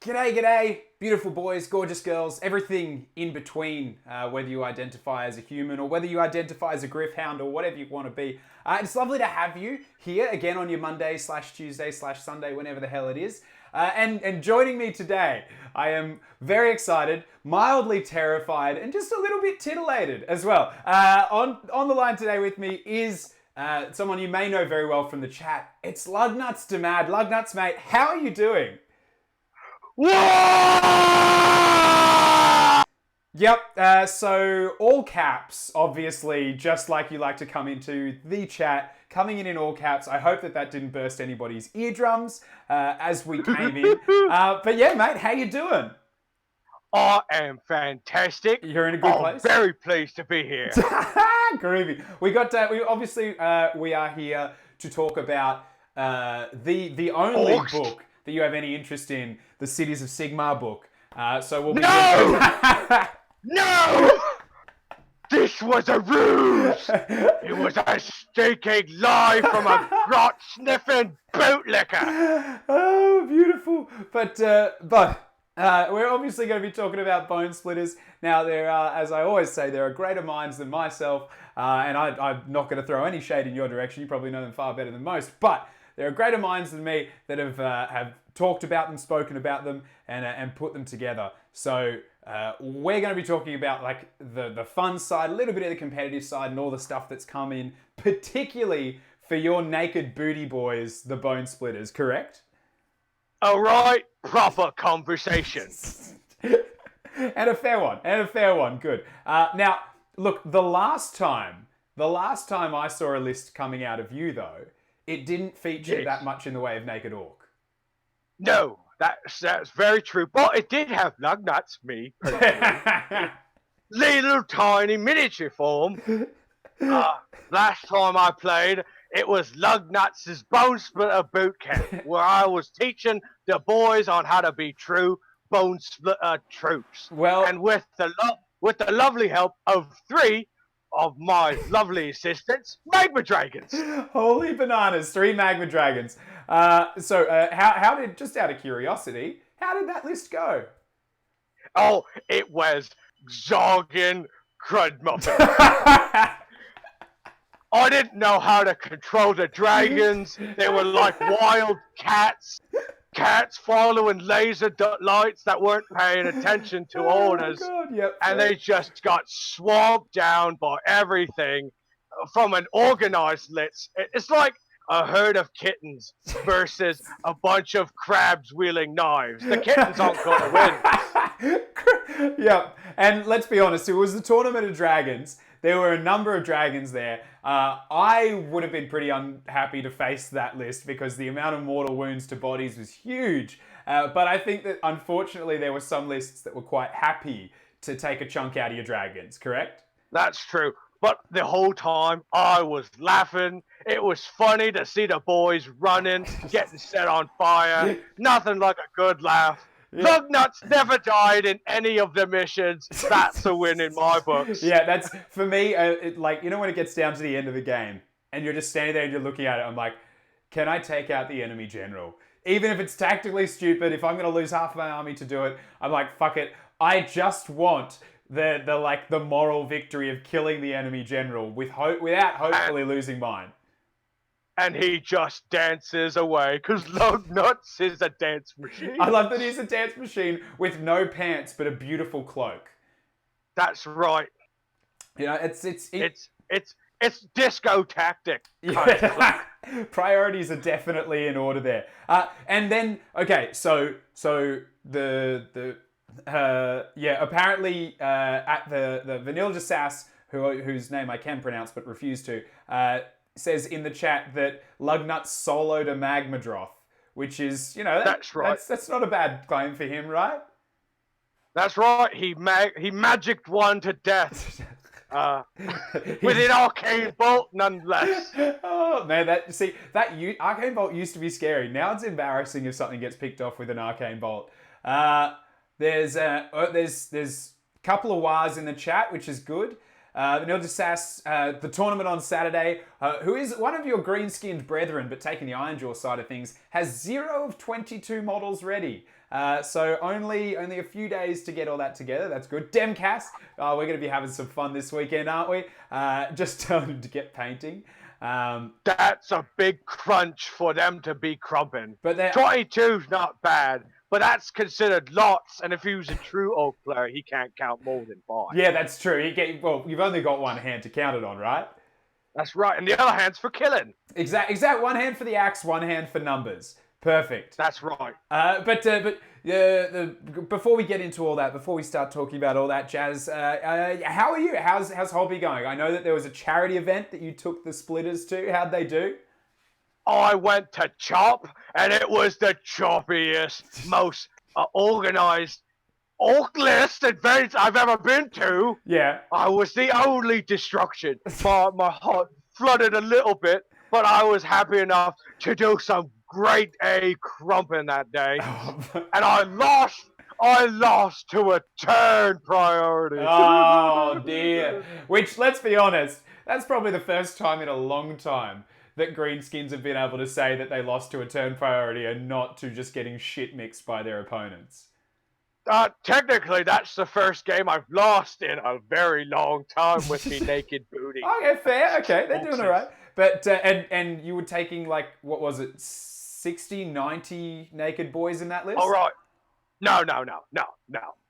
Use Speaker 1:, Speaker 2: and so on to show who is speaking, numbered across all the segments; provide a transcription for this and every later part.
Speaker 1: G'day, g'day, beautiful boys, gorgeous girls, everything in between, whether you identify as a human or whether you identify as a griffhound or whatever you want to be. It's lovely to have you here again on your Monday / Tuesday / Sunday, whenever the hell it is. And joining me today, I am very excited, mildly terrified, and just a little bit titillated as well. On the line today with me is someone you may know very well from the chat. It's Lugnuts to Mad. Lugnuts, mate, how are you doing? Yep, so all caps, obviously, just like you like to come into the chat, coming in all caps. I hope that didn't burst anybody's eardrums as we came in. But yeah, mate, how you doing?
Speaker 2: I am fantastic.
Speaker 1: You're in a good place?
Speaker 2: I'm very pleased to be here.
Speaker 1: Groovy. We are here to talk about the only book that you have any interest in, the Cities of Sigmar book. So we'll be...
Speaker 2: No! This was a ruse! It was a stinking lie from a grot-sniffing bootlicker!
Speaker 1: Oh, beautiful. But we're obviously going to be talking about Bone Splitters. Now, there are, as I always say, there are greater minds than myself, and I'm not going to throw any shade in your direction. You probably know them far better than most, but there are greater minds than me that have talked about them, spoken about them, and put them together. So we're going to be talking about like the fun side, a little bit of the competitive side, and all the stuff that's come in, particularly for your naked booty boys, the Bone Splitters. Correct?
Speaker 2: All right, proper conversation.
Speaker 1: and a fair one. Good. Now, look, the last time I saw a list coming out of you, though, it didn't feature that much in the way of naked orc.
Speaker 2: No, that's very true. But it did have Lugnuts, me, little tiny miniature form. Last time I played, it was Lugnuts' Bone Splitter boot camp, where I was teaching the boys on how to be true Bone Splitter troops.
Speaker 1: Well, and
Speaker 2: with the lovely help of 3 of my lovely assistants, Magma Dragons.
Speaker 1: Holy bananas, 3 Magma Dragons. So how did, just out of curiosity, how did that list go?
Speaker 2: Oh, it was zogging crudmuffin. I didn't know how to control the dragons. They were like wild cats following laser lights that weren't paying attention to orders.
Speaker 1: God, yep,
Speaker 2: and they just got swamped down by everything from an organized list. It's like a herd of kittens versus a bunch of crabs wielding knives. The kittens aren't going to
Speaker 1: win. Yep, and let's be honest, it was the Tournament of Dragons. There were a number of dragons there. I would have been pretty unhappy to face that list because the amount of mortal wounds to bodies was huge. But I think that unfortunately there were some lists that were quite happy to take a chunk out of your dragons, correct?
Speaker 2: That's true. But the whole time I was laughing. It was funny to see the boys running, getting set on fire. Nothing like a good laugh. Yeah. Lugnuts never died in any of the missions. That's a win in my books.
Speaker 1: Yeah, that's, for me, like, you know when it gets down to the end of the game and you're just standing there and you're looking at it, I'm like, can I take out the enemy general? Even if it's tactically stupid, if I'm going to lose half of my army to do it, I'm like, fuck it. I just want the moral victory of killing the enemy general without hopefully losing mine.
Speaker 2: And he just dances away because Lugnuts is a dance machine.
Speaker 1: I love that he's a dance machine with no pants but a beautiful cloak.
Speaker 2: That's right.
Speaker 1: You know, it's
Speaker 2: disco tactic.
Speaker 1: Yeah. Priorities are definitely in order there. And then so apparently at the Vanilla Sass, whose name I can pronounce but refuse to, says in the chat that Lugnuts soloed a Magmadroth, which is, you know,
Speaker 2: that's right.
Speaker 1: That's not a bad claim for him, right?
Speaker 2: That's right. He magicked one to death. With an arcane bolt, nonetheless.
Speaker 1: Oh man, arcane bolt used to be scary. Now it's embarrassing if something gets picked off with an arcane bolt. There's a couple of wars in the chat, which is good. Vanilla Sass, the tournament on Saturday, who is one of your green-skinned brethren, but taking the Ironjaw side of things, has 0 of 22 models ready. So only a few days to get all that together. That's good. Demcast, we're going to be having some fun this weekend, aren't we? Just telling him to get painting.
Speaker 2: That's a big crunch for them to be crumping.
Speaker 1: But
Speaker 2: 22's not bad, but that's considered lots. And if he was a true oak player, he can't count more than 5.
Speaker 1: Yeah, that's true. You've only got one hand to count it on, right?
Speaker 2: That's right. And the other hand's for killing.
Speaker 1: Exact. One hand for the axe, one hand for numbers. Perfect.
Speaker 2: That's right.
Speaker 1: But before we get into all that, before we start talking about all that jazz, how are you? How's hobby going? I know that there was a charity event that you took the splitters to. How'd they do?
Speaker 2: I went to Chop, and it was the choppiest, most organized orc list event I've ever been to.
Speaker 1: Yeah.
Speaker 2: I was the only destruction. My heart flooded a little bit, but I was happy enough to do some great A crumping that day. And I lost to a turn priority.
Speaker 1: Oh, dear. Which, let's be honest, that's probably the first time in a long time that Greenskins have been able to say that they lost to a turn priority and not to just getting shit mixed by their opponents.
Speaker 2: Technically, that's the first game I've lost in a very long time with me naked booty.
Speaker 1: Okay, fair. Okay, they're doing all right. But, and you were taking, like, what was it, 60, 90 naked boys in that list?
Speaker 2: All right. No.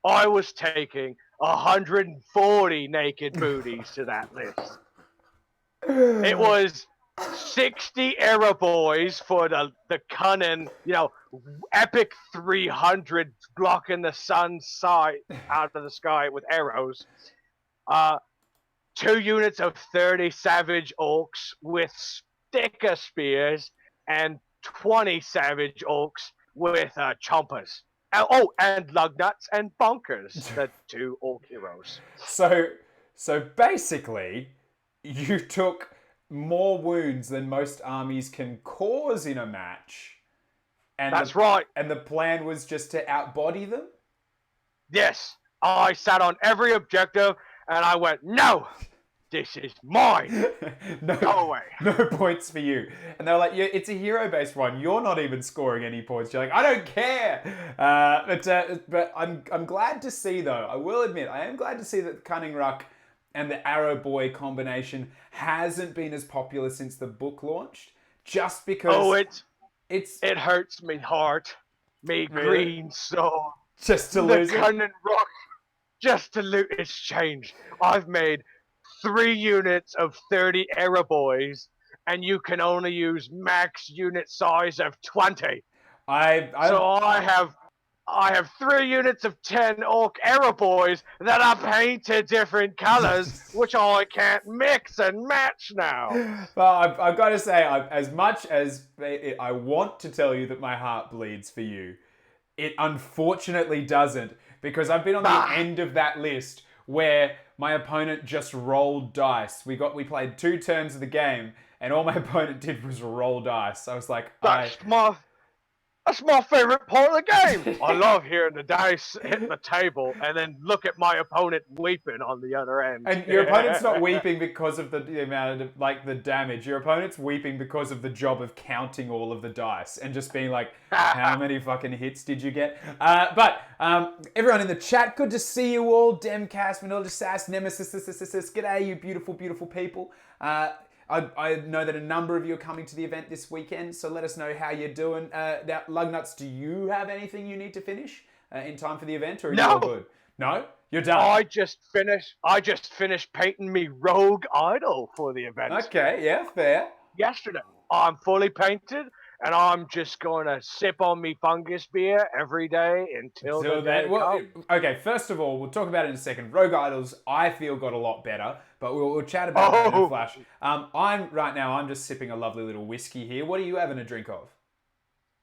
Speaker 2: I was taking 140 naked booties to that list. It was 60 arrow boys for the cunning, epic 300 blocking the sun's sight out of the sky with arrows. 2 units of 30 savage orcs with sticker spears and 20 savage orcs with chompers. And lugnuts and bonkers, the 2 orc heroes.
Speaker 1: So basically, you took more wounds than most armies can cause in a match. And
Speaker 2: that's right.
Speaker 1: And the plan was just to outbody them?
Speaker 2: Yes. I sat on every objective and I went, no, this is mine.
Speaker 1: No,
Speaker 2: go away.
Speaker 1: No points for you. And they're like, yeah, it's a hero-based one. You're not even scoring any points. You're like, I don't care. But I'm glad to see, though, I will admit, I am glad to see that Cunning Ruck and the Arrow Boy combination hasn't been as popular since the book launched. Just because
Speaker 2: it hurts me heart, me really? Green soul.
Speaker 1: Just to lose
Speaker 2: the Cunning Ruck, just to loot its change. I've made 3 units of 30 Arrow Boys, and you can only use max unit size of 20. I have 3 units of 10 Orc Arrow Boys that are painted different colors, which I can't mix and match now.
Speaker 1: Well, I've got to say, as much as I want to tell you that my heart bleeds for you, it unfortunately doesn't, because I've been on the end of that list where my opponent just rolled dice. We played 2 turns of the game, and all my opponent did was roll dice. I was like,
Speaker 2: That's my favorite part of the game. I love hearing the dice hit the table and then look at my opponent weeping on the other end.
Speaker 1: And your opponent's not weeping because of the amount of the damage. Your opponent's weeping because of the job of counting all of the dice and just being like, how many fucking hits did you get? But everyone in the chat, good to see you all. Demcast, Manila Sass, Nemesis, g'day, you beautiful, beautiful people. I know that a number of you are coming to the event this weekend, so let us know how you're doing. Now, Lugnuts, do you have anything you need to finish in time for the event, or are you all good? No? You're done?
Speaker 2: I just finished painting me Rogue Idol for the event.
Speaker 1: Okay, yeah, fair.
Speaker 2: Yesterday. I'm fully painted, and I'm just going to sip on me fungus beer every day until the day comes.
Speaker 1: Okay, first of all, we'll talk about it in a second. Rogue Idols, I feel, got a lot better, but we'll chat about that in a flash. I'm just sipping a lovely little whiskey here. What are you having a drink of?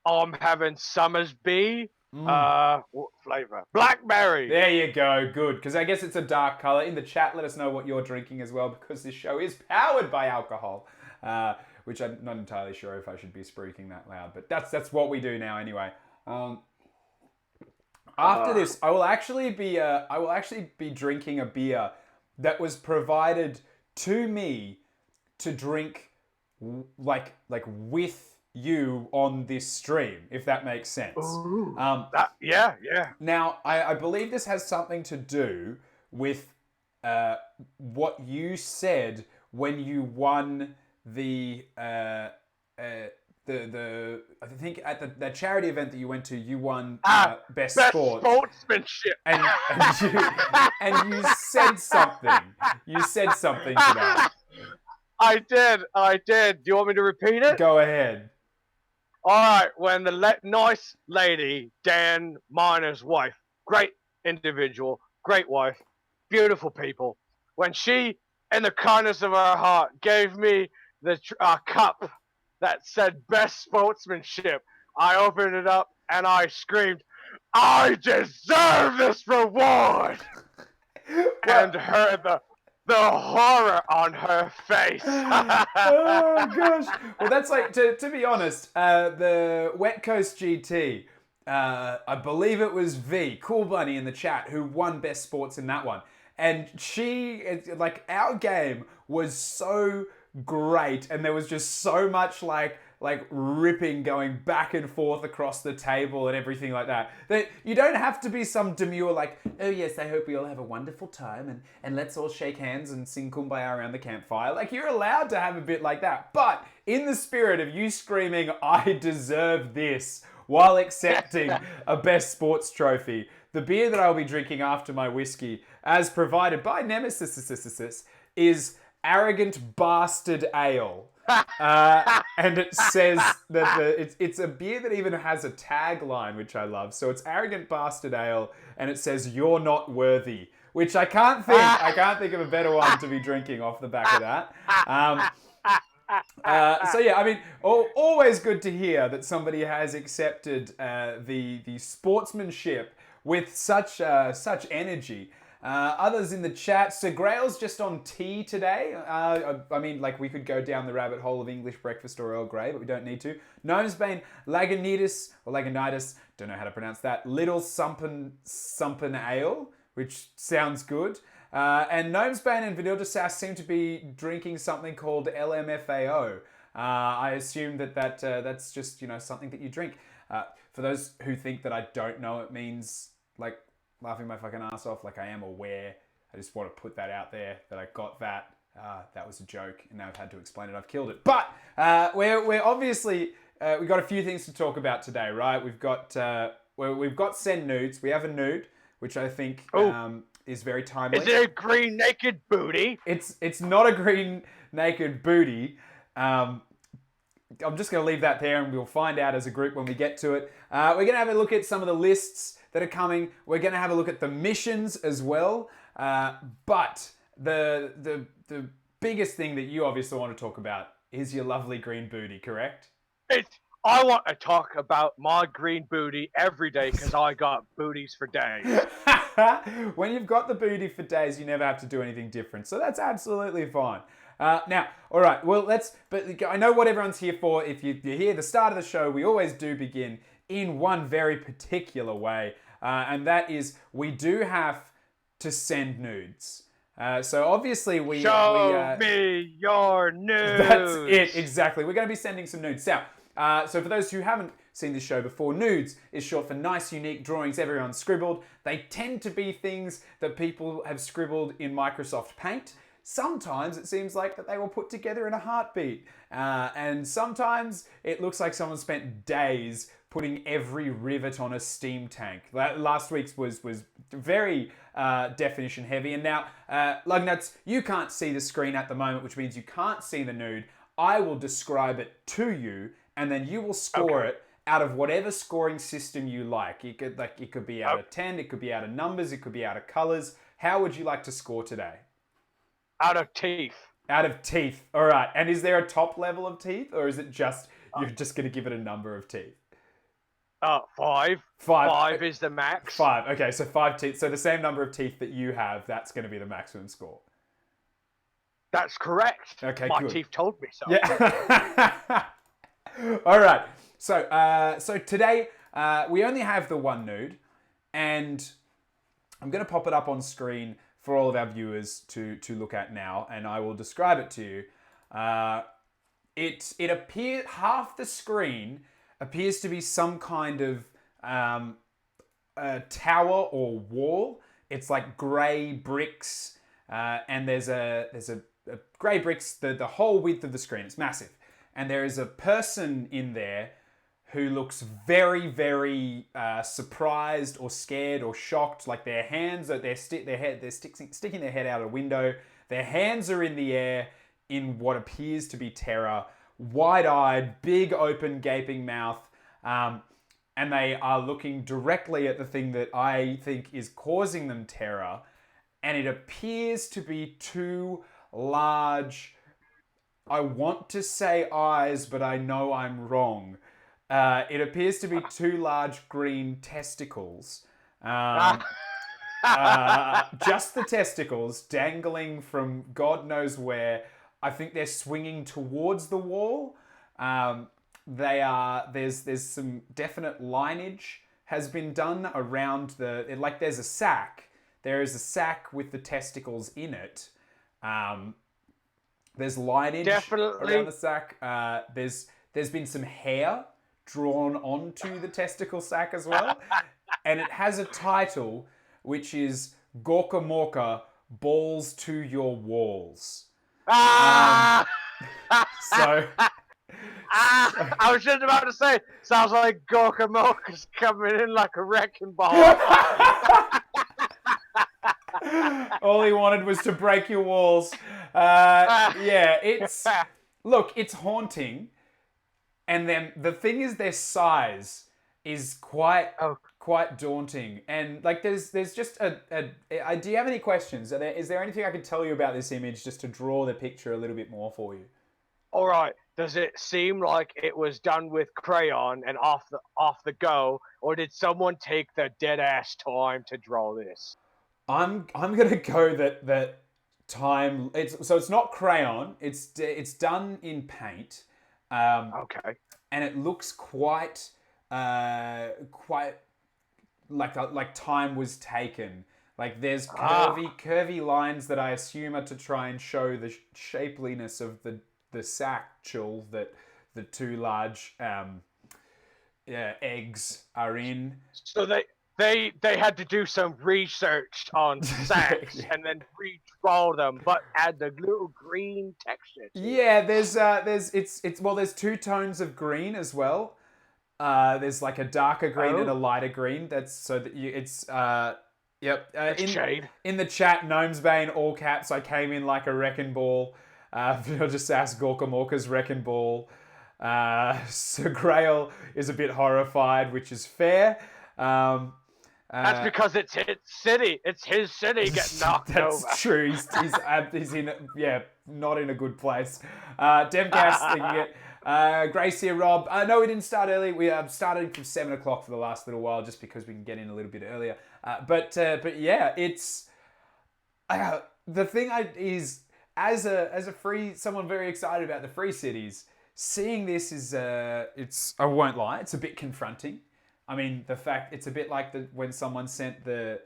Speaker 2: I'm having Summersby. What flavor? Blackberry.
Speaker 1: There you go. Good, because I guess it's a dark color. In the chat, let us know what you're drinking as well, because this show is powered by alcohol. Which I'm not entirely sure if I should be speaking that loud, but that's what we do now anyway. After this, I will actually be drinking a beer that was provided to me to drink like with you on this stream, if that makes sense.
Speaker 2: Ooh, yeah.
Speaker 1: Now, I believe this has something to do with what you said when you won the I think at the charity event that you went to, you won best sport.
Speaker 2: Sportsmanship.
Speaker 1: And you said something. You said something to that.
Speaker 2: I did. Do you want me to repeat it?
Speaker 1: Go ahead.
Speaker 2: All right. When the nice lady, Dan Miner's wife, great individual, great wife, beautiful people, when she, in the kindness of her heart, gave me the cup that said best sportsmanship, I opened it up and I screamed, I deserve this reward! And heard the horror on her face.
Speaker 1: Oh gosh. Well, that's like, to be honest, the Wet Coast GT, I believe it was V, Cool Bunny in the chat, who won best sports in that one. And like, our game was so great, and there was just so much like ripping going back and forth across the table and everything like that, that you don't have to be some demure like, oh yes, I hope we all have a wonderful time and let's all shake hands and sing Kumbaya around the campfire. Like, you're allowed to have a bit like that, but in the spirit of you screaming, I deserve this, while accepting a best sports trophy, the beer that I'll be drinking after my whiskey, as provided by Nemesis, is Arrogant Bastard Ale. And it says that it's a beer that even has a tagline, which I love. So it's Arrogant Bastard Ale, and it says, you're not worthy, which I can't think of a better one to be drinking off the back of that. So yeah, I mean, always good to hear that somebody has accepted the sportsmanship with such energy. Others in the chat, Sir Grail's just on tea today. I mean, like, we could go down the rabbit hole of English breakfast or Earl Grey, but we don't need to. Gnomesbane, Lagunitas, don't know how to pronounce that, Little Sumpen Ale, which sounds good. And Gnomesbane and Vanilla Sass seem to be drinking something called LMFAO. I assume that's just, something that you drink. For those who think that I don't know, it means, like, laughing my fucking ass off. Like, I am aware. I just want to put that out there, that I got that. That was a joke, and now I've had to explain it. I've killed it. But we're obviously, we've got a few things to talk about today, right? We've got send nudes. We have a nude, which I think is very timely.
Speaker 2: Is it a green naked booty?
Speaker 1: It's not a green naked booty. I'm just going to leave that there, and we'll find out as a group when we get to it. We're going to have a look at some of the lists that are coming. We're going to have a look at the missions as well. But the biggest thing that you obviously want to talk about is your lovely green booty, correct?
Speaker 2: I want to talk about my green booty every day, because I got booties for days.
Speaker 1: When you've got the booty for days, you never have to do anything different. So that's absolutely fine. Now, all right, well, but I know what everyone's here for. If you're here at the start of the show, we always do begin in one very particular way, and that is, we do have to send nudes. So obviously we...
Speaker 2: Show me your nudes!
Speaker 1: That's it, exactly. We're going to be sending some nudes. Now, so for those who haven't seen this show before, nudes is short for nice, unique drawings everyone scribbled. They tend to be things that people have scribbled in Microsoft Paint. Sometimes it seems like that they were put together in a heartbeat. And sometimes it looks like someone spent days putting every rivet on a steam tank. Last week's was very definition heavy. And now, Lugnuts, you can't see the screen at the moment, which means you can't see the nude. I will describe it to you, and then you will score it out of whatever scoring system you like. It could be out of 10, it could be out of numbers, it could be out of colors. How would you like to score today?
Speaker 2: Out of teeth.
Speaker 1: Out of teeth. All right. And is there a top level of teeth, or is it just, you're just going to give it a number of teeth?
Speaker 2: 5.
Speaker 1: 5.
Speaker 2: 5 is the max.
Speaker 1: 5. Okay, so 5 teeth. So the same number of teeth that you have, that's going to be the maximum score.
Speaker 2: That's correct.
Speaker 1: Okay,
Speaker 2: My
Speaker 1: good.
Speaker 2: teeth told me so.
Speaker 1: Yeah. All right. So today we only have the one nude, and I'm going to pop it up on screen for all of our viewers to look at now, and I will describe it to you. it appears half the screen appears to be some kind of a tower or wall. It's like grey bricks, and there's a grey bricks the whole width of the screen. It's massive, and there is a person in there who looks very, very surprised or scared or shocked. Like their hands are sticking their head out a window. Their hands are in the air in what appears to be terror. Wide-eyed, big, open, gaping mouth. And they are looking directly at the thing that I think is causing them terror. And it appears to be two large, I want to say eyes, but I know I'm wrong. It appears to be two large green testicles. Just the testicles dangling from God knows where. I think they're swinging towards the wall. There's some definite lineage has been done around there's a sack. There is a sack with the testicles in it. There's lineage around the sack. There's been some hair drawn onto the testicle sack as well. And it has a title which is Gorka Morka, Balls to Your Walls. So
Speaker 2: I was just about to say, sounds like Gorka Morka's coming in like a wrecking ball.
Speaker 1: All he wanted was to break your walls. It's haunting. And then the thing is, their size is quite daunting. And like, there's just do you have any questions? Is there anything I can tell you about this image just to draw the picture a little bit more for you?
Speaker 2: All right. Does it seem like it was done with crayon and off the go, or did someone take the dead ass time to draw this?
Speaker 1: I'm gonna go that time. It's not crayon. It's done in paint.
Speaker 2: Okay.
Speaker 1: And it looks quite like time was taken. Like there's curvy lines that I assume are to try and show the shapeliness of the satchel that the two large eggs are in.
Speaker 2: So they had to do some research on sacks and then redraw them, but add the little green texture.
Speaker 1: Yeah, there's two tones of green as well. There's like a darker green and a lighter green. That's so that yep. In the chat, Gnomesbane, all caps. I came in like a wrecking ball. I'll just ask Gorka Morka's wrecking ball. Sir Grail is a bit horrified, which is fair.
Speaker 2: That's because it's his city. It's his city getting knocked over.
Speaker 1: That's true. He's in not in a good place. Demcast thinking it. Grace here, Rob. No, we didn't start early. We started from 7 o'clock for the last little while, just because we can get in a little bit earlier. But yeah, it's the thing is as a free someone very excited about the free cities. Seeing this is I won't lie, it's a bit confronting. I mean, the fact it's a bit like when someone sent the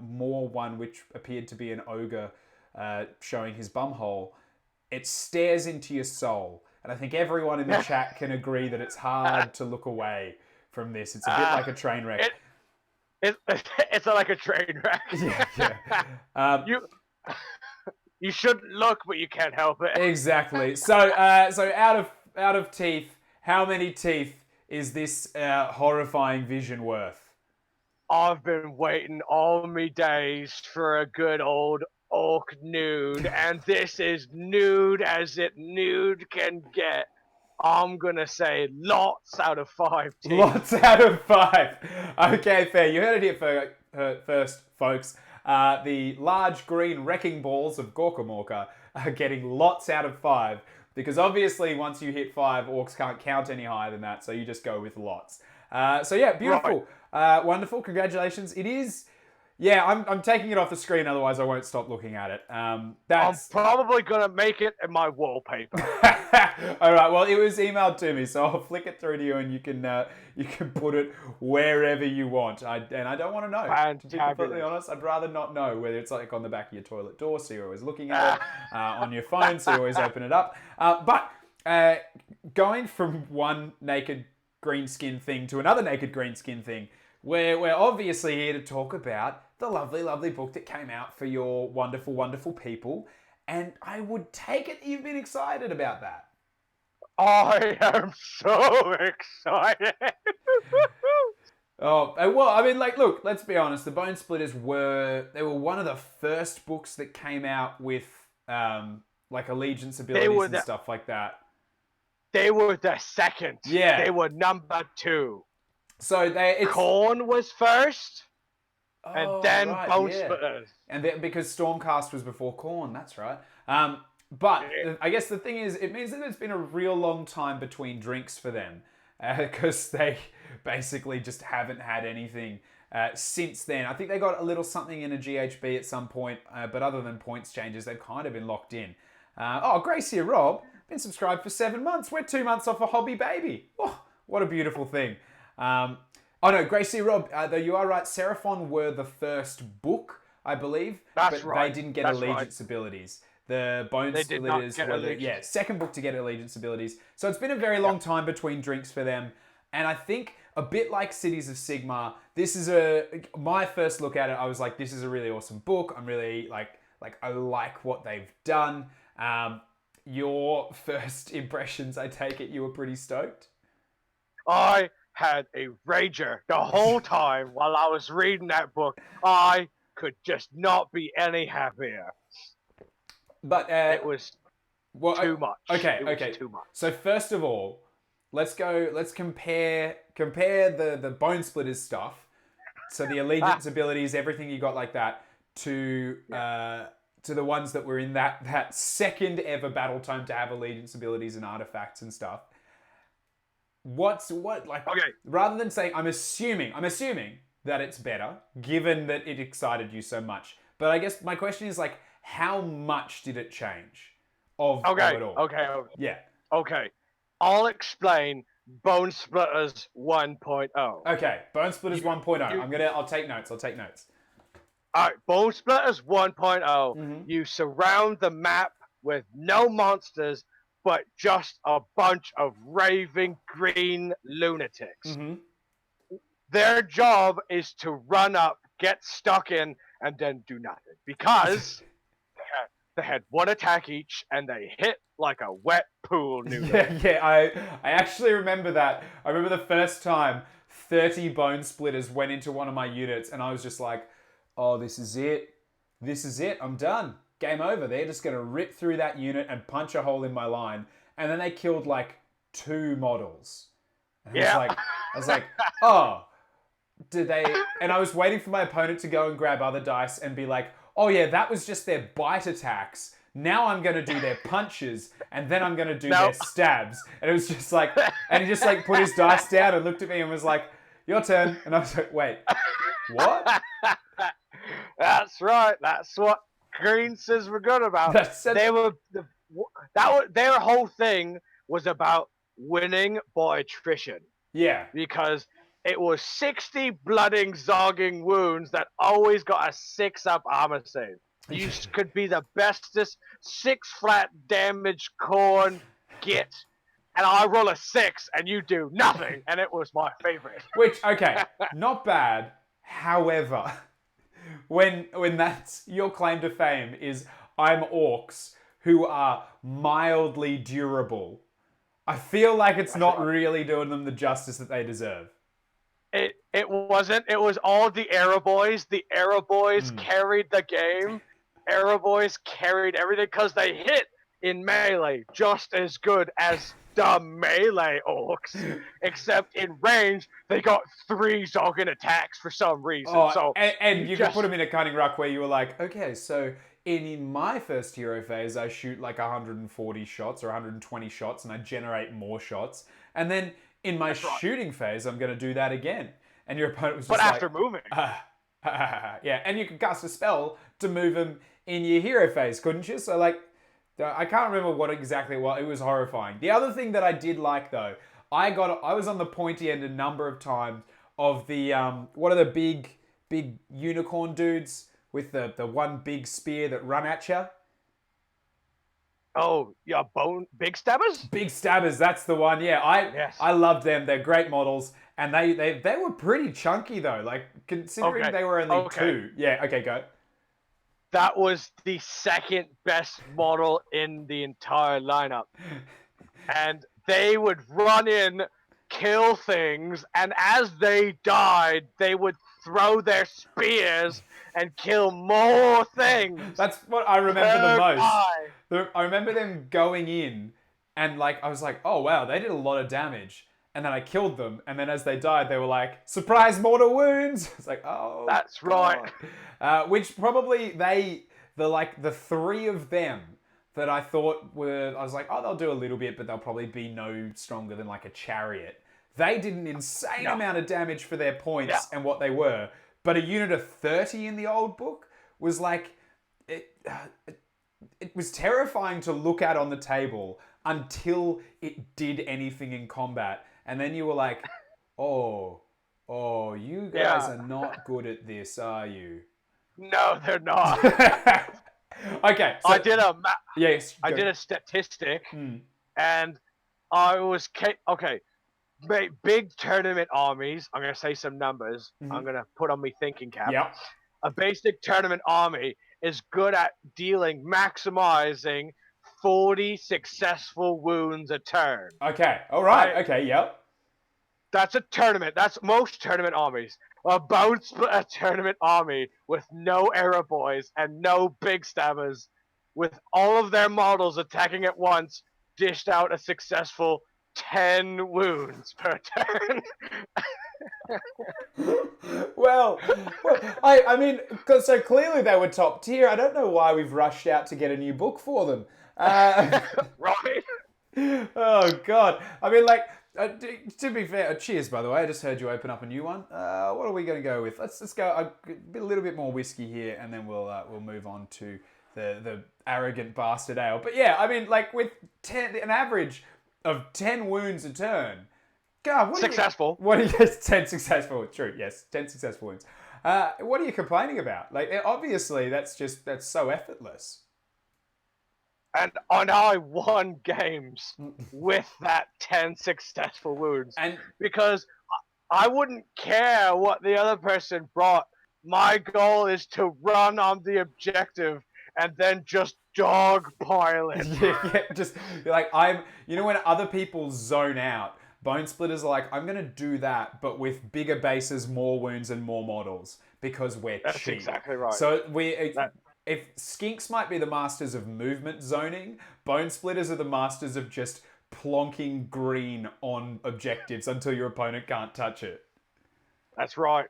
Speaker 1: Moor one, which appeared to be an ogre showing his bumhole. It stares into your soul. And I think everyone in the chat can agree that it's hard to look away from this. It's a bit like a train wreck.
Speaker 2: It's like a train wreck.
Speaker 1: Yeah.
Speaker 2: You shouldn't look, but you can't help it.
Speaker 1: Exactly. So out of teeth, how many teeth is this horrifying vision worth?
Speaker 2: I've been waiting all me days for a good old orc nude, and this is nude as it nude can get. I'm gonna say lots out of 5 teeth.
Speaker 1: Lots out of 5. Okay, fair. You heard it here first, folks. The large green wrecking balls of Gorka Morka are getting lots out of 5. Because obviously once you hit 5, orcs can't count any higher than that, so you just go with lots. So yeah, beautiful. Right. Wonderful, congratulations. It is... Yeah, I'm taking it off the screen, otherwise I won't stop looking at it. I'm
Speaker 2: probably going to make it in my wallpaper.
Speaker 1: All right, well, it was emailed to me, so I'll flick it through to you and you can put it wherever you want. I don't want to know. To be completely honest, I'd rather not know, whether it's like on the back of your toilet door, so you're always looking at it, on your phone, so you always open it up. But going from one naked green skin thing to another naked green skin thing, we're obviously here to talk about the lovely, lovely book that came out for your wonderful, wonderful people. And I would take it that you've been excited about that.
Speaker 2: I am so excited.
Speaker 1: Oh, well, I mean, like, look, let's be honest. The Bone Splitters they were one of the first books that came out with, like, allegiance abilities and stuff like that.
Speaker 2: They were the second.
Speaker 1: Yeah.
Speaker 2: They were number 2.
Speaker 1: So
Speaker 2: Corn was first, and then
Speaker 1: right,
Speaker 2: Bone
Speaker 1: yeah.
Speaker 2: Splitters.
Speaker 1: And because Stormcast was before Corn, that's right. But I guess the thing is, it means that it's been a real long time between drinks for them, because they basically just haven't had anything since then. I think they got a little something in a GHB at some point, but other than points changes, they've kind of been locked in. Grace here, Rob, been subscribed for 7 months. We're 2 months off a hobby baby. Oh, what a beautiful thing. Grace here, Rob, though you are right, Seraphon were the first book, I believe.
Speaker 2: That's
Speaker 1: but
Speaker 2: right.
Speaker 1: They didn't get allegiance abilities. The Bone Splitters were the second book to get allegiance abilities. So it's been a very long time between drinks for them. And I think a bit like Cities of Sigmar, this is my first look at it, I was like, this is a really awesome book. I'm really I like what they've done. Your first impressions, I take it you were pretty stoked?
Speaker 2: I had a rager the whole time while I was reading that book. I could just not be any happier.
Speaker 1: But
Speaker 2: it was too much.
Speaker 1: Okay.
Speaker 2: Too much.
Speaker 1: So first of all, let's compare the Bone Splitters stuff. So the allegiance abilities, everything you got like that, to the ones that were in that second ever battle tome to have allegiance abilities and artifacts and stuff. Rather than saying I'm assuming that it's better, given that it excited you so much. But I guess my question is how much did it change of it all?
Speaker 2: Okay.
Speaker 1: Yeah.
Speaker 2: Okay. I'll explain Bone Splitters 1.0.
Speaker 1: Okay, Bone Splitters 1.0. I'll take notes.
Speaker 2: Alright, Bone Splitters 1.0. You surround the map with no monsters, but just a bunch of raving green lunatics. Their job is to run up, get stuck in, and then do nothing. Because they had one attack each, and they hit like a wet pool noodle.
Speaker 1: I actually remember that. I remember the first time 30 Bone Splitters went into one of my units, and I was just like, oh, this is it. I'm done. Game over. They're just going to rip through that unit and punch a hole in my line. And then they killed 2 models. And I was like, oh, did they... And I was waiting for my opponent to go and grab other dice and be like, oh yeah, that was just their bite attacks. Now I'm going to do their punches, and then I'm going to do their stabs. And it was just and he just put his dice down and looked at me and was like, your turn. And I was like, wait, what?
Speaker 2: That's right. That's what Green says we're good about. Their whole thing was about winning by attrition.
Speaker 1: Yeah.
Speaker 2: Because it was 60 blooding, zogging wounds that always got a 6-up armor save. You could be the bestest 6 flat damage corn git, and I roll a 6 and you do nothing, and it was my favorite.
Speaker 1: Which, okay, not bad. However, when that's your claim to fame is I'm orcs who are mildly durable, I feel like it's not really doing them the justice that they deserve.
Speaker 2: It wasn't. It was all the Arrow Boys. The Arrow Boys carried the game. Arrow Boys carried everything because they hit in melee just as good as the melee orcs. Except in range, they got 3 zogging attacks for some reason.
Speaker 1: And you could put them in a cunning ruck where you were like, okay, so in my first hero phase, I shoot 140 shots or 120 shots and I generate more shots. And then in my shooting phase, I'm going to do that again. And your opponent was just
Speaker 2: after moving.
Speaker 1: Yeah, and you could cast a spell to move them in your hero phase, couldn't you? So I can't remember what exactly it was. It was horrifying. The other thing that I did like though, I was on the pointy end a number of times of the what are the big unicorn dudes with the one big spear that run at you?
Speaker 2: Oh, yeah, big stabbers.
Speaker 1: Big Stabbers, that's the one. Yeah, I
Speaker 2: Yes.
Speaker 1: I loved them. They're great models, and they were pretty chunky though. Like considering
Speaker 2: Okay.
Speaker 1: they were only
Speaker 2: Okay.
Speaker 1: two. Yeah. Okay. Go.
Speaker 2: That was the second best model in the entire lineup. And they would run in, kill things, and as they died, they would throw their spears and kill more things
Speaker 1: That's what I remember the
Speaker 2: per
Speaker 1: most.
Speaker 2: guy.
Speaker 1: I remember them going in, and like I was like, oh wow, they did a lot of damage. And then I killed them, and then as they died, they were like, surprise mortal wounds. It's like, oh,
Speaker 2: That's
Speaker 1: God.
Speaker 2: right.
Speaker 1: Which probably the three of them that I thought were, I was like, oh, they'll do a little bit, but they'll probably be no stronger than like a chariot. They did an insane
Speaker 2: No.
Speaker 1: amount of damage for their points
Speaker 2: Yeah.
Speaker 1: and what they were. But a unit of 30 in the old book was like, it was terrifying to look at on the table until it did anything in combat. And then you were like, oh, you guys
Speaker 2: Yeah.
Speaker 1: are not good at this, are you?
Speaker 2: No, they're not.
Speaker 1: Okay. So,
Speaker 2: I did a
Speaker 1: yes.
Speaker 2: I
Speaker 1: go.
Speaker 2: did a statistic,
Speaker 1: Hmm.
Speaker 2: and I was okay. Big tournament armies. I'm gonna say some numbers. I'm gonna put on my thinking cap.
Speaker 1: Yep.
Speaker 2: A basic tournament army is good at maximizing 40 successful wounds a turn.
Speaker 1: Okay. All right.
Speaker 2: Right?
Speaker 1: Okay. Yep.
Speaker 2: That's a tournament. That's most tournament armies. A bone splitter tournament army with no arrow boys and no big stabbers, with all of their models attacking at once, dished out a successful 10 wounds per turn.
Speaker 1: well, I mean, because so clearly they were top tier. I don't know why we've rushed out to get a new book for them.
Speaker 2: Right?
Speaker 1: Oh God! I mean, like, to be fair, cheers by the way. I just heard you open up a new one. What are we going to go with? Let's go a little bit more whiskey here, and then we'll move on to the arrogant bastard ale. But yeah, I mean, like with an average of 10 wounds a turn. God,
Speaker 2: Successful.
Speaker 1: What are you? 10 successful. True. Yes, 10 successful wounds. What are you complaining about? Like, obviously, that's so effortless.
Speaker 2: And I won games with that 10 successful wounds.
Speaker 1: And
Speaker 2: because I wouldn't care what the other person brought. My goal is to run on the objective and then just dogpile it.
Speaker 1: yeah, just like when other people zone out, Bone Splitters are like, I'm gonna do that, but with bigger bases, more wounds, and more models because we're
Speaker 2: That's
Speaker 1: cheap.
Speaker 2: exactly right.
Speaker 1: So if Skinks might be the masters of movement zoning, Bone Splitters are the masters of just plonking green on objectives until your opponent can't touch it.
Speaker 2: That's right.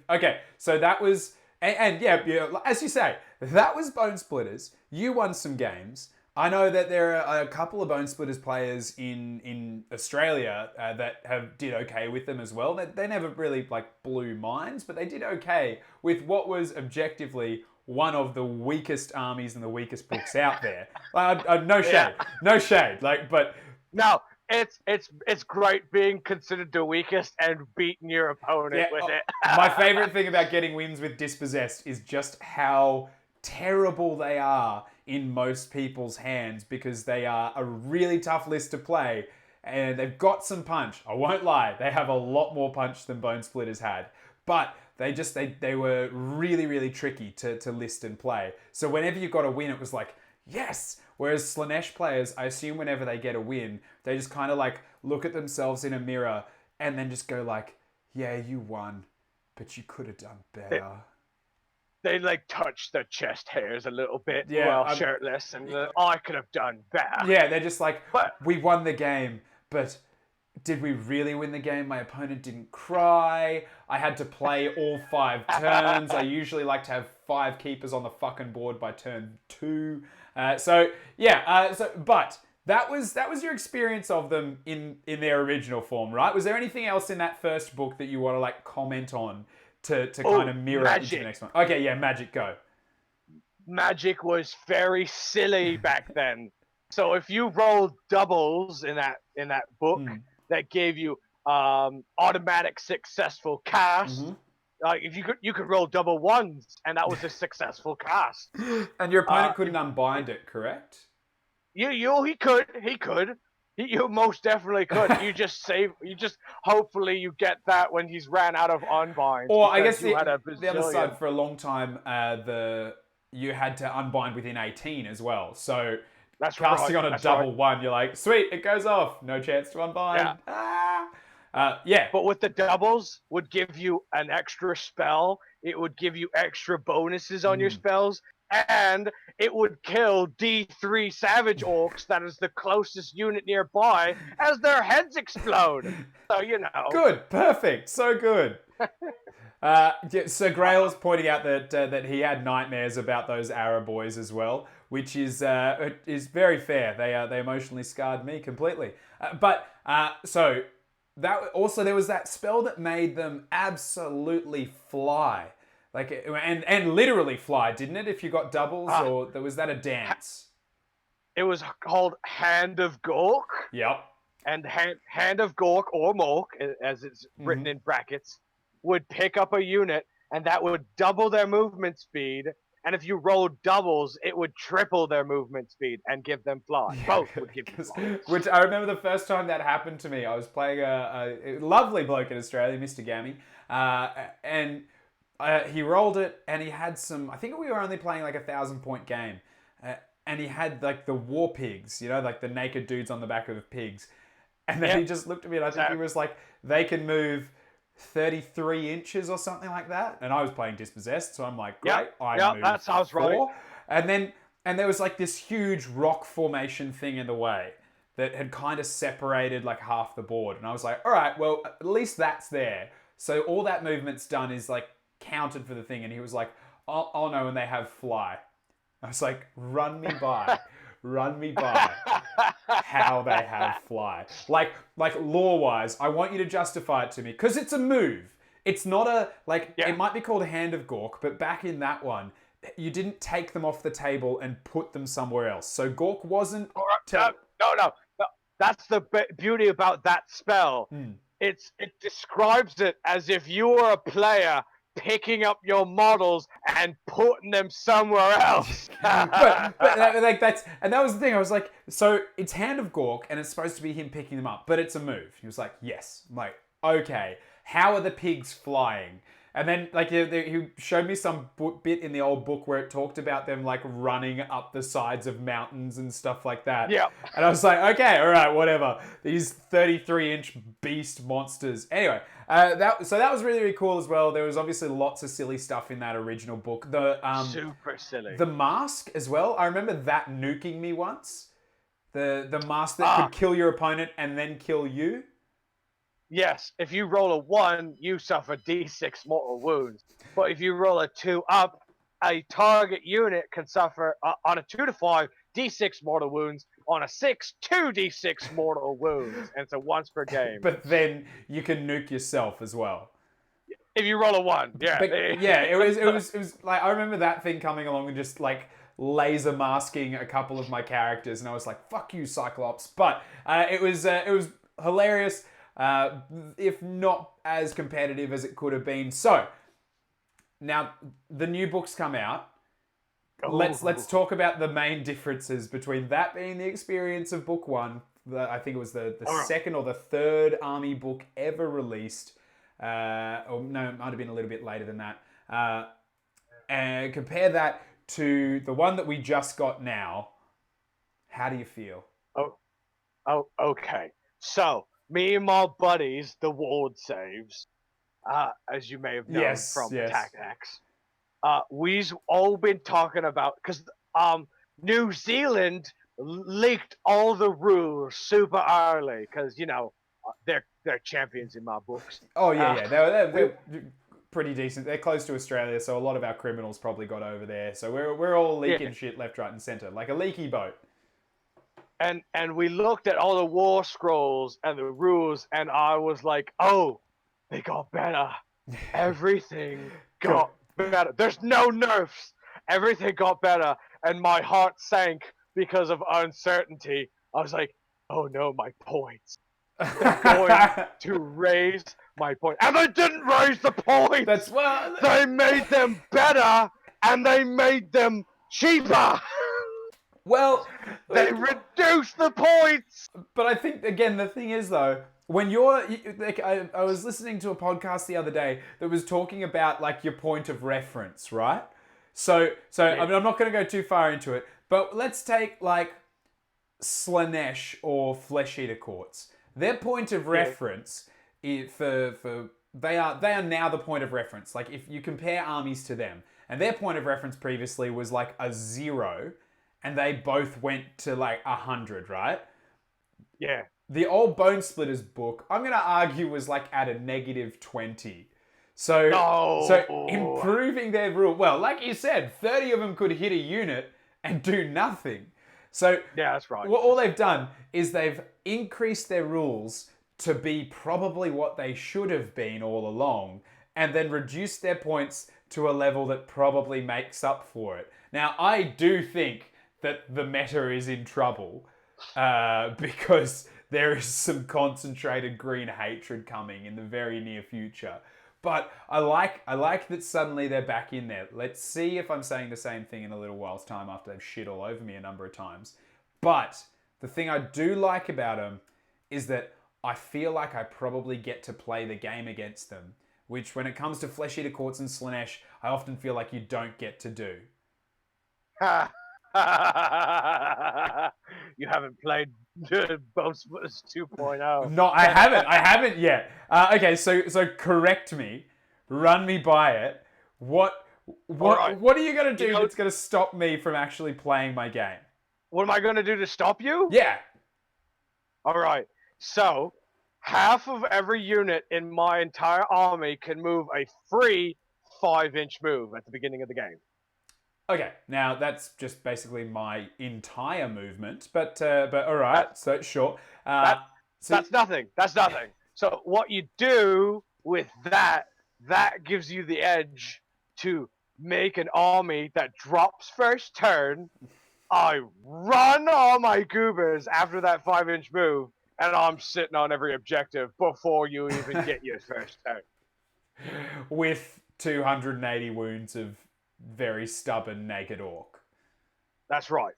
Speaker 1: Okay, so that was, and yeah, as you say, that was Bone Splitters. You won some games. I know that there are a couple of Bone Splitters players in Australia that did okay with them as well. They never really like blew minds, but they did okay with what was objectively one of the weakest armies and the weakest books out there. No shade,
Speaker 2: Yeah.
Speaker 1: no shade. Like, but
Speaker 2: No, it's great being considered the weakest and beating your opponent with it.
Speaker 1: My favorite thing about getting wins with Dispossessed is just how terrible they are in most people's hands, because they are a really tough list to play and they've got some punch. I won't lie, they have a lot more punch than Bone Splitters had, but they were really, really tricky to list and play. So whenever you got a win, it was like, yes. Whereas Slanesh players, I assume whenever they get a win, they just kind of like look at themselves in a mirror and then just go like, yeah, you won, but you could have done better.
Speaker 2: They like touch their chest hairs a little bit
Speaker 1: Yeah,
Speaker 2: while shirtless, and I could have done better.
Speaker 1: Yeah, they're just like,
Speaker 2: But-
Speaker 1: we won the game, but did we really win the game? My opponent didn't cry. I had to play all 5 turns. I usually like to have 5 keepers on the fucking board by turn 2. But that was your experience of them in their original form, right? Was there anything else in that first book that you want to like comment on to kind of mirror into the next one? Okay, yeah, Magic, go.
Speaker 2: Magic was very silly back then. So if you rolled doubles in that book that gave you automatic successful cast, like if you could roll double ones and that was a successful cast.
Speaker 1: And your opponent couldn't unbind it, correct?
Speaker 2: He could. You most definitely could. You just hopefully you get that when he's ran out of unbinds.
Speaker 1: Or I
Speaker 2: Because
Speaker 1: guess
Speaker 2: you had a
Speaker 1: the other side,
Speaker 2: bazillion.
Speaker 1: for a long time, you had to unbind within 18 as well. So
Speaker 2: That's
Speaker 1: casting
Speaker 2: right.
Speaker 1: on a
Speaker 2: That's
Speaker 1: double
Speaker 2: right.
Speaker 1: one, you're like, sweet, it goes off. No chance to unbind.
Speaker 2: Yeah.
Speaker 1: Ah. Yeah.
Speaker 2: But with the doubles, would give you an extra spell. It would give you extra bonuses on your
Speaker 1: Mm.
Speaker 2: spells, and it would kill D3 Savage Orcs, that is the closest unit nearby, as their heads explode. So you know.
Speaker 1: Good. Perfect. So good. Yeah, Sir Grail's pointing out that he had nightmares about those Arab boys as well, which is very fair. They emotionally scarred me completely. So that also there was that spell that made them absolutely fly, like and literally fly, didn't it? If you got doubles,
Speaker 2: Ah,
Speaker 1: or was that a dance?
Speaker 2: it was called Hand of Gork,
Speaker 1: Yep.
Speaker 2: and Hand of Gork or Mork, as it's written in brackets, would pick up a unit, and that would double their movement speed. And if you rolled doubles, it would triple their movement speed and give them fly. Both would give you fly.
Speaker 1: Which I remember the first time that happened to me. I was playing a lovely bloke in Australia, Mr. Gammy, and he rolled it, and he had some. I think we were only playing like 1,000-point game, and he had like the war pigs, like the naked dudes on the back of pigs, and then he just looked at me, and I think he was like, they can move 33 inches or something like that. And I was playing Dispossessed, so I'm like, great, I moved
Speaker 2: that sounds
Speaker 1: 4.
Speaker 2: right.
Speaker 1: And there was like this huge rock formation thing in the way that had kind of separated like half the board. And I was like, all right, well, at least that's there. So all that movement's done is like counted for the thing. And he was like, oh no, and they have fly. I was like, run me by how they have fly. Like lore-wise, I want you to justify it to me, because it's a move. It's not it might be called Hand of Gork, but back in that one, you didn't take them off the table and put them somewhere else. So Gork wasn't...
Speaker 2: No. That's the beauty about that spell. It describes it as if you were a player picking up your models and putting them somewhere else.
Speaker 1: but that was the thing. I was like, so it's Hand of Gork, and it's supposed to be him picking them up, but it's a move. He was like, yes. I'm like, okay. How are the pigs flying? And then he showed me some bit in the old book where it talked about them like running up the sides of mountains and stuff like that.
Speaker 2: Yeah.
Speaker 1: And I was like, okay, all right, whatever. These 33-inch beast monsters. Anyway, that was really, really cool as well. There was obviously lots of silly stuff in that original book.
Speaker 2: Super silly.
Speaker 1: The mask as well. I remember that nuking me once. The mask that could kill your opponent and then kill you.
Speaker 2: Yes, if you roll a 1, you suffer D6 mortal wounds. But if you roll a 2 up, a target unit can suffer on a 2 to 5 D6 mortal wounds. On a 6, 2d6 mortal wounds, and it's a once per game.
Speaker 1: But then you can nuke yourself as well.
Speaker 2: If you roll a 1, yeah.
Speaker 1: But, yeah, it was like, I remember that thing coming along and just like laser masking a couple of my characters, and I was like, fuck you, Cyclops. But it was hilarious, if not as competitive as it could have been. So now the new books come out. Let's talk about the main differences between that being the experience of book 1. I think it was the second or the third army book ever released. Or no, it might have been a little bit later than that. And compare that to the one that we just got now. How do you feel?
Speaker 2: Oh, okay. So, me and my buddies, the Ward Saves, as you may have known from Tactics, we've all been talking about, because New Zealand leaked all the rules super early, because, they're champions in my books.
Speaker 1: Oh, yeah. They're pretty decent. They're close to Australia, so a lot of our criminals probably got over there. So we're all leaking shit left, right, and centre, like a leaky boat.
Speaker 2: And we looked at all the war scrolls and the rules, and I was like, oh, they got better. Everything got better. There's no nerfs. Everything got better. And my heart sank because of uncertainty. I was like, oh no, my points. They're going to raise my point. And they didn't raise the points. They made them better, and they made them cheaper.
Speaker 1: Well,
Speaker 2: They reduce the points.
Speaker 1: but I think again the thing is though, when you're like I was listening to a podcast the other day that was talking about like your point of reference, right? So I mean I'm not going to go too far into it, but let's take like Slanesh or Flesh Eater Courts. Their point of reference for they are now the point of reference. Like if you compare armies to them, and their point of reference previously was like a 0, and they both went to like 100, right?
Speaker 2: Yeah.
Speaker 1: The old Bone Splitters book, I'm gonna argue, was like at a -20. So improving their rule. Well, like you said, 30 of them could hit a unit and do nothing. So
Speaker 2: Yeah, that's right.
Speaker 1: All they've done is they've increased their rules to be probably what they should have been all along, and then reduced their points to a level that probably makes up for it. Now, I do think that the meta is in trouble because there is some concentrated green hatred coming in the very near future. But I like that suddenly they're back in there. Let's see if I'm saying the same thing in a little while's time after they've shit all over me a number of times. But the thing I do like about them is that I feel like I probably get to play the game against them, which when it comes to Flesh Eater Courts and Slanesh, I often feel like you don't get to do.
Speaker 2: You haven't played Bone Splitters 2.0.
Speaker 1: No, I haven't yet. Okay, so correct me, run me by it. What are you gonna do that's gonna stop me from actually playing my game?
Speaker 2: What am I gonna do to stop you?
Speaker 1: Yeah.
Speaker 2: All right. So, half of every unit in my entire army can move a free 5-inch move at the beginning of the game.
Speaker 1: Okay, now that's just basically my entire movement, but all right, so sure.
Speaker 2: That's nothing. That's nothing. So what you do with that gives you the edge to make an army that drops first turn. I run all my goobers after that 5-inch move, and I'm sitting on every objective before you even get your first turn.
Speaker 1: With 280 wounds of very stubborn naked orc.
Speaker 2: That's right.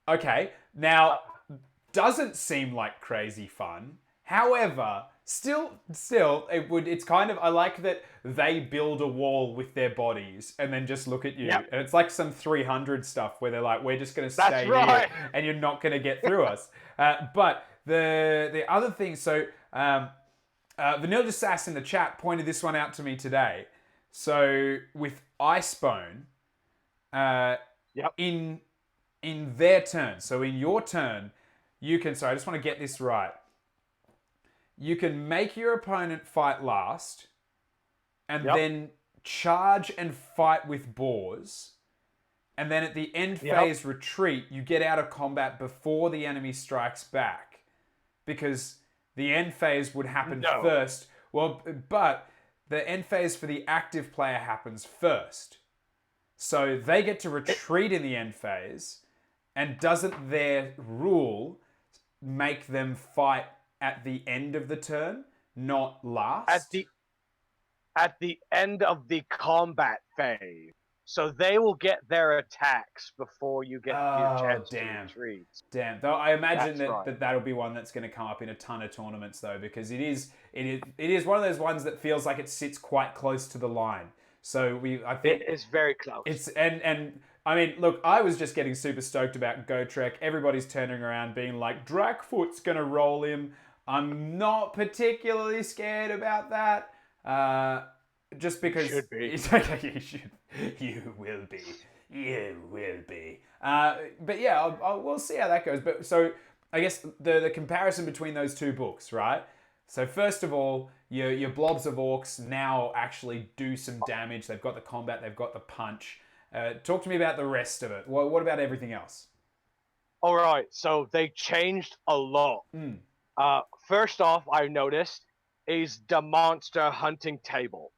Speaker 1: Okay, now doesn't seem like crazy fun. However, still, it's kind of, I like that they build a wall with their bodies and then just look at you. Yep. And it's like some 300 stuff where they're like, we're just going to stay here and you're not going to get through us. But the other thing, so Vanilla Sass in the chat pointed this one out to me today. So with Icebone, in their turn, so in your turn, you can, sorry, I just want to get this right. You can make your opponent fight last, and then charge and fight with boars, and then at the end phase retreat, you get out of combat before the enemy strikes back, because the end phase would happen first. Well, but the end phase for the active player happens first. So they get to retreat in the end phase, and doesn't their rule make them fight at the end of the turn, not last?
Speaker 2: At the end of the combat phase. So they will get their attacks before you get your chance to retreat.
Speaker 1: Damn. Though I imagine that'll be one that's going to come up in a ton of tournaments though, because it is one of those ones that feels like it sits quite close to the line. So I think
Speaker 2: it is very close.
Speaker 1: It's and I mean, look, I was just getting super stoked about Gotrek. Everybody's turning around being like, Drakfoot's going to roll him. I'm not particularly scared about that. Just because
Speaker 2: you should be.
Speaker 1: You will be. You will be. But yeah, we'll see how that goes. But so I guess the comparison between those two books, right? So first of all, your blobs of orcs now actually do some damage. They've got the combat. They've got the punch. Talk to me about the rest of it. What about everything else?
Speaker 2: All right. So they changed a lot. First off, I noticed is the monster hunting table.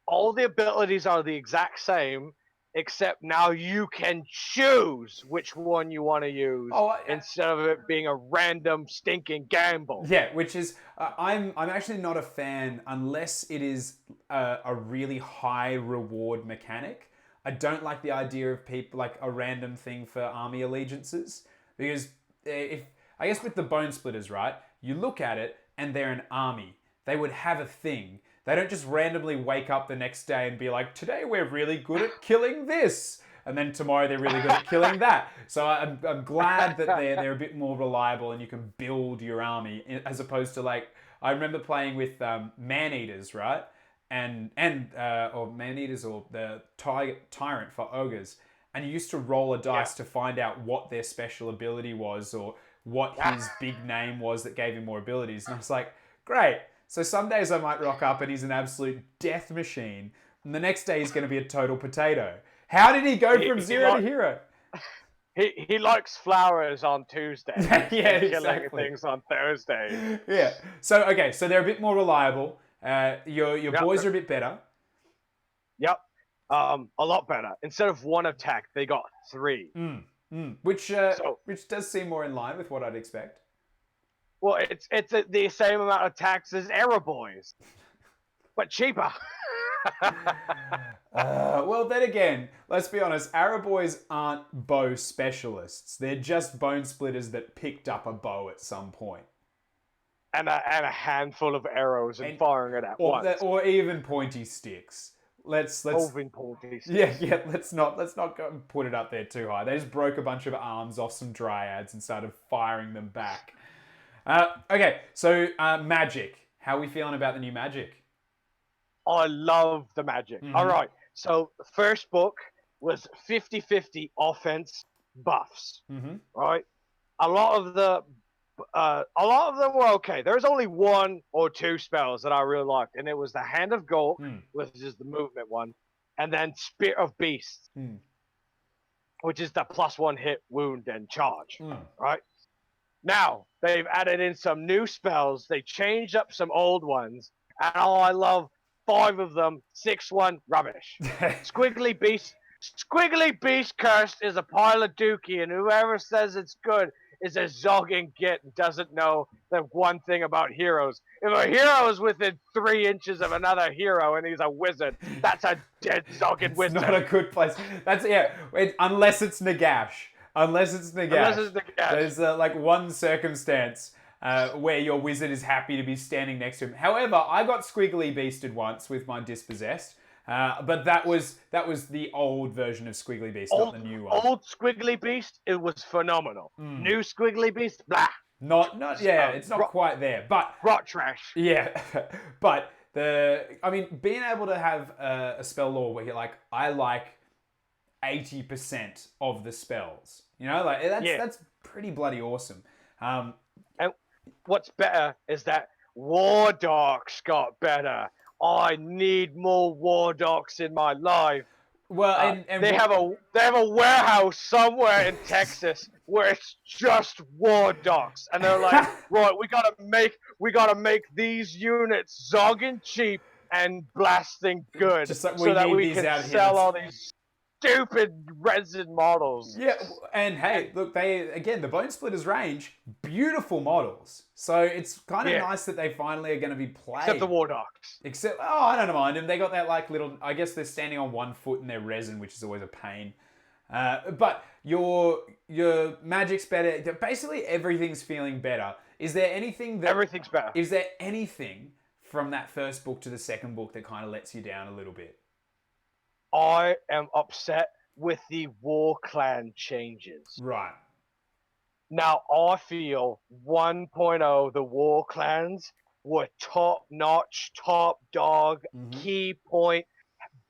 Speaker 2: All the abilities are the exact same, except now you can choose which one you want to use instead of it being a random stinking gamble.
Speaker 1: Yeah, which is I'm actually not a fan unless it is a really high reward mechanic. I don't like the idea of people like a random thing for army allegiances because if I guess with the Bone Splitters, right? You look at it and they're an army. They would have a thing. They don't just randomly wake up the next day and be like, today we're really good at killing this. And then tomorrow they're really good at killing that. So I'm glad that they're a bit more reliable and you can build your army as opposed to like, I remember playing with man-eaters, right? Or man-eaters or the tyrant for ogres. And you used to roll a dice to find out what their special ability was or what his big name was that gave him more abilities. And I was like, great. So some days I might rock up and he's an absolute death machine. And the next day he's going to be a total potato. How did he go from zero to hero?
Speaker 2: He likes flowers on Tuesday.
Speaker 1: Yeah,
Speaker 2: killing things on Thursday.
Speaker 1: Yeah. So, okay. So they're a bit more reliable. Your boys are a bit better.
Speaker 2: Yep. A lot better. Instead of one attack, they got 3.
Speaker 1: Which does seem more in line with what I'd expect.
Speaker 2: Well, it's the same amount of attacks as Arrow Boys, but cheaper.
Speaker 1: Well, then again, let's be honest. Arrow Boys aren't bow specialists. They're just bone splitters that picked up a bow at some point.
Speaker 2: And a handful of arrows and firing it at once.
Speaker 1: Or even pointy sticks. Let's
Speaker 2: pointy sticks.
Speaker 1: Yeah. Let's not go and put it up there too high. They just broke a bunch of arms off some dryads and started firing them back. Okay, so magic. How are we feeling about the new magic?
Speaker 2: I love the magic. All right. So the first book was 50-50 offense buffs. Right. A lot of them were okay. There's only 1 or 2 spells that I really liked, and it was the Hand of Gold, which is the movement one, and then Spirit of Beasts, which is the +1 hit, wound, and charge. Right. Now they've added in some new spells. They changed up some old ones, and I love 5 of them. 6-1 rubbish. Squiggly Beast Cursed is a pile of dookie, and whoever says it's good is a zogging git and doesn't know the one thing about heroes. If a hero is within 3 inches of another hero and he's a wizard, that's a dead zogging wizard.
Speaker 1: Not a good place. Unless it's Nagash. There's like one circumstance where your wizard is happy to be standing next to him. However, I got squiggly beasted once with my dispossessed, but that was the old version of Squiggly Beast, not the new one.
Speaker 2: Old Squiggly Beast, it was phenomenal. New Squiggly Beast, blah.
Speaker 1: It's not quite there, but
Speaker 2: rot trash.
Speaker 1: Yeah, but being able to have a spell lore where you're like, I like 80% of the spells. You know, like that's pretty bloody awesome.
Speaker 2: And what's better is that War Dogs got better. I need more War Dogs in my life.
Speaker 1: Well,
Speaker 2: they have a warehouse somewhere in Texas where it's just War Dogs, and they're like, right, we gotta make these units zogging cheap and blasting good,
Speaker 1: just like
Speaker 2: so that we
Speaker 1: can
Speaker 2: sell all these stupid resin models.
Speaker 1: Yeah, and hey, look, the Bone Splitters range, beautiful models. So it's kind of nice that they finally are going to be played.
Speaker 2: Except the War Dogs.
Speaker 1: I don't mind them. They got that like little, I guess they're standing on 1 foot in their resin, which is always a pain. But your magic's better. Basically, everything's feeling better. Is there anything that...
Speaker 2: Everything's better.
Speaker 1: Is there anything from that first book to the second book that kind of lets you down a little bit?
Speaker 2: I am upset with the War Clan changes.
Speaker 1: Right.
Speaker 2: Now, I feel 1.0, the War Clans, were top-notch, top dog, key point,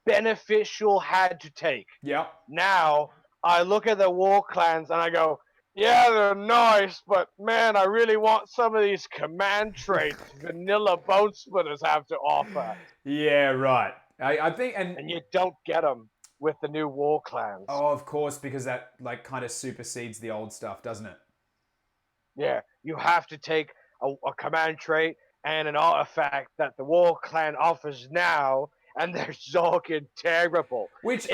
Speaker 2: beneficial, had to take.
Speaker 1: Yep.
Speaker 2: Now, I look at the War Clans and I go, yeah, they're nice, but man, I really want some of these command traits vanilla Bone Splitters have to offer.
Speaker 1: Yeah, right. I think,
Speaker 2: and you don't get them with the new War Clans.
Speaker 1: Oh, of course, because that like kind of supersedes the old stuff, doesn't it?
Speaker 2: Yeah, you have to take a command trait and an artifact that the War Clan offers now, and they're zogging terrible. It's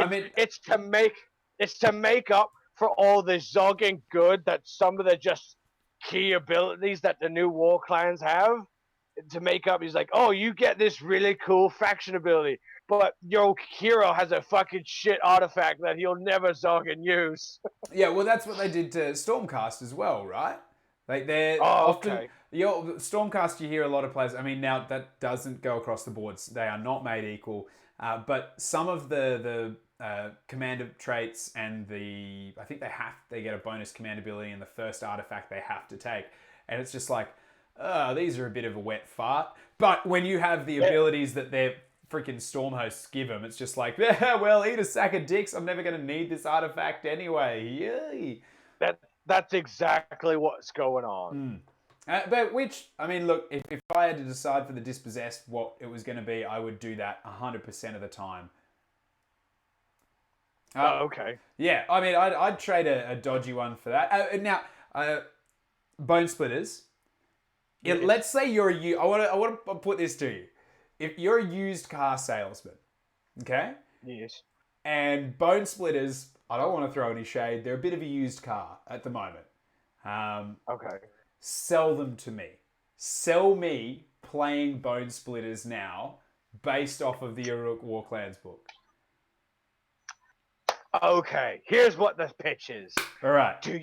Speaker 2: to make up for all the zogging good that some of the just key abilities that the new War Clans have. To make up, he's like, oh, you get this really cool faction ability, but your hero has a fucking shit artifact that he'll never zog and use.
Speaker 1: Yeah, well, that's what they did to Stormcast as well, right? Like they're
Speaker 2: Oh,
Speaker 1: often
Speaker 2: okay.
Speaker 1: your Stormcast. You hear a lot of players. I mean, now that doesn't go across the boards. They are not made equal. But some of the commander traits and I think they get a bonus command ability in the first artifact they have to take, and it's just like, these are a bit of a wet fart. But when you have the abilities that their freaking storm hosts give them, it's just like, yeah, well, eat a sack of dicks. I'm never going to need this artifact anyway. Yay.
Speaker 2: That's exactly what's going on.
Speaker 1: But which, I mean, look, if I had to decide for the dispossessed what it was going to be, I would do that 100% of the time.
Speaker 2: Okay.
Speaker 1: Yeah, I mean, I'd trade a dodgy one for that. Now, Bone Splitters. Let's say you're I want to put this to you. If you're a used car salesman, okay?
Speaker 2: Yes.
Speaker 1: And Bone Splitters, I don't want to throw any shade. They're a bit of a used car at the moment.
Speaker 2: Okay.
Speaker 1: Sell them to me. Sell me playing Bone Splitters now based off of the Uruk War Clans book.
Speaker 2: Okay, here's what the pitch is.
Speaker 1: All right.
Speaker 2: Do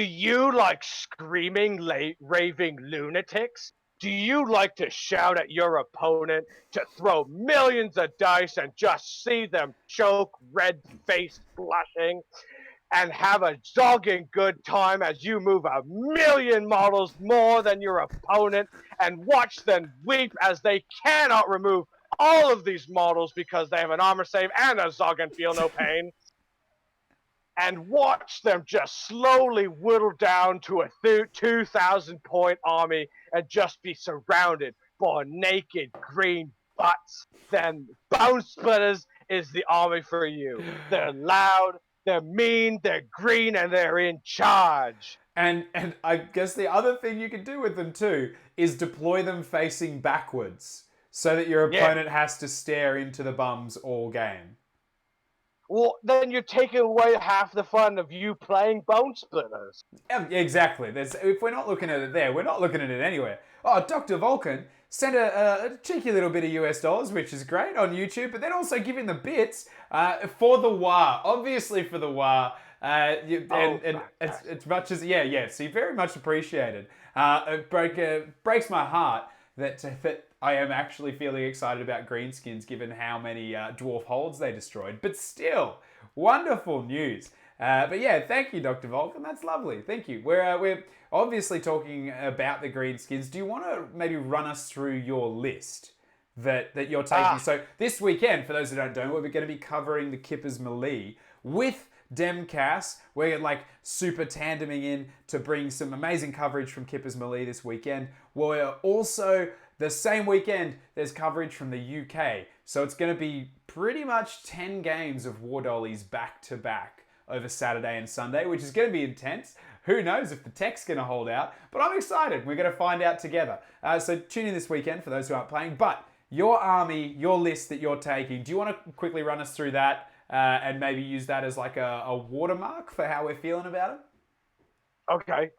Speaker 2: you like screaming, raving lunatics? Do you like to shout at your opponent, to throw millions of dice and just see them choke, red-faced, blushing, and have a dogging good time as you move 1,000,000 models more than your opponent and watch them weep as they cannot remove all of these models because they have an armor save and a Zog and feel no pain? And watch them just slowly whittle down to a 2,000-point army and just be surrounded by naked green butts. Then Bone Splitters is the army for you. They're loud, they're mean, they're green, and they're in charge.
Speaker 1: And I guess the other thing you could do with them too is deploy them facing backwards so that your opponent has to stare into the bums all game.
Speaker 2: Well, then you're taking away half the fun of you playing Bone Splitters.
Speaker 1: Exactly. If we're not looking at it there, we're not looking at it anywhere. Oh, Dr. Vulcan sent a cheeky little bit of US dollars, which is great, on YouTube, but then also giving the bits for the WA. Obviously for the WA. And as much as, so you very much appreciated. It breaks my heart that I am actually feeling excited about greenskins given how many dwarf holds they destroyed. But still, wonderful news. But yeah, thank you, Dr. Vulcan. That's lovely. Thank you. We're obviously talking about the greenskins. Do you want to maybe run us through your list that you're taking? So this weekend, for those who don't know, we're going to be covering the Kippers Melee with Demcast. We're like super tandeming in to bring some amazing coverage from Kippers Melee this weekend. We're also, the same weekend, there's coverage from the UK. So it's going to be pretty much 10 games of War Dollies back to back over Saturday and Sunday, which is going to be intense. Who knows if the tech's going to hold out, but I'm excited. We're going to find out together. So tune in this weekend for those who aren't playing. But your army, your list that you're taking, do you want to quickly run us through that and maybe use that as like a watermark for how we're feeling about it?
Speaker 2: Okay.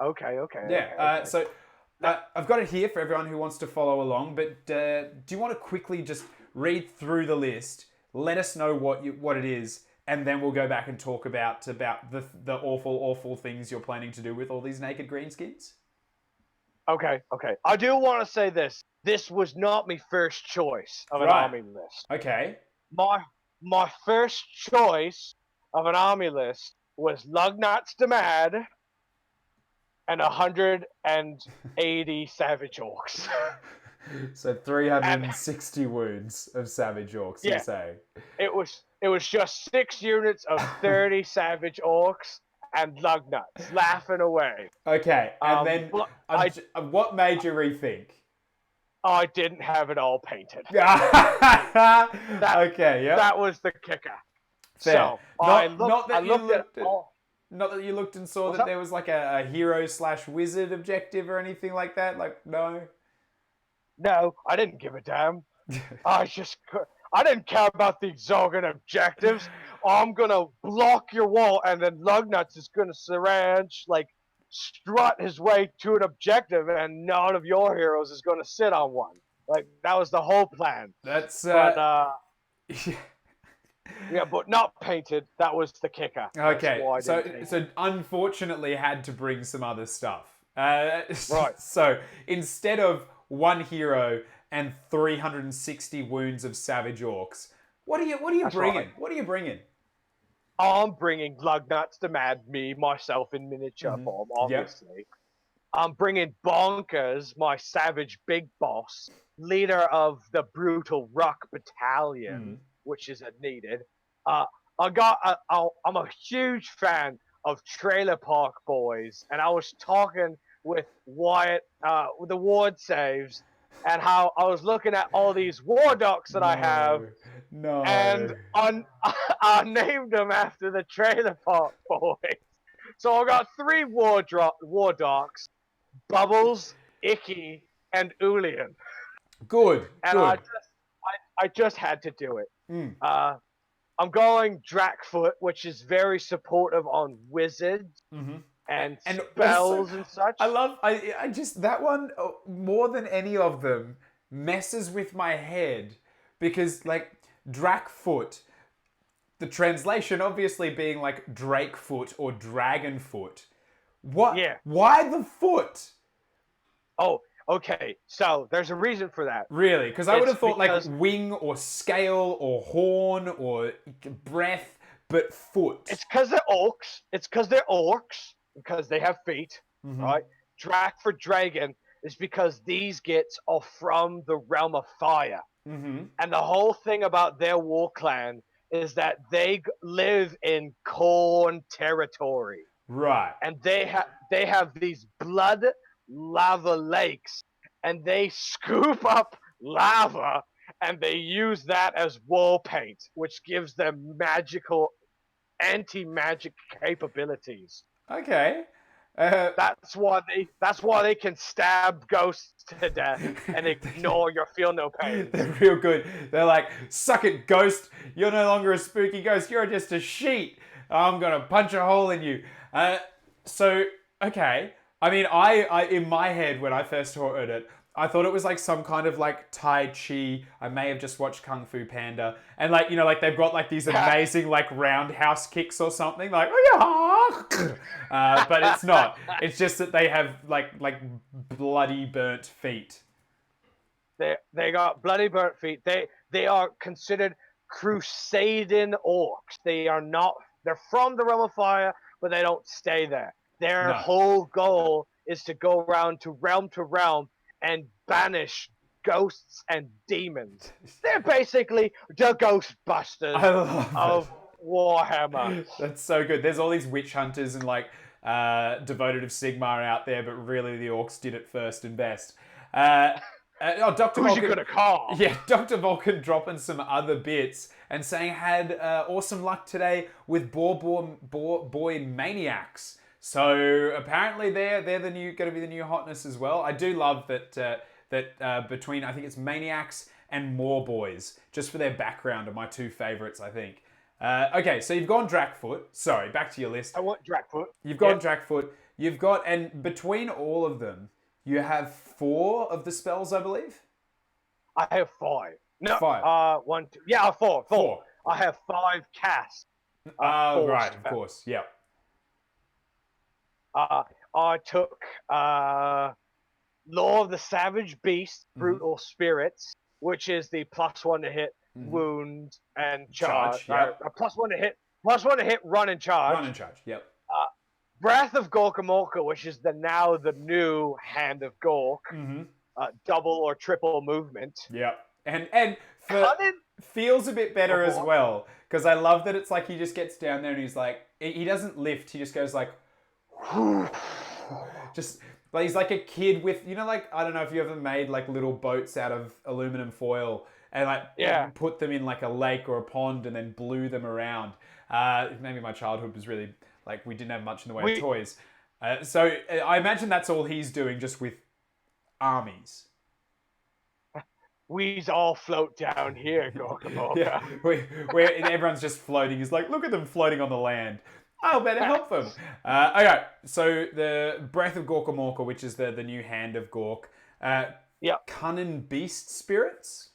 Speaker 1: Yeah, so I've got it here for everyone who wants to follow along, but do you want to quickly just read through the list, let us know what it is, and then we'll go back and talk about the awful things you're planning to do with all these naked greenskins?
Speaker 2: Okay. I do want to say this. This was not my first choice of an army list.
Speaker 1: Okay.
Speaker 2: My first choice of an army list was Lugnauts the Mad and 180 Savage Orcs.
Speaker 1: So 360 wounds of Savage Orcs, you say?
Speaker 2: It was just 6 units of 30 Savage Orcs and Lugnauts laughing away.
Speaker 1: Okay, and then what made you rethink?
Speaker 2: I didn't have it all painted.
Speaker 1: Okay, yeah.
Speaker 2: That was the kicker.
Speaker 1: Fair.
Speaker 2: So not that
Speaker 1: you looked and saw that there was like a hero/wizard objective or anything like that. Like, no.
Speaker 2: No, I didn't give a damn. I didn't care about the Zogan objectives. I'm gonna block your wall, and then Lugnuts is gonna strut his way to an objective, and none of your heroes is gonna sit on one. Like, that was the whole plan.
Speaker 1: That's
Speaker 2: Yeah, but not painted. That was the kicker. That's
Speaker 1: Okay,
Speaker 2: why I
Speaker 1: so
Speaker 2: didn't take
Speaker 1: so
Speaker 2: it.
Speaker 1: unfortunately had to bring some other stuff.
Speaker 2: Right.
Speaker 1: So instead of one hero and 360 wounds of savage orcs, what are you
Speaker 2: That's right.
Speaker 1: bringing? What are you bringing?
Speaker 2: I'm bringing Glugnuts to Mad Me, myself in miniature form,
Speaker 1: Yep.
Speaker 2: obviously. I'm bringing Bonkers, my savage big boss, leader of the Brutal Ruck Battalion, which is needed. Uh, I'm a huge fan of Trailer Park Boys, and I was talking with Wyatt, with the ward saves, and how I was looking at all these war docs that I have,
Speaker 1: No, no.
Speaker 2: and I named them after the Trailer Park Boys. So I got three war docs: Bubbles, Icky, and Ulian,
Speaker 1: Good,
Speaker 2: and
Speaker 1: good.
Speaker 2: I just had to do it. Uh, I'm going Drakfoot, which is very supportive on wizards and
Speaker 1: And also,
Speaker 2: spells and such.
Speaker 1: I just that one more than any of them messes with my head because like Drakfoot, the translation obviously being like Drakefoot or Dragonfoot. What?
Speaker 2: Yeah.
Speaker 1: Why the foot?
Speaker 2: Oh, okay. So there's a reason for that.
Speaker 1: Really? Because I would
Speaker 2: It's
Speaker 1: have thought like
Speaker 2: because
Speaker 1: wing or scale or horn or breath, but foot.
Speaker 2: it's because they're orcs. It's because they're orcs because they have feet, right? Drak for dragon is because these gits are from the realm of fire. And the whole thing about their war clan is that they live in corn territory,
Speaker 1: Right.
Speaker 2: and they have these blood lava lakes, and they scoop up lava and they use that as wall paint, which gives them magical anti-magic capabilities.
Speaker 1: Okay.
Speaker 2: That's why they can stab ghosts to death and ignore your feel no pain.
Speaker 1: They're real good. They're like, suck it, ghost. You're no longer a spooky ghost. You're just a sheet. I'm gonna punch a hole in you. So okay. I mean, I in my head when I first heard it, I thought it was like some kind of like Tai Chi. I may have just watched Kung Fu Panda, and like like they've got like these amazing like roundhouse kicks or something. Like oh yeah, but it's not. It's just that they have like bloody burnt feet.
Speaker 2: They got bloody burnt feet. They are considered crusading orcs. They are not. They're from the realm of fire, but they don't stay there. Their
Speaker 1: No.
Speaker 2: whole goal is to go around to realm and banish ghosts and demons. They're basically the Ghostbusters
Speaker 1: I love
Speaker 2: of
Speaker 1: it.
Speaker 2: Warhammer.
Speaker 1: That's so good. There's all these witch hunters and like devoted of Sigmar out there, but really the orcs did it first and best. Dr.
Speaker 2: Who's you
Speaker 1: Vulcan,
Speaker 2: gonna call?
Speaker 1: yeah, Dr. Vulcan dropping some other bits and saying had awesome luck today with boy maniacs. So apparently they're the new going to be the new hotness as well. I do love that between I think it's maniacs and more boys just for their background are my two favorites I think. Okay, so you've gone Drakfoot. Sorry, back to your list.
Speaker 2: I want Drakfoot.
Speaker 1: You've gone Drakfoot. You've got and between all of them, you have 4 of the spells, I believe.
Speaker 2: I have 5. No,
Speaker 1: 5.
Speaker 2: 1, 2. Yeah, 4.
Speaker 1: 4.
Speaker 2: I have 5 casts.
Speaker 1: Right, of course. Yep.
Speaker 2: I took Law of the Savage Beast, Brutal Spirits, which is the +1 to hit, wound, and charge.
Speaker 1: Yep.
Speaker 2: +1 to hit, +1 to hit, run and charge.
Speaker 1: Run and charge. Yep.
Speaker 2: Breath of Gorkamorka, which is the new Hand of Gork, double or triple movement.
Speaker 1: Yep. And feels a bit better as well because I love that it's like he just gets down there and he's like he doesn't lift. He just goes like. Just like he's like a kid with like I don't know if you ever made like little boats out of aluminum foil and like put them in like a lake or a pond and then blew them around. Maybe my childhood was really like we didn't have much in the way of toys. So I imagine that's all he's doing just with armies.
Speaker 2: We's all float down here, Gorkamorka.
Speaker 1: Yeah, where everyone's just floating. He's like, look at them floating on the land. I'll better help them. Okay, so the Breath of Gorkamorka, which is the new Hand of Gork. Cunning Beast Spirits?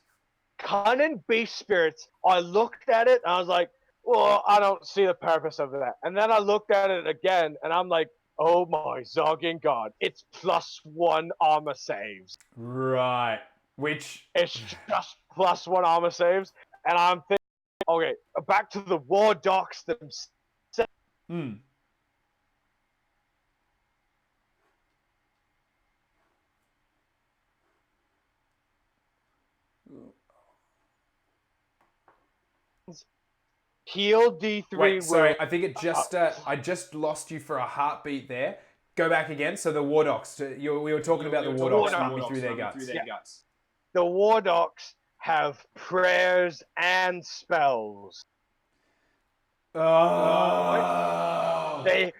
Speaker 2: Cunning Beast Spirits, I looked at it and I was like, well, I don't see the purpose of that. And then I looked at it again and I'm like, oh my zogging god, it's +1 armor saves.
Speaker 1: Right. Which...
Speaker 2: It's just +1 armor saves. And I'm thinking, okay, back to the War Docs themselves.
Speaker 1: Hmm.
Speaker 2: Heal D3
Speaker 1: Wait, sorry,
Speaker 2: will...
Speaker 1: I think it just... I just lost you for a heartbeat there. Go back again. So the War Docs, we were talking about the War Docs run me through their guts.
Speaker 2: The War Docs have prayers and spells.
Speaker 1: Oh.
Speaker 2: They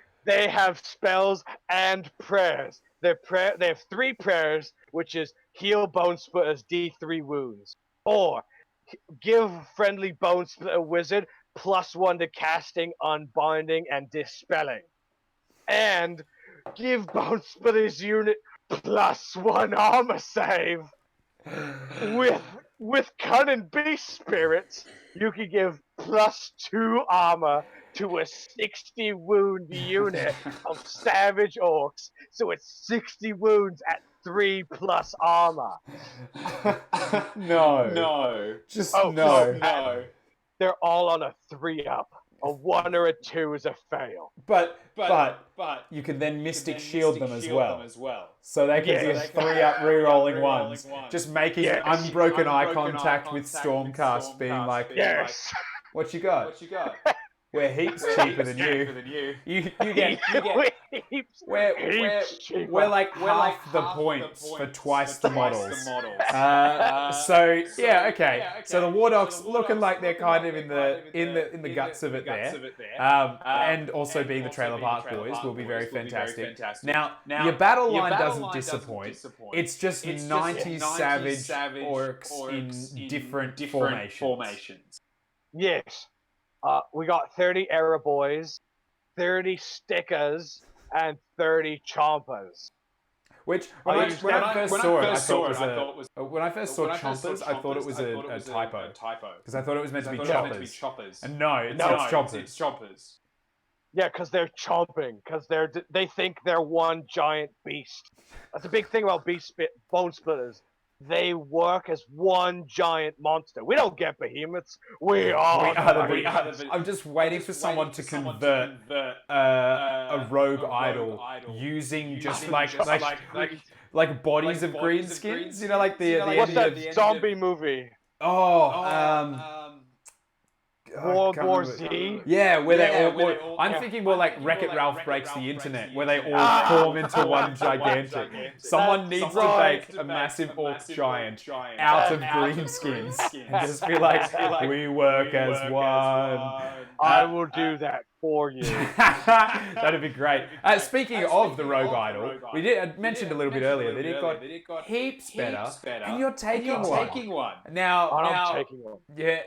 Speaker 2: have spells and prayers. They have 3 prayers, which is heal Bone Splitter's D3 wounds, or give friendly Bone Splitter wizard +1 to casting, unbinding, and dispelling, and give Bone Splitter's unit +1 armor save. With Cunning Beast Spirits, you can give +2 armor to a 60 wound unit of Savage Orcs, so it's 60 wounds at 3 plus armor.
Speaker 1: No. Just no.
Speaker 2: No. They're all on a 3-up. A 1 or a 2 is a fail.
Speaker 1: But you can then Mystic Shield them as well. So they can be 3-up re-rolling ones. Just making unbroken eye contact with Stormcast, being like,
Speaker 2: yes.
Speaker 1: What you got? We're heaps cheaper than you. You get we're like half the points for twice the models. So yeah, okay. So the War Dogs looking like they're kind of in the guts of it there, and also being the Trailer Park Boys will be very fantastic. Now your battle line doesn't disappoint. It's just 90 savage orcs in different formations.
Speaker 2: Yes. We got 30 Era Boys, 30 Stickers, and 30 Chompers.
Speaker 1: Which, when I first saw it, I thought it was a typo. Because I thought it was meant to be choppers. And no, it's chompers.
Speaker 2: Yeah, because they're chomping. Because they think they're one giant beast. That's a big thing about Bone Splitters. They work as one giant monster. We don't get behemoths. We are the
Speaker 1: I'm just waiting for someone to convert a rogue idol using just like bodies of greenskins. You know, like the
Speaker 2: what's that zombie movie? World War Z?
Speaker 1: Yeah, where they all... I'm thinking more like Wreck-It Ralph Breaks the Internet, where they all form into one gigantic. Someone needs to make a massive orc giant out of greenskins. And just be like, we work as one.
Speaker 2: I will do that for you.
Speaker 1: That'd be great. Speaking of the Rogue Idol, I mentioned a little bit earlier that it got heaps better, and you're taking one. Now,
Speaker 2: I'm taking one.
Speaker 1: Yeah.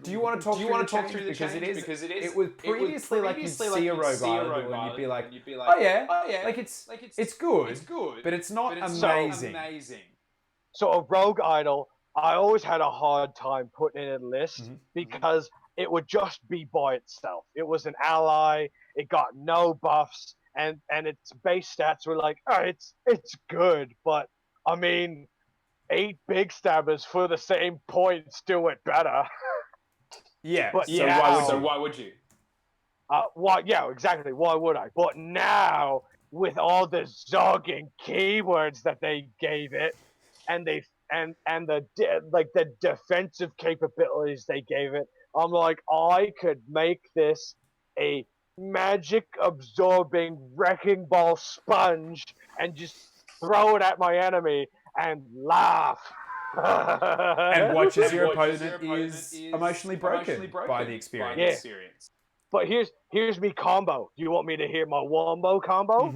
Speaker 1: Do you want to talk through the change? Because it was previously like you'd see a Rogue Idol and you'd be like, oh yeah, like it's good, but it's not amazing.
Speaker 2: So a Rogue Idol, I always had a hard time putting in a list because it would just be by itself. It was an ally. It got no buffs, and its base stats were like, oh, it's good, but I mean, 8 big stabbers for the same points do it better.
Speaker 1: Yeah.
Speaker 2: But
Speaker 1: so why would you?
Speaker 2: Yeah, exactly. Why would I? But now, with all the zogging keywords that they gave it, and the defensive capabilities they gave it, I'm like, I could make this a magic absorbing wrecking ball sponge and just throw it at my enemy and laugh.
Speaker 1: And watch as your opponent is emotionally broken by the experience.
Speaker 2: Yeah. But here's me combo. Do you want me to hear my wombo combo?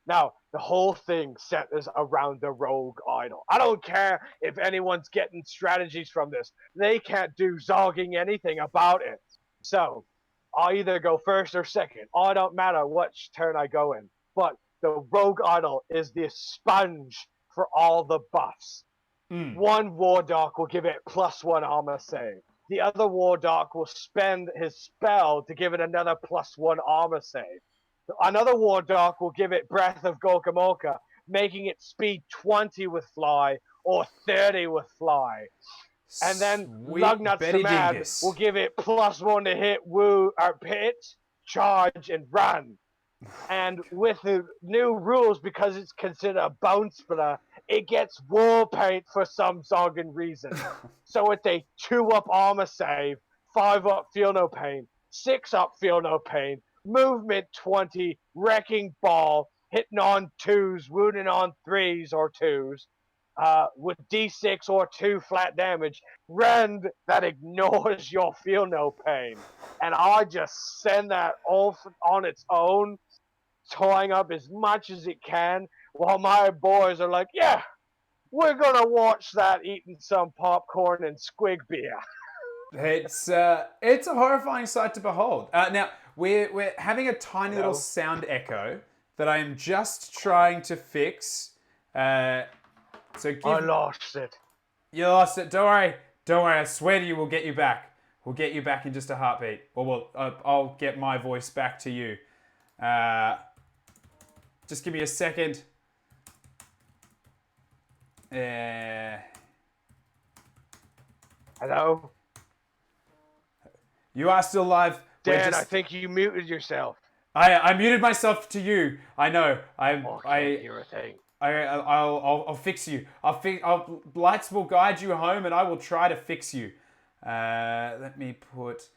Speaker 2: Now, the whole thing centers around the Rogue Idol. I don't care if anyone's getting strategies from this. They can't do zogging anything about it. So, I either go first or second. I don't matter which turn I go in. But the Rogue Idol is the sponge for all the buffs. One War Dark will give it +1 armor save. The other War Dark will spend his spell to give it another +1 armor save. Another War Dark will give it Breath of Gorkamolka, making it speed 20 with fly or 30 with fly. And then
Speaker 1: Sweet
Speaker 2: Lugnut
Speaker 1: Betty
Speaker 2: Samad
Speaker 1: Dingus.
Speaker 2: will give it +1 to hit, hit, charge, and run. And with the new rules, because it's considered a bone splitter, it gets wall paint for some zogging reason. So it's a 2-up armor save, 5-up feel no pain, 6-up feel no pain, movement 20, wrecking ball, hitting on 2s, wounding on 3s or 2s, with D6 or 2 flat damage, rend that ignores your feel no pain. And I just send that off on its own, toying up as much as it can, while my boys are like, yeah, we're gonna watch that eating some popcorn and squig beer.
Speaker 1: It's a horrifying sight to behold. Now we're having a tiny little sound echo that I am just trying to fix. I
Speaker 2: lost it.
Speaker 1: You lost it. Don't worry. I swear to you, we'll get you back. We'll get you back in just a heartbeat. Or I'll get my voice back to you. Just give me a second.
Speaker 2: Hello?
Speaker 1: You are still live.
Speaker 2: Dan, I think you muted yourself.
Speaker 1: I muted myself to you. I know.
Speaker 2: You're a thing.
Speaker 1: I'll fix you. Lights will guide you home, and I will try to fix you. Let me put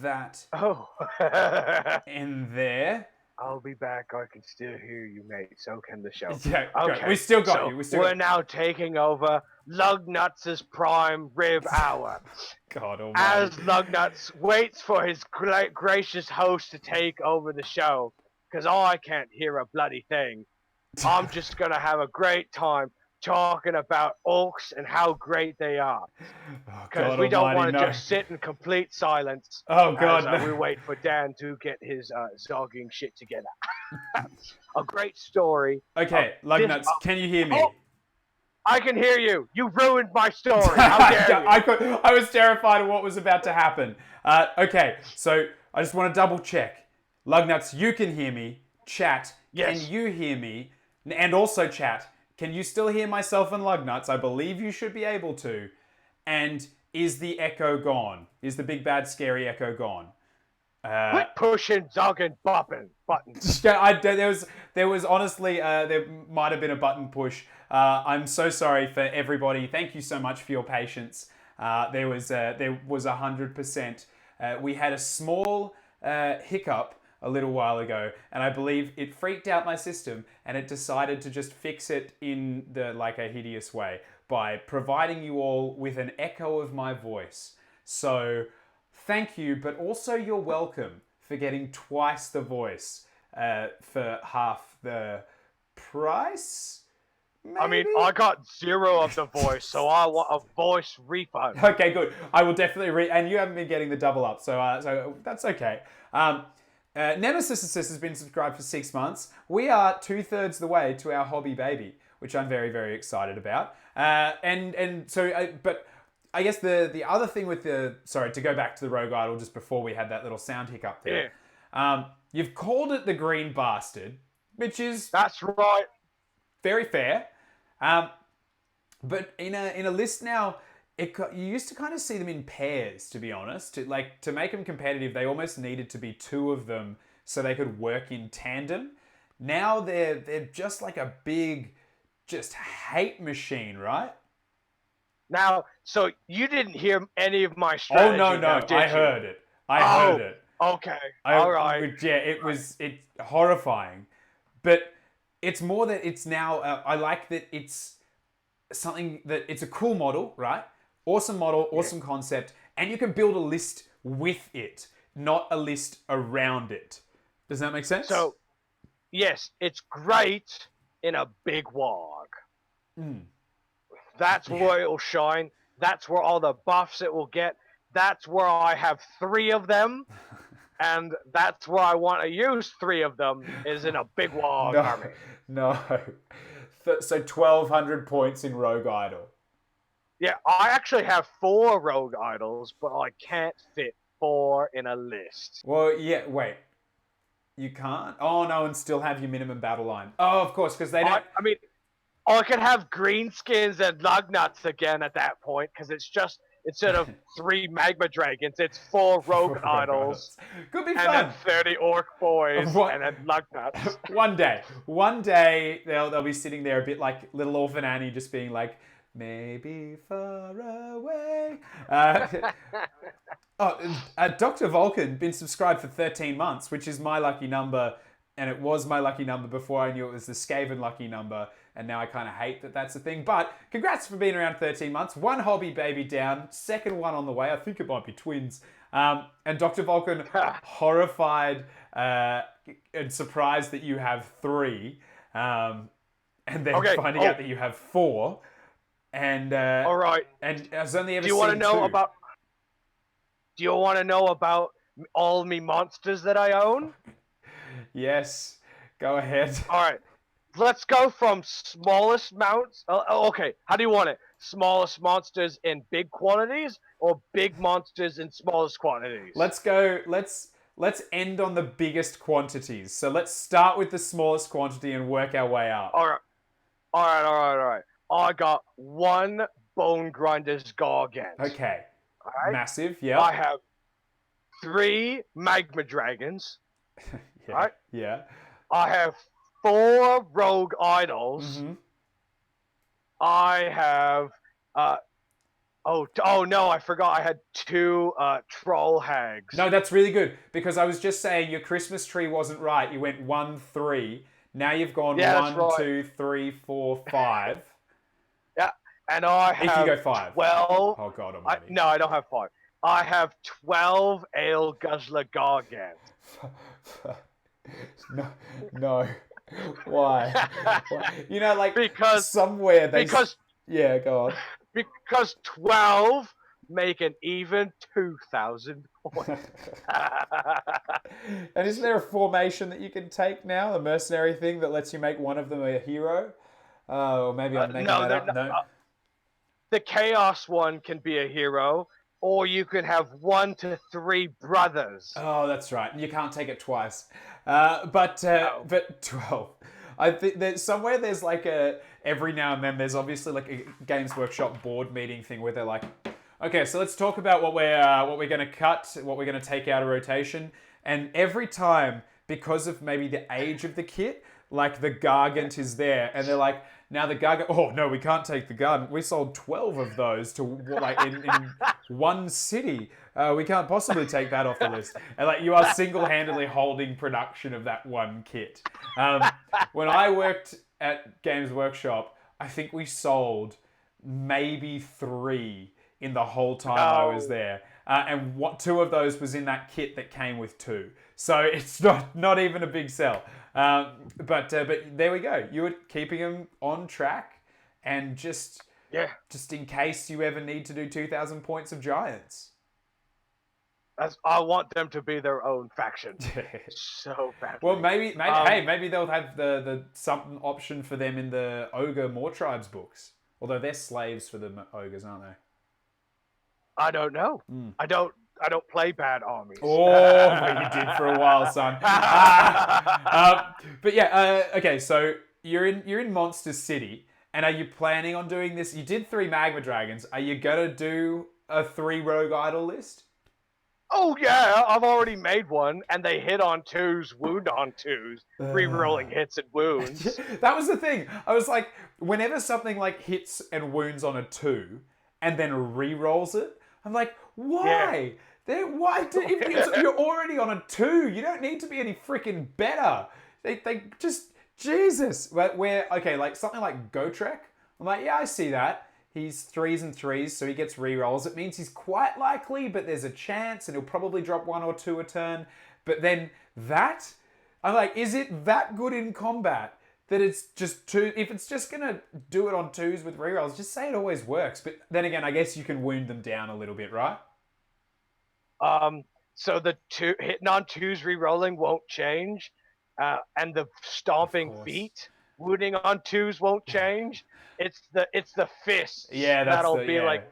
Speaker 1: that in there.
Speaker 2: I'll be back. I can still hear you, mate. So can the show.
Speaker 1: Yeah, okay. We still got you.
Speaker 2: We're now taking over Lugnuts' prime rib hour.
Speaker 1: God almighty.
Speaker 2: As Lugnuts waits for his gracious host to take over the show, because I can't hear a bloody thing. I'm just going to have a great time talking about orcs and how great they are. Because we don't want to just sit in complete silence as we wait for Dan to get his zogging shit together. A great story.
Speaker 1: Okay, Lugnuts, can you hear me?
Speaker 2: Oh, I can hear you. You ruined my story. How dare you?
Speaker 1: I was terrified of what was about to happen. Okay, so I just want to double check. Lugnuts, you can hear me. Chat,
Speaker 2: yes.
Speaker 1: Can you hear me? And also chat, can you still hear myself and Lugnuts? I believe you should be able to. And is the echo gone? Is the big bad scary echo gone?
Speaker 2: Quit pushing, zogging, bopping buttons.
Speaker 1: There was honestly, there might have been a button push. I'm so sorry for everybody. Thank you so much for your patience. There was 100%. We had a small hiccup a little while ago, and I believe it freaked out my system, and it decided to just fix it in a hideous way by providing you all with an echo of my voice. So thank you, but also you're welcome for getting twice the voice for half the price. Maybe?
Speaker 2: I mean, I got 0 of the voice, so I want a voice refund.
Speaker 1: Okay, good. I will definitely and you haven't been getting the double up, so that's okay. Nemesis Assist has been subscribed for 6 months. We are 2/3 the way to our hobby baby, which I'm very, very excited about. But I guess the other thing with to go back to the Rogue Idol just before we had that little sound hiccup there. Yeah. You've called it the Green Bastard, which is...
Speaker 2: That's right.
Speaker 1: Very fair. But in a list now, you used to kind of see them in pairs, to be honest. To make them competitive, they almost needed to be 2 of them so they could work in tandem. Now they're just like a big, just hate machine, right?
Speaker 2: Now, so you didn't hear any of my strategy.
Speaker 1: Oh, no, I heard it. I heard it.
Speaker 2: Okay, all right.
Speaker 1: Yeah, it's horrifying. But it's more that it's now, I like that it's something that, it's a cool model, right? Awesome model, awesome concept, and you can build a list with it, not a list around it. Does that make sense?
Speaker 2: So, yes, it's great in a big wog. That's where it'll shine. That's where all the buffs it will get. That's where I have 3 of them. And that's where I want to use 3 of them, is in a big wog army.
Speaker 1: No. So 1,200 points in Rogue Idol.
Speaker 2: Yeah, I actually have 4 rogue idols, but I can't fit 4 in a list.
Speaker 1: Well, yeah. Wait, you can't. Oh no, and still have your minimum battle line. Oh, of course, because they don't.
Speaker 2: I mean, I could have greenskins and lugnuts again at that point, because it's just, instead of 3 magma dragons, it's 4 rogue idols,
Speaker 1: Could be
Speaker 2: and then
Speaker 1: fun.
Speaker 2: 30 orc boys,
Speaker 1: What?
Speaker 2: and then lugnuts.
Speaker 1: One day they'll be sitting there a bit like little orphan Annie, just being like, maybe far away. Dr. Vulcan been subscribed for 13 months, which is my lucky number, and it was my lucky number before I knew it was the Skaven lucky number, and now I kind of hate that that's a thing. But congrats for being around 13 months. One hobby baby down, second one on the way. I think it might be twins. And Dr. Vulcan, horrified and surprised that you have 3, and then finding out that you have 4. And
Speaker 2: All right.
Speaker 1: And I was only ever
Speaker 2: Do you want to
Speaker 1: seen
Speaker 2: know
Speaker 1: 2.
Speaker 2: about? Do you want to know about all me monsters that I own?
Speaker 1: Yes, go ahead.
Speaker 2: All right. Let's go from smallest mounts. Okay, how do you want it? Smallest monsters in big quantities, or big monsters in smallest quantities?
Speaker 1: Let's go. Let's end on the biggest quantities. So let's start with the smallest quantity and work our way up.
Speaker 2: All right. I got 1 Bone Grinder's Gargant.
Speaker 1: Okay.
Speaker 2: All right.
Speaker 1: Massive. Yeah.
Speaker 2: I have 3 Magma Dragons.
Speaker 1: Yeah.
Speaker 2: Right?
Speaker 1: Yeah.
Speaker 2: I have 4 Rogue Idols.
Speaker 1: Mm-hmm.
Speaker 2: I have oh no, I forgot I had 2 Troll Hags.
Speaker 1: No, that's really good, because I was just saying your Christmas tree wasn't right. You went 1, 3. Now you've gone 1, 2, 3, 4, 5.
Speaker 2: Yeah, and I have.
Speaker 1: If you go 5.
Speaker 2: 12.
Speaker 1: Oh God Almighty.
Speaker 2: No, I don't have 5. I have 12 Ale Guzzler Gargants.
Speaker 1: No. Why? You know, like
Speaker 2: Because
Speaker 1: somewhere they. Yeah, go on.
Speaker 2: Because 12 make an even 2,000 points.
Speaker 1: And isn't there a formation that you can take now? A mercenary thing that lets you make one of them a hero? Or maybe I'm making that up. No.
Speaker 2: The Chaos one can be a hero, or you can have 1 to 3 brothers.
Speaker 1: Oh, that's right. You can't take it twice. But 12. I think there's somewhere there's like every now and then there's obviously like a Games Workshop board meeting thing where they're like, okay, so let's talk about what we're going to cut, what we're going to take out of rotation. And every time, because of maybe the age of the kit, like the Gargant is there, and they're like, now the Gargant, oh no, we can't take the Gargant. We sold 12 of those to like in one city. We can't possibly take that off the list. And like you are single-handedly holding production of that one kit. When I worked at Games Workshop, I think we sold maybe 3 in the whole time I was there. And 2 of those was in that kit that came with 2. So it's not even a big sell. But there we go. You were keeping them on track, and just in case you ever need to do 2,000 points of giants.
Speaker 2: I want them to be their own faction. So badly.
Speaker 1: Well, maybe they'll have the something option for them in the Ogre More Tribes books. Although they're slaves for the ogres, aren't they?
Speaker 2: I don't know. I don't play bad armies.
Speaker 1: Oh, but you did for a while, son. But yeah, okay. So you're in Monster City, and are you planning on doing this? You did 3 Magma Dragons. Are you gonna do a 3 Rogue Idol list?
Speaker 2: Oh yeah, I've already made one, and they hit on 2s, wound on 2s, re-rolling hits and wounds.
Speaker 1: That was the thing. I was like, whenever something like hits and wounds on a 2, and then re-rolls it, I'm like, why? Yeah. If you're already on a 2, you don't need to be any freaking better. They just, Jesus. Okay, like something like Gotrek, I'm like, yeah, I see that. He's 3s and 3s, so he gets re-rolls. It means he's quite likely, but there's a chance, and he'll probably drop 1 or 2 a turn. But then that, I'm like, is it that good in combat that it's just 2? If it's just gonna do it on 2s with re-rolls, just say it always works. But then again, I guess you can wound them down a little bit, right?
Speaker 2: So the hitting on 2s re-rolling won't change, and the stomping feet wounding on 2s won't change. It's the fists
Speaker 1: Yeah, that's
Speaker 2: that'll
Speaker 1: the
Speaker 2: be like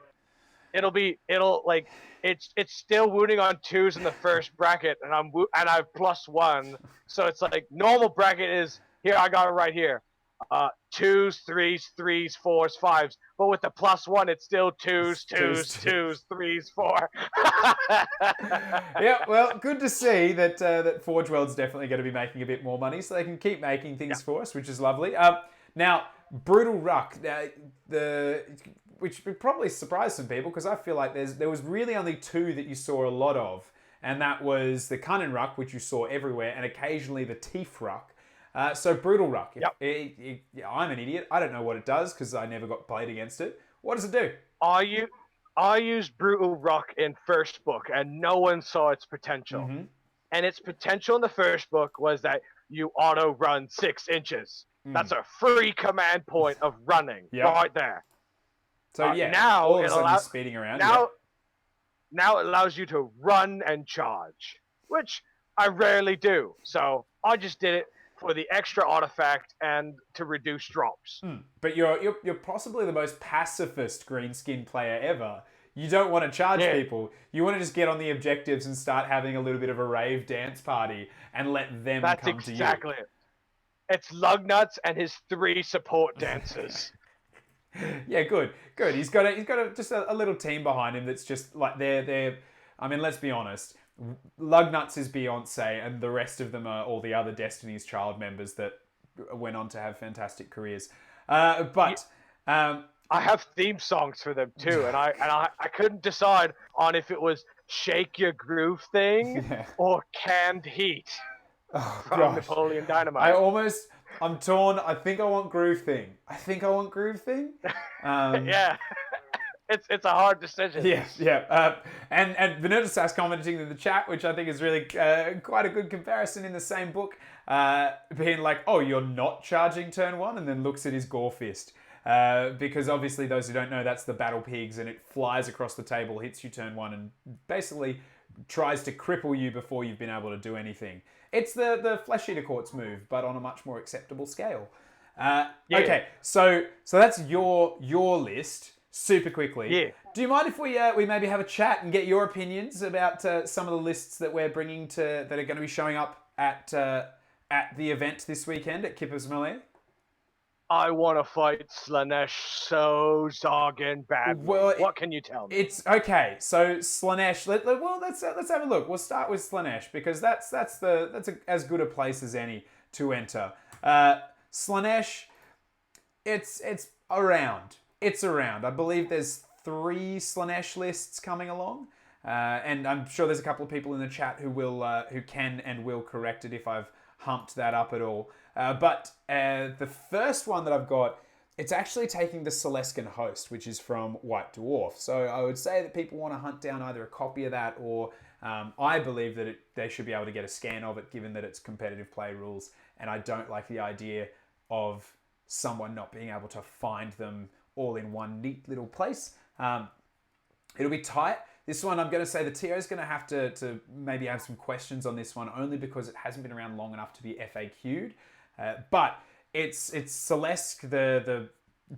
Speaker 2: it's still wounding on 2s in the first bracket, and I have +1, so it's like normal bracket is here. I got it right here. 2s, 3s, 3s, 4s, 5s, but with the +1, it's still 2s, 2s, 2s, 3s, 4.
Speaker 1: Yeah, well, good to see that that Forge World's definitely going to be making a bit more money, so they can keep making things for us, which is lovely. Now, Brutal Ruck, which would probably surprise some people because I feel like there was really only two that you saw a lot of, and that was the Cunning Ruck, which you saw everywhere, and occasionally the Teeth Ruck. So Brutal Ruck. I'm an idiot. I don't know what it does because I never got played against it. What does it do?
Speaker 2: I used Brutal Rock in first book, and no one saw its potential.
Speaker 1: Mm-hmm.
Speaker 2: And its potential in the first book was that you auto run 6 inches. That's a free command point of running right there.
Speaker 1: So
Speaker 2: now
Speaker 1: all of a sudden you're speeding around.
Speaker 2: Now it allows you to run and charge, which I rarely do. So I just did it for the extra artifact and to reduce drops.
Speaker 1: But you're possibly the most pacifist greenskin player ever. You don't want to charge people. You want to just get on the objectives and start having a little bit of a rave dance party and let them come to you.
Speaker 2: That's exactly it. It's Lugnuts and his 3 support dancers.
Speaker 1: Yeah, good. He's got just a little team behind him that's just like they're. I mean, let's be honest. Lugnuts is Beyonce, and the rest of them are all the other Destiny's Child members that went on to have fantastic careers.
Speaker 2: I have theme songs for them too, and I couldn't decide on if it was Shake Your Groove Thing or Canned Heat from Napoleon Dynamite.
Speaker 1: I'm torn. I think I want Groove Thing.
Speaker 2: Yeah. It's a hard decision.
Speaker 1: Yeah. And Venerdasa's commenting in the chat, which I think is really quite a good comparison in the same book, being like, oh, you're not charging turn 1, and then looks at his Gore Fist. Because obviously, those who don't know, that's the Battle Pigs, and it flies across the table, hits you turn 1, and basically tries to cripple you before you've been able to do anything. It's the Flesh Eater Court's move, but on a much more acceptable scale. Okay, so that's your list. Super quickly.
Speaker 2: Yeah.
Speaker 1: Do you mind if we maybe have a chat and get your opinions about some of the lists that we're bringing that are going to be showing up at the event this weekend at Kippers Melee?
Speaker 2: I want to fight Slanesh so zogging bad. Well, what can you tell me?
Speaker 1: It's okay. So Slanesh. Let's have a look. We'll start with Slanesh because that's as good a place as any to enter. Slanesh. It's around. It's around. I believe there's 3 Slanesh lists coming along, and I'm sure there's a couple of people in the chat who can and will correct it if I've humped that up at all. But the first one that I've got, it's actually taking the Celescan Host, which is from White Dwarf. So I would say that people want to hunt down either a copy of that or I believe that they should be able to get a scan of it, given that it's competitive play rules, and I don't like the idea of someone not being able to find them all in one neat little place. It'll be tight. This one, I'm going to say the TO is going to have to maybe have some questions on this one, only because it hasn't been around long enough to be FAQ'd. But it's Celesk, the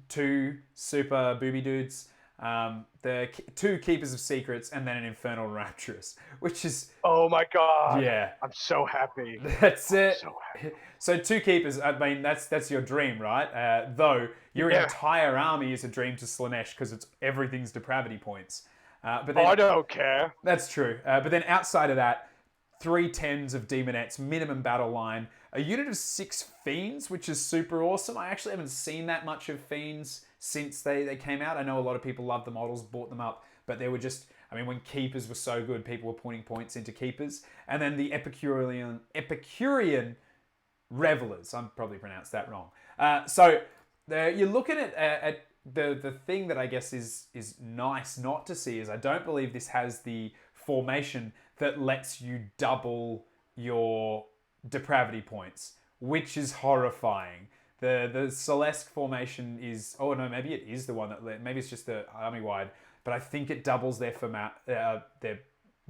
Speaker 1: 2 super booby dudes, the 2 Keepers of Secrets, and then an Infernal Rapturous, which is...
Speaker 2: Oh my god.
Speaker 1: Yeah.
Speaker 2: I'm so happy.
Speaker 1: That's it.
Speaker 2: So happy.
Speaker 1: So 2 Keepers, I mean, that's your dream, right? Though, your entire army is a dream to Slanesh because everything's depravity points. But then,
Speaker 2: I don't care.
Speaker 1: That's true. But then outside of that, 3 10s of Demonettes, minimum battle line, a unit of 6 Fiends, which is super awesome. I actually haven't seen that much of Fiends since they came out. I know a lot of people love the models, bought them up, but they were just... I mean, when Keepers were so good, people were putting points into Keepers. And then the Epicurean Revelers. I'm probably pronounced that wrong. So you're looking at the thing that I guess is nice not to see is I don't believe this has the formation that lets you double your depravity points, which is horrifying. The Celesk formation is... Oh, no, maybe it is the one that... Maybe it's just the army-wide, but I think it doubles their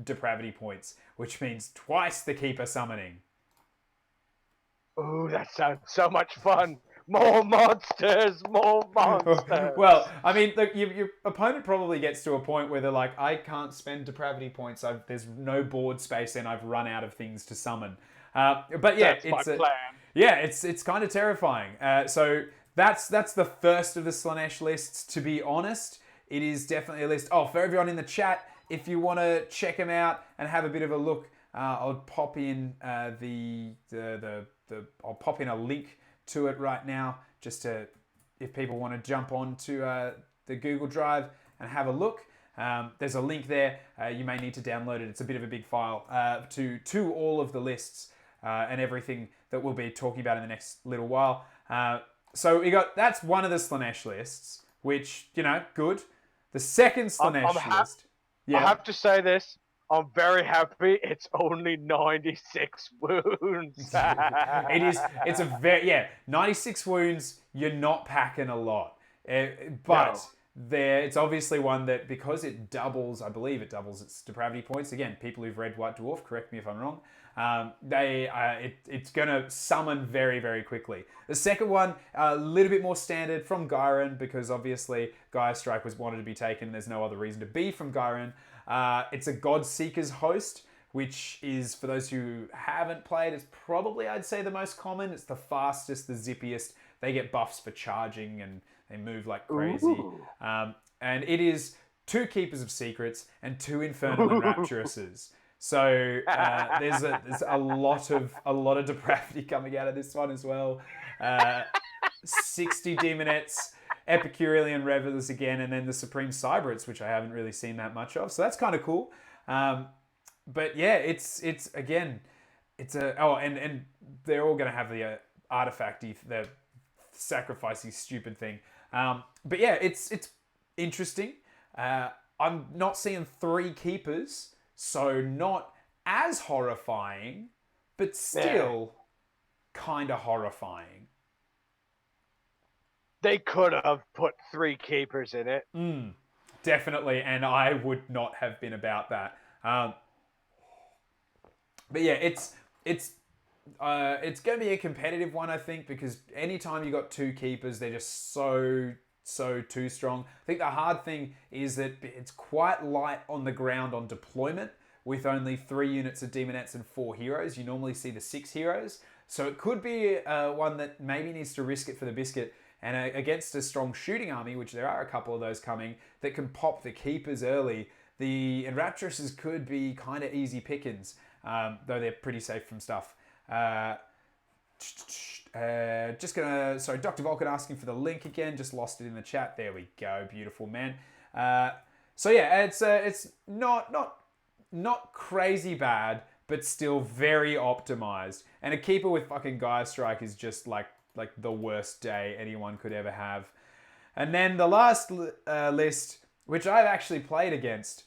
Speaker 1: depravity points, which means twice the Keeper summoning.
Speaker 2: Ooh, that sounds so much fun. More monsters, more monsters.
Speaker 1: Well, I mean, look, your opponent probably gets to a point where they're like, I can't spend depravity points. There's no board space, and I've run out of things to summon. But yeah,
Speaker 2: That's my plan.
Speaker 1: it's kind of terrifying. So that's the first of the Slanesh lists. To be honest, it is definitely a list. Oh, for everyone in the chat, if you want to check them out and have a bit of a look, I'll pop in I'll pop in a link to it right now, just to, if people want to jump on to the Google Drive and have a look. There's a link there. You may need to download it. It's a bit of a big file to all of the lists and everything that we'll be talking about in the next little while. So that's one of the Slanesh lists, which, good. The second Slanesh list.
Speaker 2: I have to say this. I'm very happy it's only 96 wounds.
Speaker 1: It's a very, 96 wounds, you're not packing a lot. But it's obviously one that, because it doubles, I believe it doubles its depravity points. Again, people who've read White Dwarf, correct me if I'm wrong. It's going to summon very, very quickly. The second one, a little bit more standard from Gyron, because obviously Gaia Strike was wanted to be taken. There's no other reason to be from Gyron. It's a Godseeker's Host, which is, for those who haven't played, it's probably, I'd say, the most common. It's the fastest, the zippiest. They get buffs for charging and they move like crazy. And it is 2 Keepers of Secrets and 2 Infernal Enrapturouses. So there's a lot of depravity coming out of this one as well. 60 Demonettes, Epicurean Revelers again, and then the Supreme Cyberates, which I haven't really seen that much of. So that's kind of cool. But yeah, it's again, and they're all going to have the artifacty, the sacrificey stupid thing. But yeah, it's interesting. I'm not seeing 3 keepers, so not as horrifying, but still kind of horrifying.
Speaker 2: They could have put 3 keepers in it.
Speaker 1: Definitely, and I would not have been about that. But yeah, it's going to be a competitive one, I think, because anytime you got 2 keepers, they're just so too strong. I think the hard thing is that it's quite light on the ground on deployment, with only 3 units of Demonettes and 4 heroes. You normally see the 6 heroes. So it could be one that maybe needs to risk it for the biscuit. And against a strong shooting army, which there are a couple of those coming, that can pop the keepers early, the Enrapturouses could be kind of easy pickings, though they're pretty safe from stuff. Sorry, Dr. Vulcan asking for the link again. Just lost it in the chat. There we go. Beautiful, man. So yeah, it's not crazy bad, but still very optimized. And a keeper with fucking Gaia Strike is just like the worst day anyone could ever have. And then the last list, which I've actually played against,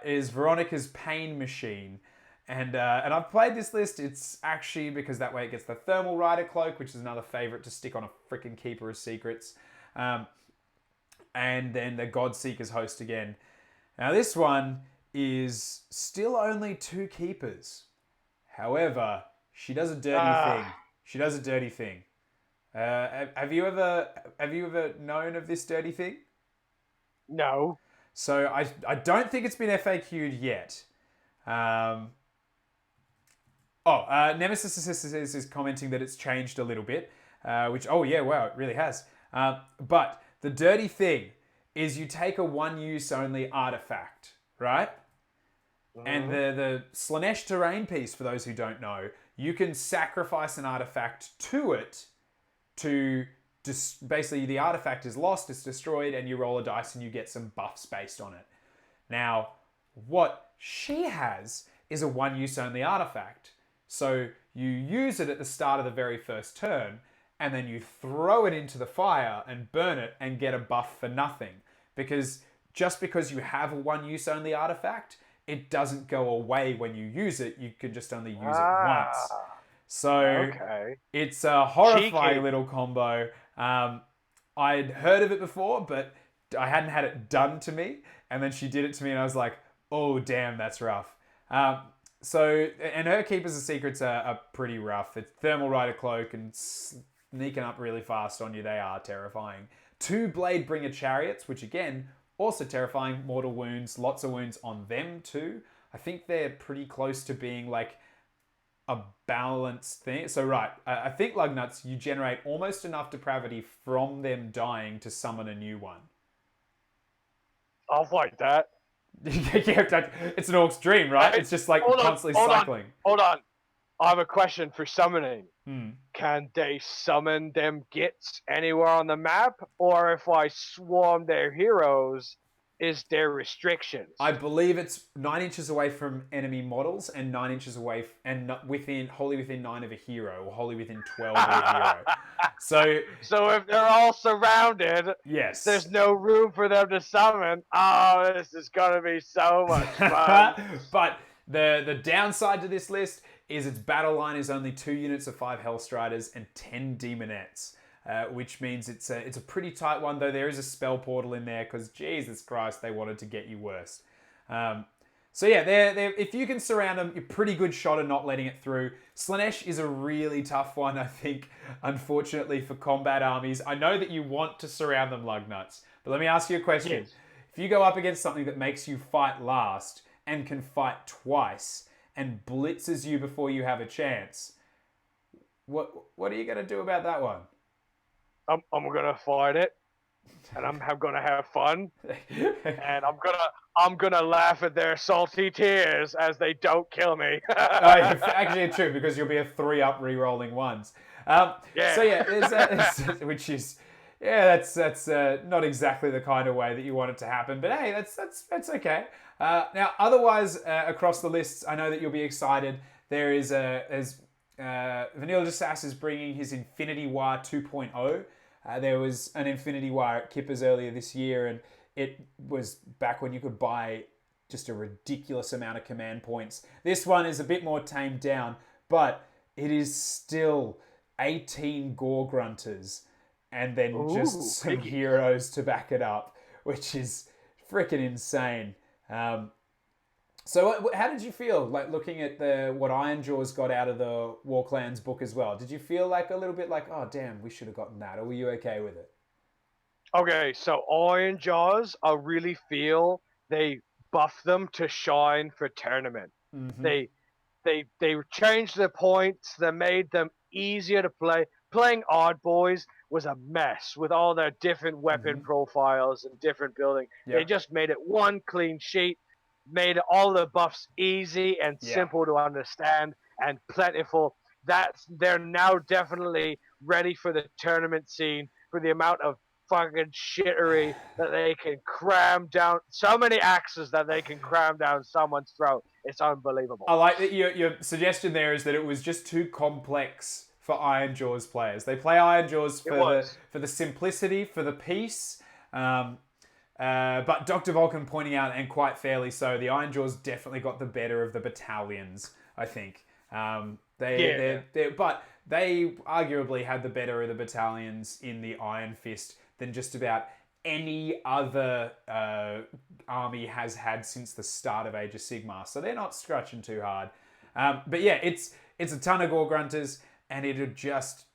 Speaker 1: is Veronica's Pain Machine. And I've played this list. It's actually because that way it gets the Thermal Rider Cloak, which is another favorite to stick on a freaking Keeper of Secrets. And then the Godseeker's Host again. Now this one is still only 2 keepers. However, she does a dirty thing. She does a dirty thing. Have you ever known of this dirty thing?
Speaker 2: No.
Speaker 1: So I don't think it's been FAQ'd yet. Nemesis Assistance is commenting that it's changed a little bit, which, it really has. But the dirty thing is you take a 1-use only artifact, right? And the Slanesh terrain piece, for those who don't know, you can sacrifice an artifact to it to basically the artifact is lost, it's destroyed, and you roll a dice and you get some buffs based on it. Now, what she has is a 1-use only artifact. So you use it at the start of the very first turn, and then you throw it into the fire and burn it and get a buff for nothing. Because just because you have a 1-use only artifact, it doesn't go away when you use it. You can just only use it once. So it's a horrifying little combo. I'd heard of it before, but I hadn't had it done to me. And then she did it to me and I was like, oh, damn, that's rough. And her Keepers of Secrets are pretty rough. It's Thermal Rider Cloak and sneaking up really fast on you. They are terrifying. 2 Blade Bringer Chariots, which again, also terrifying. Mortal wounds, lots of wounds on them too. I think they're pretty close to being like a balanced thing. So right, I think Lugnuts, you generate almost enough depravity from them dying to summon a new one.
Speaker 2: I'll fight that.
Speaker 1: It's an Orc's dream, right? It's just like constantly cycling.
Speaker 2: Hold on. I have a question for summoning.
Speaker 1: Hmm.
Speaker 2: Can they summon them gits anywhere on the map? Or if I swarm their heroes, is there restrictions?
Speaker 1: I believe it's 9 inches away from enemy models and 9 inches away wholly within 9 of a hero, or wholly within 12 of a hero.
Speaker 2: So if they're all surrounded,
Speaker 1: yes,
Speaker 2: there's no room for them to summon. Oh, this is gonna be so much fun.
Speaker 1: But the downside to this list is its battle line is only 2 units of 5 Hellstriders and 10 Demonettes. Which means it's a pretty tight one, though there is a spell portal in there because Jesus Christ, they wanted to get you worse. So yeah, if you can surround them, you're pretty good shot at not letting it through. Slaanesh is a really tough one, I think, unfortunately for combat armies. I know that you want to surround them, Lugnuts, but let me ask you a question.
Speaker 2: Yes.
Speaker 1: If you go up against something that makes you fight last and can fight twice and blitzes you before you have a chance, what are you going to do about that one?
Speaker 2: I'm gonna fight it, and I'm gonna have fun, and I'm gonna laugh at their salty tears as they don't kill me.
Speaker 1: Actually, it's true because you'll be a 3-up re-rolling ones.
Speaker 2: Yeah.
Speaker 1: So yeah, which is that's not exactly the kind of way that you want it to happen, but hey, that's okay. Now, otherwise, across the lists, I know that you'll be excited. There is Vanilla Sass is bringing his Infinity War 2.0. There was an Infinity War at Kippers earlier this year, and it was back when you could buy just a ridiculous amount of command points. This one is a bit more tamed down, but it is still 18 Gore Grunters and then just some heroes to back it up, which is freaking insane. So how did you feel like looking at what Ironjaw's got out of the Warclans book as well? Did you feel like a little bit like, oh damn, we should have gotten that, or were you okay with it?
Speaker 2: Okay, so Ironjaws, I really feel they buff them to shine for tournament.
Speaker 1: Mm-hmm.
Speaker 2: They changed the points. They made them easier to play. Playing Odd Boys was a mess with all their different weapon profiles and different building.
Speaker 1: Yeah.
Speaker 2: They just made it one clean sheet. Made all the buffs easy and simple to understand and plentiful. They're now definitely ready for the tournament scene for the amount of fucking shittery that they can cram down. So many axes that they can cram down someone's throat. It's unbelievable.
Speaker 1: I like that your suggestion there is that it was just too complex for Ironjaw's players. They play Ironjaws for the simplicity, for the peace. But Dr. Vulcan pointing out, and quite fairly so, the Ironjaws definitely got the better of the battalions, I think. But they arguably had the better of the battalions in the Iron Fist than just about any other army has had since the start of Age of Sigmar. So they're not scratching too hard. But yeah, it's a ton of Gore Grunters, and it'll just,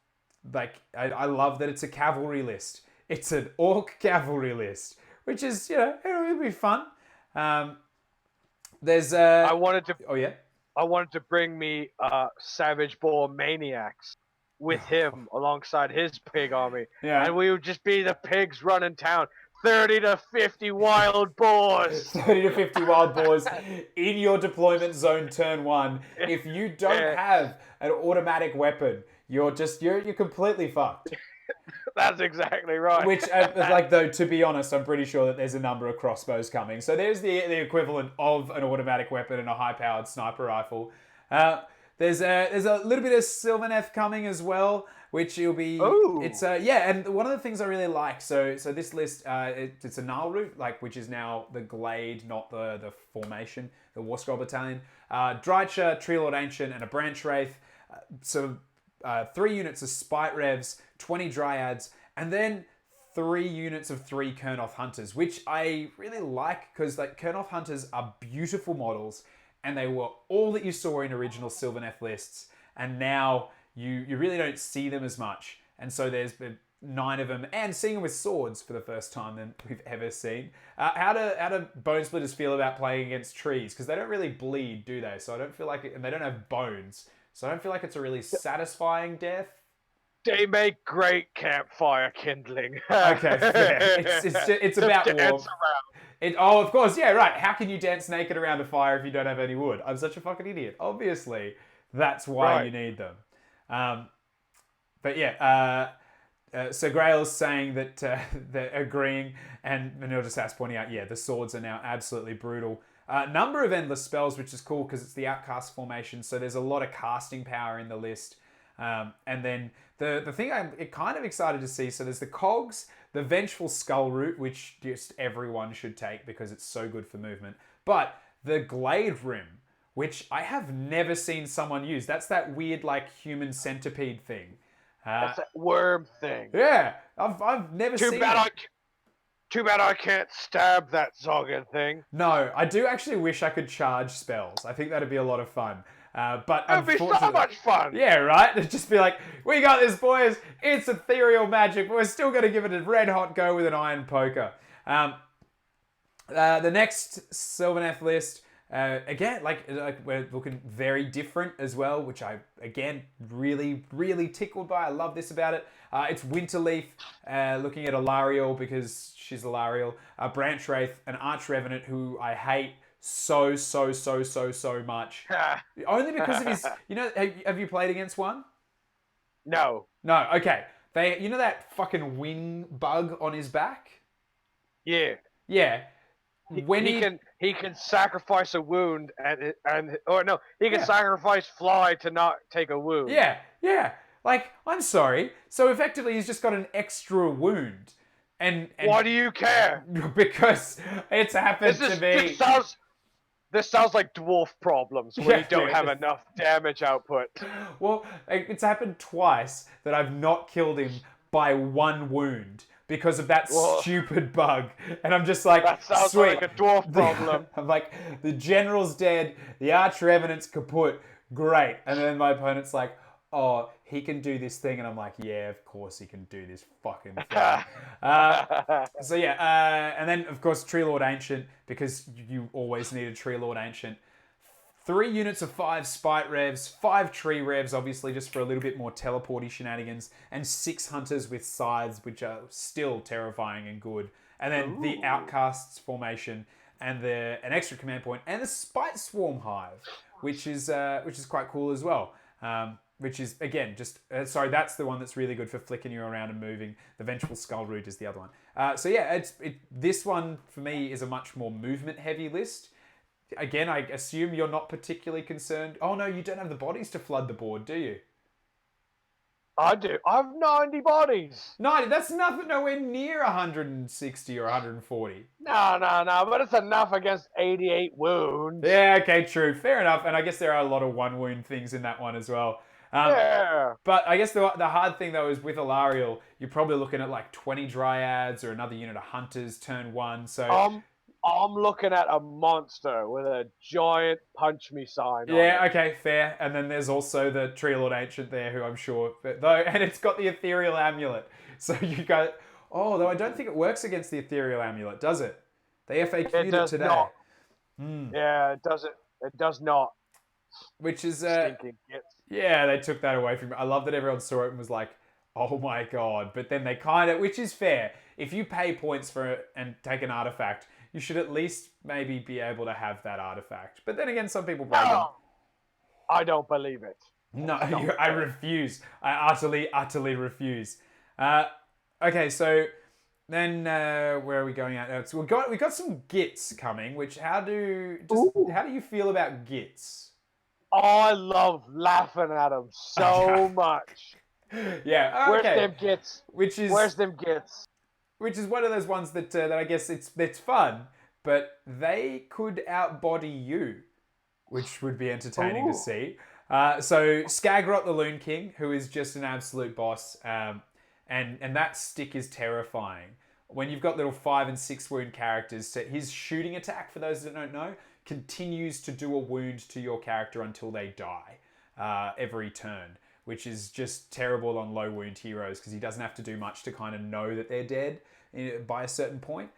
Speaker 1: like, I love that it's a cavalry list. It's an Orc cavalry list, which is, it'll be fun. There's
Speaker 2: I wanted to bring me Savage Boar Maniacs with him alongside his pig army.
Speaker 1: Yeah.
Speaker 2: And we would just be the pigs running town. 30 to 50 wild boars.
Speaker 1: 30 to 50 wild boars in your deployment zone turn 1. If you don't have an automatic weapon, you're completely fucked.
Speaker 2: That's exactly right.
Speaker 1: Which, though, to be honest, I'm pretty sure that there's a number of crossbows coming. So there's the equivalent of an automatic weapon and a high-powered sniper rifle. There's a little bit of Sylvaneth coming as well, which will be...
Speaker 2: Ooh.
Speaker 1: It's and one of the things I really like, so this list, it's a Gnarl route, like, which is now the Glade, not the formation, the War Scroll Battalion. Drycha, Tree Lord Ancient, and a Branch Wraith. 3 units of Spite Revs, 20 Dryads, and then 3 units of 3 Kurnoth Hunters, which I really like because Kurnoth Hunters are beautiful models, and they were all that you saw in original Sylvaneth lists, and now you really don't see them as much. and so there's been 9 of them, and seeing them with swords for the first time than we've ever seen. How do bone splitters feel about playing against trees? Because they don't really bleed, do they? So I don't feel like it, and they don't have bones, so I don't feel like it's a really satisfying death.
Speaker 2: They make great campfire kindling.
Speaker 1: Okay, fair. It's about warmth. Oh, of course, yeah, right. How can you dance naked around a fire if you don't have any wood? I'm such a fucking idiot. Obviously, that's why you need them. But yeah, so Grail's saying that they're agreeing, and Vanilla just has pointing out, yeah, the swords are now absolutely brutal. Number of endless spells, which is cool because it's the outcast formation, so there's a lot of casting power in the list. And then the thing I'm kind of excited to see, so there's the cogs, the Vengeful Skull Root, which just everyone should take because it's so good for movement. But the Glade Rim, which I have never seen someone use. That's that weird like human centipede thing.
Speaker 2: That's that worm thing.
Speaker 1: Yeah, I've never seen it.
Speaker 2: Too bad I can't stab that Zoggin thing.
Speaker 1: No, I do actually wish I could charge spells. I think that'd be a lot of fun. But
Speaker 2: That'd be so much fun.
Speaker 1: Yeah, right? It'd just be like, we got this, boys. It's ethereal magic, but we're still going to give it a red hot go with an iron poker. The next Sylvaneth list, again, like we're looking very different as well, which I, again, really, really tickled by. I love this about it. It's Winterleaf, looking at Alariel because she's Alariel. Branch Wraith, an Arch Revenant who I hate so much. Only because of his, have you played against one?
Speaker 2: No.
Speaker 1: No, okay. That fucking wing bug on his back?
Speaker 2: Yeah.
Speaker 1: Yeah.
Speaker 2: He can sacrifice a wound he can sacrifice fly to not take a wound.
Speaker 1: Yeah. Like, I'm sorry. So effectively he's just got an extra wound. And
Speaker 2: why do you care?
Speaker 1: Because it's happened to be.
Speaker 2: This sounds like dwarf problems where you don't have enough damage output.
Speaker 1: Well, it's happened twice that I've not killed him by 1 wound because of that stupid bug. And I'm just like,
Speaker 2: that sounds
Speaker 1: sweet.
Speaker 2: like a dwarf problem.
Speaker 1: I'm like, the general's dead, the Arch Revenant's kaput, great. And then my opponent's like, oh, he can do this thing. And I'm like, yeah, of course he can do this fucking thing. And then, of course, Tree Lord Ancient, because you always need a Tree Lord Ancient. 3 units of 5 Spite Revs, 5 Tree Revs, obviously, just for a little bit more teleporty shenanigans, and 6 Hunters with Scythes, which are still terrifying and good. And then the Outcasts formation, and an extra command point, and the Spite Swarm Hive, which is quite cool as well. Which is, again, that's the one that's really good for flicking you around and moving. The Vengeful Skull Root is the other one. This one, for me, is a much more movement-heavy list. Again, I assume you're not particularly concerned. Oh, no, you don't have the bodies to flood the board, do you?
Speaker 2: I do. I have 90 bodies.
Speaker 1: 90? That's nothing, nowhere near 160 or 140.
Speaker 2: No, but it's enough against 88 wounds.
Speaker 1: Yeah, okay, true. Fair enough. And I guess there are a lot of 1-wound things in that one as well. But I guess the hard thing, though, is with Alariel, you're probably looking at like 20 Dryads or another unit of Hunters turn 1. So
Speaker 2: I'm looking at a monster with a giant punch me sign on it.
Speaker 1: Okay, fair. And then there's also the Tree Lord Ancient there, who I'm sure, and it's got the Ethereal Amulet. So you go, though I don't think it works against the Ethereal Amulet, does it? They FAQ'd it today.
Speaker 2: Not. Yeah, it doesn't. It does not.
Speaker 1: Which is
Speaker 2: stinking hits.
Speaker 1: Yeah, they took that away from me. I love that everyone saw it and was like, oh my god. But then they kind of, which is fair. If you pay points for it and take an artifact, you should at least maybe be able to have that artifact. But then again, some people brag on.
Speaker 2: I don't believe it.
Speaker 1: No, I refuse. I utterly refuse. Okay, so then where are we going at? So we got some gits coming. Which how do you feel about gits?
Speaker 2: I love laughing at them so much.
Speaker 1: Yeah. Okay.
Speaker 2: Where's them gits? Where's them gits?
Speaker 1: Which is one of those ones that I guess it's fun, but they could outbody you, which would be entertaining to see. So Skagrot the Loon King, who is just an absolute boss, and that stick is terrifying. When you've got little 5 and 6 wound characters, so his shooting attack, for those that don't know, continues to do a wound to your character until they die every turn, which is just terrible on low wound heroes because he doesn't have to do much to kind of know that they're dead by a certain point.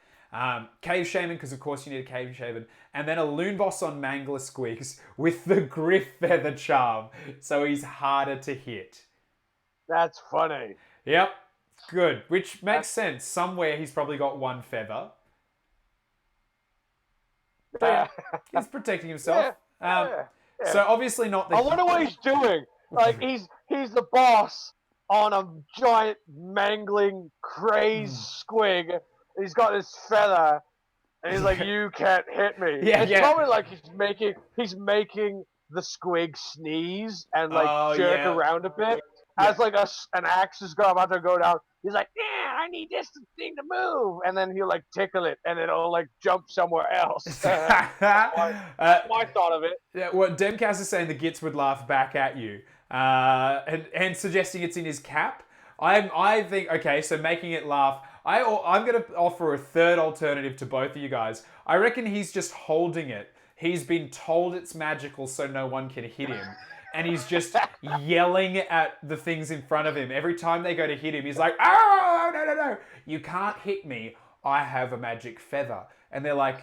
Speaker 1: Cave Shaman, because of course you need a Cave Shaman. And then a Loon Boss on Mangler Squigs with the Griff Feather Charm, so he's harder to hit.
Speaker 2: That's funny.
Speaker 1: Yep, good. Which makes sense. Somewhere he's probably got one feather. But he's protecting himself.
Speaker 2: Yeah.
Speaker 1: So obviously not the...
Speaker 2: I wonder what he's doing. Like, he's the boss on a giant mangling crazed squig. He's got this feather, and he's like, "You can't hit me." It's probably like he's making the squig sneeze and like jerk around a bit. As like an axe is about to go down, he's like, "Yeah, I need this thing to move," and then he'll like tickle it, and it'll like jump somewhere else. That's my thought of it.
Speaker 1: Yeah, what Demcast is saying, the Gits would laugh back at you, and suggesting it's in his cap. I think, okay, so making it laugh. I'm going to offer a third alternative to both of you guys. I reckon he's just holding it. He's been told it's magical so no one can hit him. And he's just yelling at the things in front of him. Every time they go to hit him, he's like, "Oh, no. You can't hit me. I have a magic feather." And they're like,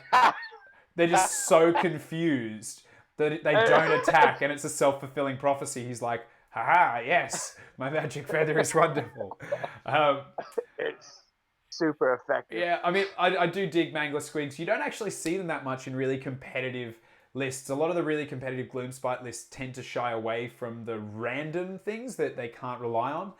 Speaker 1: they're just so confused that they don't attack. And it's a self-fulfilling prophecy. He's like, "Haha, yes, my magic feather is wonderful."
Speaker 2: It's super effective.
Speaker 1: Yeah, I mean, I do dig Mangler Squigs. You don't actually see them that much in really competitive lists. A lot of the really competitive Gloomspite lists tend to shy away from the random things that they can't rely on,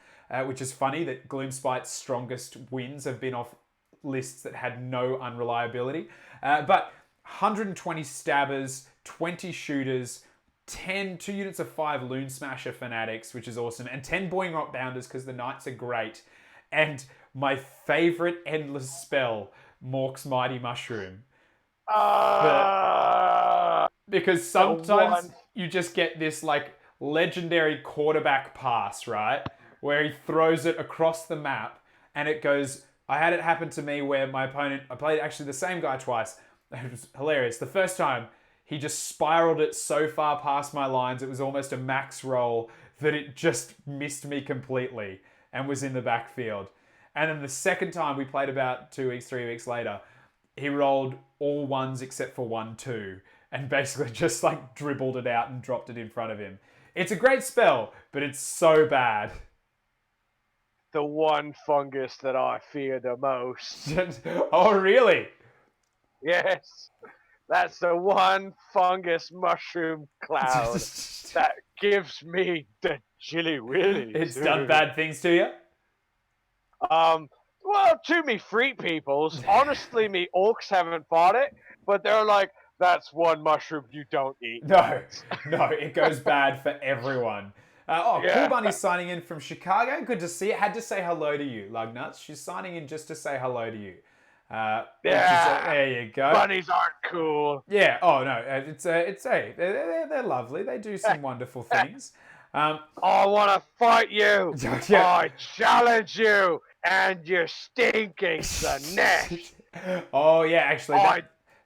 Speaker 1: which is funny that Gloomspite's strongest wins have been off lists that had no unreliability. But 120 stabbers, 20 shooters, 2 units of 5 Loon Smasher Fanatics, which is awesome, and 10 Boiling Rock Bounders because the Knights are great. And my favorite endless spell, Mork's Mighty Mushroom. Because sometimes you just get this like legendary quarterback pass, right? Where he throws it across the map and it goes... I had it happen to me where my opponent... I played actually the same guy twice. It was hilarious. The first time, he just spiraled it so far past my lines, it was almost a max roll, that it just missed me completely and was in the backfield. And then the second time we played about 2 weeks, 3 weeks later, he rolled all ones except for 1-2 and basically just like dribbled it out and dropped it in front of him. It's a great spell, but it's so bad.
Speaker 2: The one fungus that I fear the most.
Speaker 1: Oh, really?
Speaker 2: Yes. That's the one fungus mushroom cloud that gives me the chilly willies.
Speaker 1: It's done bad things to you?
Speaker 2: Well, to me free peoples, honestly, me orcs haven't fought it, but they're like, that's one mushroom you don't eat.
Speaker 1: No, it goes bad for everyone. Cool Bunny's signing in from Chicago. Good to see it. Had to say hello to you, Lugnuts. She's signing in just to say hello to you. There you go.
Speaker 2: Bunnies aren't cool.
Speaker 1: Yeah. Oh no, they're lovely. They do some wonderful things.
Speaker 2: I want to fight you. I challenge you, and you're stinking the neck.
Speaker 1: Oh yeah, actually,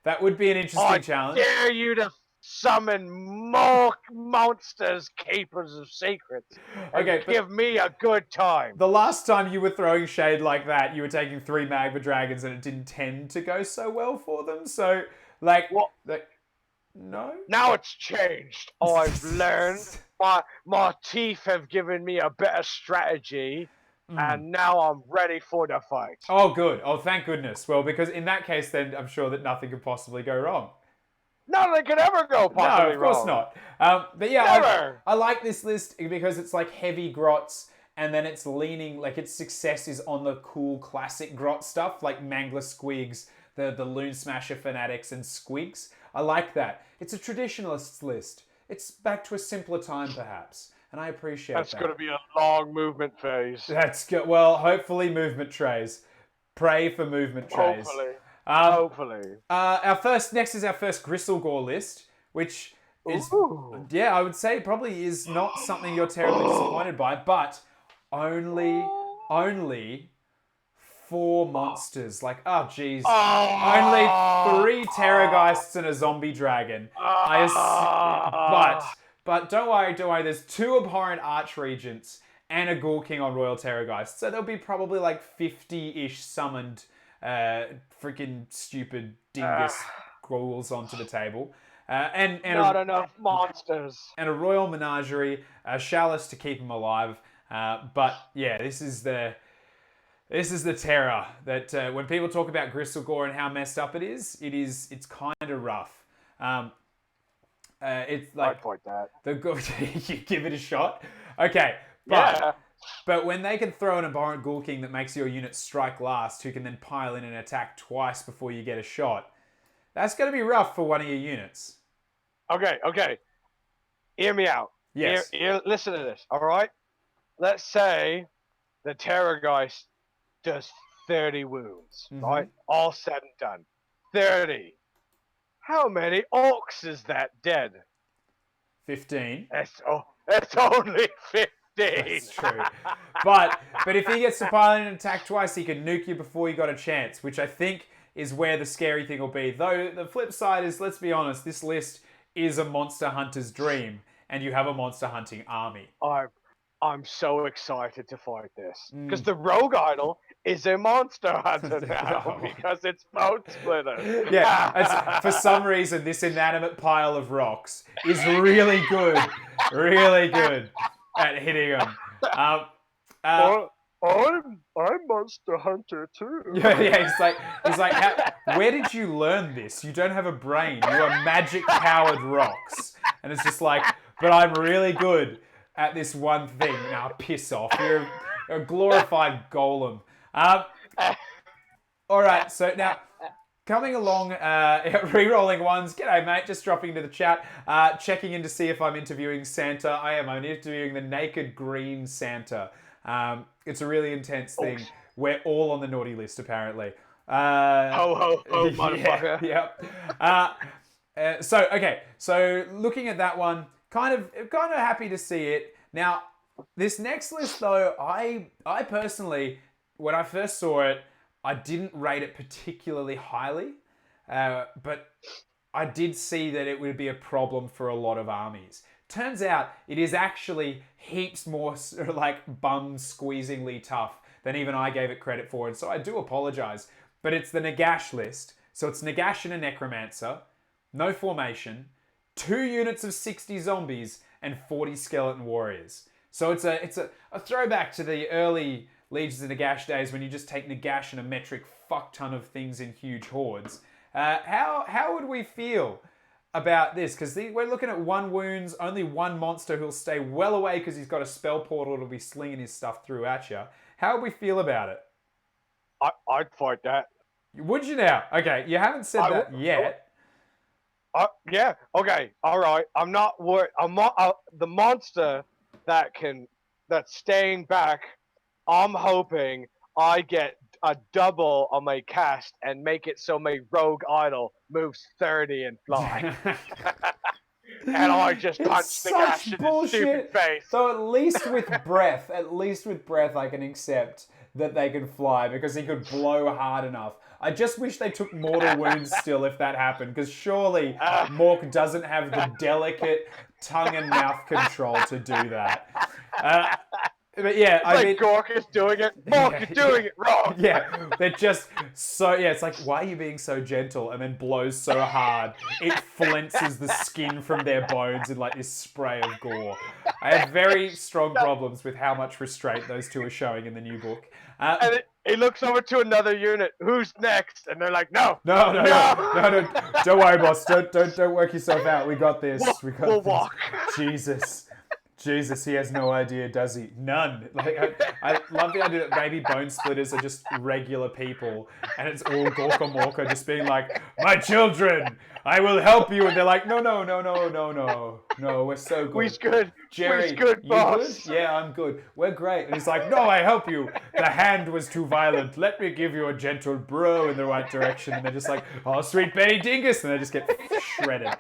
Speaker 1: that would be an interesting challenge.
Speaker 2: I dare you to summon more monsters, keepers of secrets. And give me a good time.
Speaker 1: The last time you were throwing shade like that, you were taking 3 Magma Dragons, and it didn't tend to go so well for them. So, no.
Speaker 2: Now it's changed. I've learned. My teeth have given me a better strategy. And now I'm ready for the fight.
Speaker 1: Oh, good. Oh, thank goodness. Well, because in that case, then I'm sure that nothing could possibly go wrong.
Speaker 2: Nothing could ever go possibly wrong.
Speaker 1: No, of course not. But yeah, I like this list because it's like heavy grots, and then it's leaning, like its success is on the cool classic grot stuff, like Mangler Squigs, the Loon Smasher Fanatics, and Squigs. I like that. It's a traditionalist's list. It's back to a simpler time, perhaps. And I appreciate that.
Speaker 2: That's going to be a long movement phase.
Speaker 1: That's good. Well, hopefully movement trays. Pray for movement trays.
Speaker 2: Hopefully.
Speaker 1: Next is our first Gristlegore list, which is, I would say probably is not something you're terribly disappointed by, but only 4 monsters. Like, oh, geez. Only 3 Terrorgeists and a zombie dragon. But But don't worry. There's 2 abhorrent archregents and a Ghoul King on Royal Terrorgeist. So there'll be probably like 50-ish summoned freaking stupid dingus ghouls onto the table. And
Speaker 2: Not enough monsters.
Speaker 1: and a royal menagerie, a chalice to keep them alive. But yeah, this is the terror that when people talk about Gristlegore and how messed up it's kind of rough. It's like
Speaker 2: I'd point that.
Speaker 1: you give it a shot. Okay, but when they can throw an abhorrent Ghoul King that makes your unit strike last, who can then pile in and attack twice before you get a shot, that's going to be rough for one of your units.
Speaker 2: Okay. Hear me out.
Speaker 1: Yes.
Speaker 2: Listen to this, all right? Let's say the Terrorgeist does 30 wounds, right? All said and done. 30. How many orcs is that dead?
Speaker 1: 15.
Speaker 2: It's only 15.
Speaker 1: That's true. But if he gets to pile in and attack twice, he can nuke you before you got a chance, which I think is where the scary thing will be. Though the flip side is, let's be honest, this list is a monster hunter's dream, and you have a monster hunting army.
Speaker 2: I'm so excited to fight this because the Rogue Idol is a monster hunter now because it's Bone Splitter.
Speaker 1: Yeah, for some reason, this inanimate pile of rocks is really good at hitting them.
Speaker 2: I'm Monster Hunter too.
Speaker 1: Yeah. He's like, where did you learn this? You don't have a brain. You are magic-powered rocks, and it's just like, but I'm really good at this one thing. Now piss off. You're a glorified golem. All right, so now coming along, re-rolling ones. G'day, mate. Just dropping into the chat, checking in to see if I'm interviewing Santa. I am. I'm interviewing the Naked Green Santa. It's a really intense thing. We're all on the naughty list, apparently.
Speaker 2: Ho, motherfucker.
Speaker 1: Yep. So looking at that one, kind of happy to see it. Now, this next list, though, I personally, when I first saw it, I didn't rate it particularly highly, but I did see that it would be a problem for a lot of armies. Turns out it is actually heaps more like bum-squeezingly tough than even I gave it credit for, and so I do apologize. But it's the Nagash list. So it's Nagash and a Necromancer, no formation, 2 units of 60 zombies, and 40 skeleton warriors. So it's a throwback to the early Legions of Nagash days when you just take Nagash and a metric fuck ton of things in huge hordes. How would we feel about this? Because we're looking at 1 wounds, only 1 monster who'll stay well away because he's got a spell portal to be slinging his stuff through at you. How would we feel about it?
Speaker 2: I'd fight that.
Speaker 1: Would you now? Okay, you haven't said that yet.
Speaker 2: Yeah. Okay. All right. I'm not worried. The monster that's staying back. I'm hoping I get a double on my cast and make it so my Rogue Idol moves 30 and fly. And I just punch the gash in his stupid face.
Speaker 1: So at least with breath, I can accept that they can fly because he could blow hard enough. I just wish they took mortal wounds still if that happened, because surely Mork doesn't have the delicate tongue and mouth control to do that. But yeah,
Speaker 2: I mean, Gork is doing it. Mork is doing it wrong.
Speaker 1: Yeah, they're just so, it's like, why are you being so gentle? And then blows so hard, it flenses the skin from their bones in like this spray of gore. I have very strong problems with how much restraint those 2 are showing in the new book.
Speaker 2: And he looks over to another unit. Who's next? And they're like, no.
Speaker 1: No. Don't worry, boss. Don't work yourself out. We got this.
Speaker 2: We'll walk.
Speaker 1: Jesus, he has no idea, does he? None. Like I love the idea that maybe Bone Splitters are just regular people, and it's all Gorka Morka just being like, "My children, I will help you," and they're like, "No, we're so good.
Speaker 2: We's good.
Speaker 1: Jerry,
Speaker 2: we's good,
Speaker 1: you
Speaker 2: boss.
Speaker 1: Good? Yeah, I'm good. We're great." And he's like, "No, I help you. The hand was too violent. Let me give you a gentle bro in the right direction." And they're just like, "Oh, sweet Benny Dingus," and they just get shredded.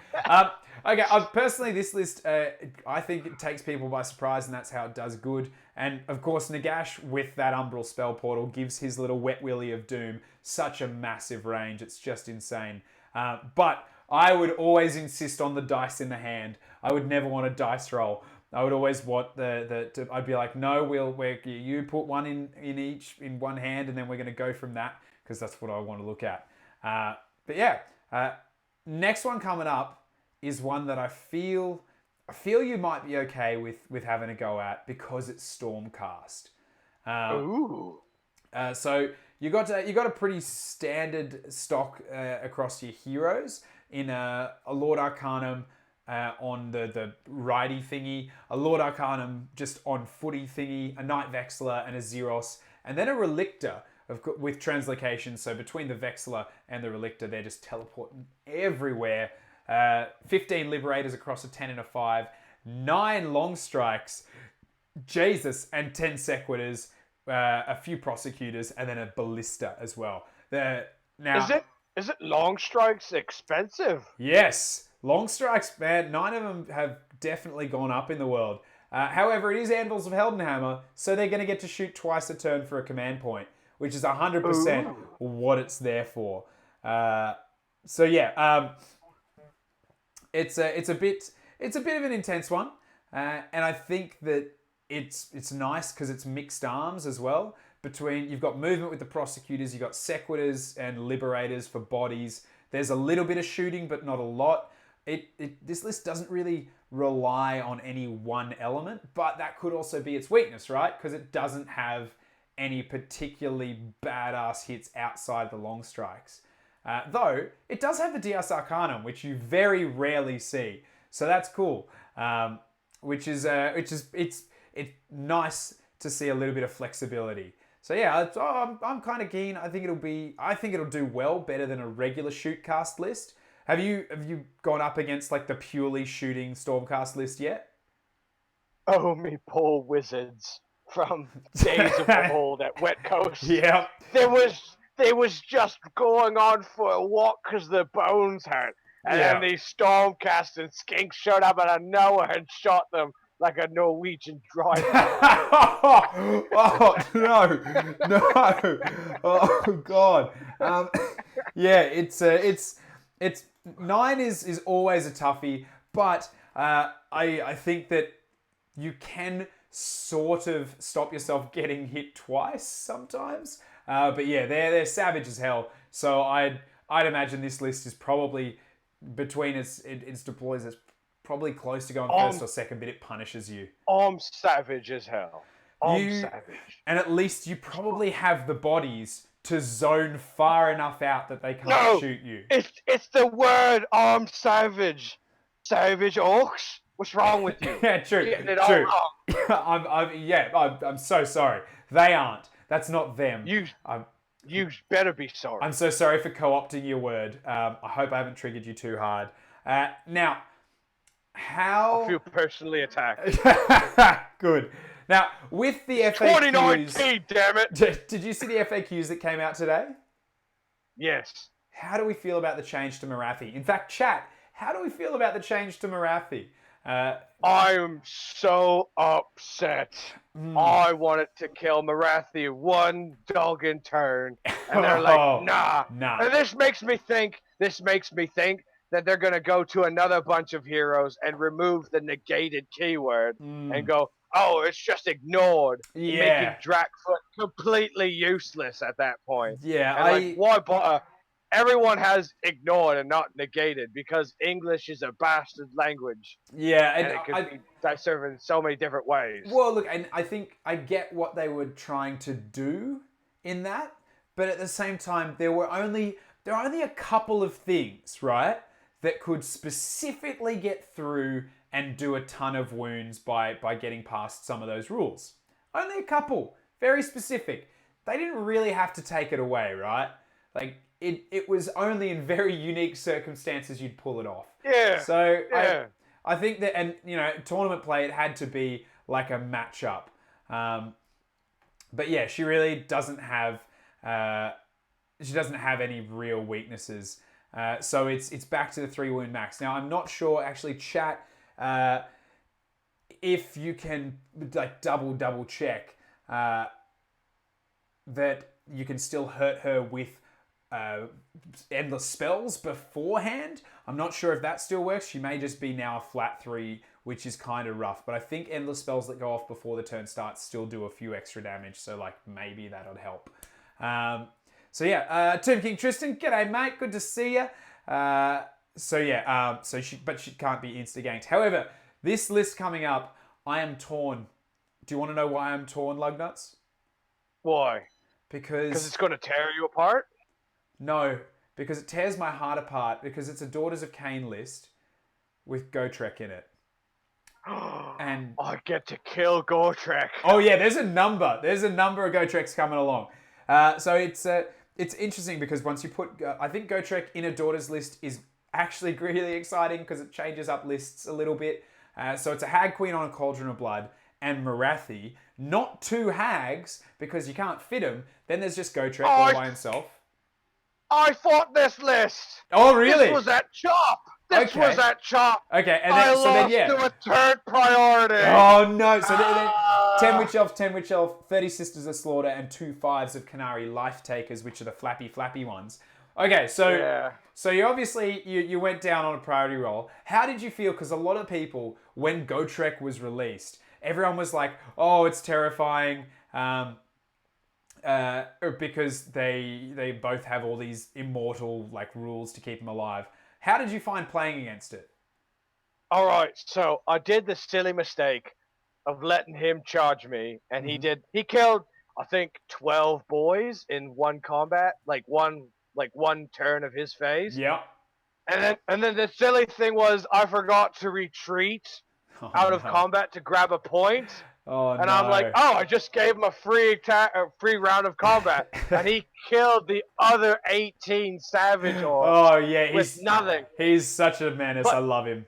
Speaker 1: Okay, personally, this list, I think it takes people by surprise, and that's how it does good. And, of course, Nagash, with that Umbral spell portal, gives his little wet willy of doom such a massive range. It's just insane. But I would always insist on the dice in the hand. I would never want a dice roll. I would always want I'd be like, no, you put one in one hand, and then we're going to go from that, because that's what I want to look at. But yeah, next one coming up is one that I feel you might be okay with having a go at, because it's Stormcast.
Speaker 2: Ooh.
Speaker 1: So you got a pretty standard stock across your heroes in a Lord Arcanum on the righty thingy, a Lord Arcanum just on footy thingy, a Knight Vexillor and a Xeros, and then a Relictor with translocation. So between the Vexillor and the Relictor, they're just teleporting everywhere. 15 Liberators across a 10 and a 5, 9 Long Strikes, Jesus, and 10 Sequitors, a few Prosecutors, and then a Ballista as well. Now,
Speaker 2: is it Long Strikes expensive?
Speaker 1: Yes. Long Strikes, man, 9 of them have definitely gone up in the world. However, it is Anvils of Heldenhammer, so they're going to get to shoot twice a turn for a command point, which is 100% what it's there for. So yeah, it's a bit of an intense one, and I think that it's nice because it's mixed arms as well. You've got movement with the Prosecutors, you've got Sequitors and Liberators for bodies. There's a little bit of shooting, but not a lot. This list doesn't really rely on any one element, but that could also be its weakness, right? Because it doesn't have any particularly badass hits outside the Long Strikes. Though it does have the Dias Arcanum, which you very rarely see, so that's cool. It's nice to see a little bit of flexibility. So yeah, I'm kind of keen. I think it'll do well, better than a regular shootcast list. Have you gone up against like the purely shooting Stormcast list yet?
Speaker 2: Oh, me poor wizards from days of old at Wet Coast.
Speaker 1: Yeah.
Speaker 2: They was just going on for a walk because their bones hurt. And then these Stormcasting skinks showed up out of nowhere and shot them like a Norwegian driver.
Speaker 1: Oh no! Oh God! Yeah, it's 9 is always a toughie, but I think that you can sort of stop yourself getting hit twice sometimes. But yeah, they're savage as hell. So I'd imagine this list is probably between its deploys. It's probably close to going first or second, but it punishes you.
Speaker 2: I'm savage as hell. Savage.
Speaker 1: And at least you probably have the bodies to zone far enough out that they can't shoot you.
Speaker 2: It's the word I'm savage. Savage orcs? What's wrong with you?
Speaker 1: Yeah, true.
Speaker 2: Getting it
Speaker 1: true.
Speaker 2: all wrong.
Speaker 1: I'm so sorry. They aren't. That's not them.
Speaker 2: You better be sorry.
Speaker 1: I'm so sorry for co-opting your word. I hope I haven't triggered you too hard. Now,
Speaker 2: I feel personally attacked.
Speaker 1: Good. Now, with the FAQs...
Speaker 2: 2019, damn it!
Speaker 1: Did you see the FAQs that came out today?
Speaker 2: Yes.
Speaker 1: How do we feel about the change to Marathi? In fact, chat, how do we feel about the change to Marathi?
Speaker 2: I am so upset. I wanted to kill Marathi one dog in turn, and they're like, nah. And this makes me think that they're going to go to another bunch of heroes and remove the negated keyword and go, oh, it's just ignored.
Speaker 1: Yeah.
Speaker 2: Making Drakfoot completely useless at that point.
Speaker 1: Yeah.
Speaker 2: And why bother? Everyone has ignored and not negated because English is a bastard language.
Speaker 1: Yeah.
Speaker 2: And it can be served in so many different ways.
Speaker 1: Well, look, and I think I get what they were trying to do in that, but at the same time, there were only a couple of things, right, that could specifically get through and do a ton of wounds by getting past some of those rules. Only a couple. Very specific. They didn't really have to take it away, right? Like, it was only in very unique circumstances you'd pull it off.
Speaker 2: Yeah.
Speaker 1: So,
Speaker 2: yeah.
Speaker 1: I think that, and, tournament play, it had to be like a matchup. But yeah, she really doesn't have any real weaknesses. So it's back to the 3 wound max. Now, I'm not sure, actually, chat, if you can like double check that you can still hurt her with endless spells beforehand. I'm not sure if that still works. She may just be now a flat 3, which is kind of rough. But I think endless spells that go off before the turn starts still do a few extra damage. So like maybe that would help. So yeah, Tomb King Tristan, g'day mate, good to see you. But she can't be insta-ganked. However, this list coming up, I am torn. Do you want to know why I'm torn, Lugnuts?
Speaker 2: Why?
Speaker 1: Because
Speaker 2: it's going to tear you apart?
Speaker 1: No, because it tears my heart apart because it's a Daughters of Cain list with Gotrek in it. And
Speaker 2: I get to kill Gotrek.
Speaker 1: Oh yeah, there's a number. There's a number of Gotreks coming along. So it's interesting because once you put, I think Gotrek in a Daughters list is actually really exciting because it changes up lists a little bit. So it's a Hag Queen on a Cauldron of Blood and Marathi, not 2 hags because you can't fit them. Then there's just Gotrek all by himself.
Speaker 2: I fought this list.
Speaker 1: Oh really?
Speaker 2: This was at Chop. This was at Chop.
Speaker 1: Okay, and then
Speaker 2: to a third priority.
Speaker 1: Oh no! So then 10 Witch Elf, 10 Witch Elf, 30 Sisters of Slaughter, and 2 5s of Canary Life Takers, which are the flappy ones. Okay, so you obviously you went down on a priority roll. How did you feel? Because a lot of people, when Gotrek was released, everyone was like, "Oh, it's terrifying," because they both have all these immortal like rules to keep them alive. How did you find playing against it?
Speaker 2: All right, so I did the silly mistake of letting him charge me, and he killed I think 12 boys in one combat, like one turn of his phase.
Speaker 1: Yeah.
Speaker 2: And then the silly thing was I forgot to retreat out of combat to grab a point.
Speaker 1: Oh,
Speaker 2: and I'm like, I just gave him a free round of combat, and he killed the other 18 Savage Orcs.
Speaker 1: Oh yeah,
Speaker 2: with nothing.
Speaker 1: He's such a menace. I love him.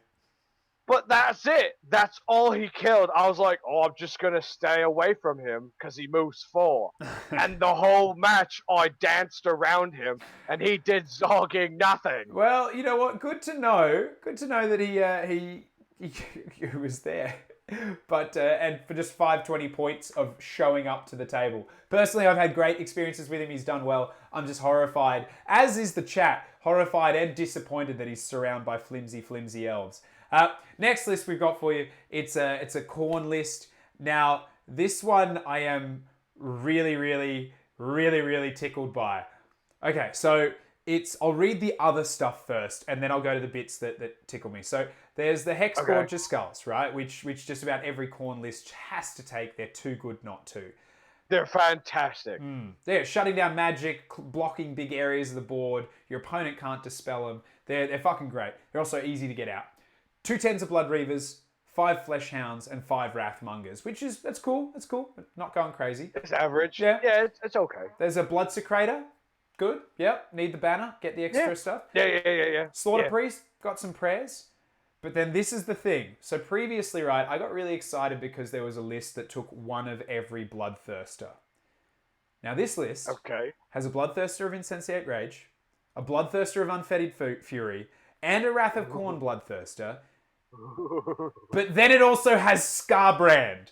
Speaker 2: But that's it. That's all he killed. I was like, I'm just gonna stay away from him because he moves 4. And the whole match, I danced around him, and he did zogging nothing.
Speaker 1: Well, you know what? Good to know. Good to know that he was there. But and for just 520 points of showing up to the table. Personally, I've had great experiences with him. He's done well. I'm just horrified, as is the chat, horrified and disappointed that he's surrounded by flimsy elves. Next list we've got for you. It's a Khorne list. Now this one I am really tickled by. Okay, so I'll read the other stuff first, and then I'll go to the bits that tickle me. So there's the Hex Gorger Skulls, right? Which just about every Khorne list has to take. They're too good not to.
Speaker 2: They're fantastic.
Speaker 1: They're shutting down magic, blocking big areas of the board. Your opponent can't dispel them. They're fucking great. They're also easy to get out. 2 10s of Blood Reavers, 5 Flesh Hounds, and 5 Wrathmongers, that's cool. That's cool. Not going crazy.
Speaker 2: It's average.
Speaker 1: Yeah,
Speaker 2: it's okay.
Speaker 1: There's a Blood Secretor. Good. Yep. Need the banner. Get the extra stuff.
Speaker 2: Yeah.
Speaker 1: Slaughter Priest. Got some prayers. But then this is the thing. So previously, right, I got really excited because there was a list that took one of every Bloodthirster. Now this list has a Bloodthirster of Insensate Rage, a Bloodthirster of Unfettered Fury, and a Wrath of Khorne Bloodthirster. But then it also has Scarbrand.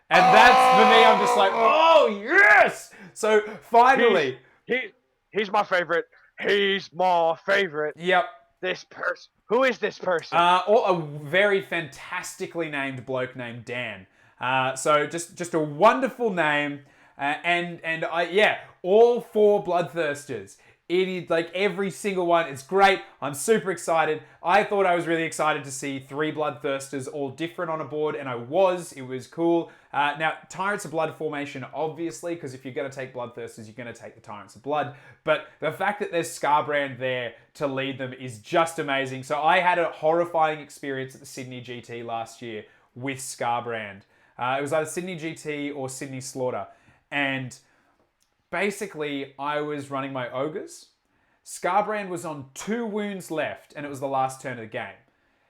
Speaker 1: And that's, for me, I'm just like, oh, yes! So finally...
Speaker 2: He's my favorite. He's my favorite.
Speaker 1: Yep.
Speaker 2: This person. Who is this person?
Speaker 1: A very fantastically named bloke named Dan. So just a wonderful name. All 4 Bloodthirsters. It is like every single one. It's great. I'm super excited. I thought I was really excited to see 3 Bloodthirsters all different on a board, and I was. It was cool. Now, Tyrants of Blood formation, obviously, because if you're going to take Bloodthirsters, you're going to take the Tyrants of Blood. But the fact that there's Scarbrand there to lead them is just amazing. So I had a horrifying experience at the Sydney GT last year with Scarbrand. It was either Sydney GT or Sydney Slaughter. And basically, I was running my Ogres. Scarbrand was on 2 wounds left, and it was the last turn of the game.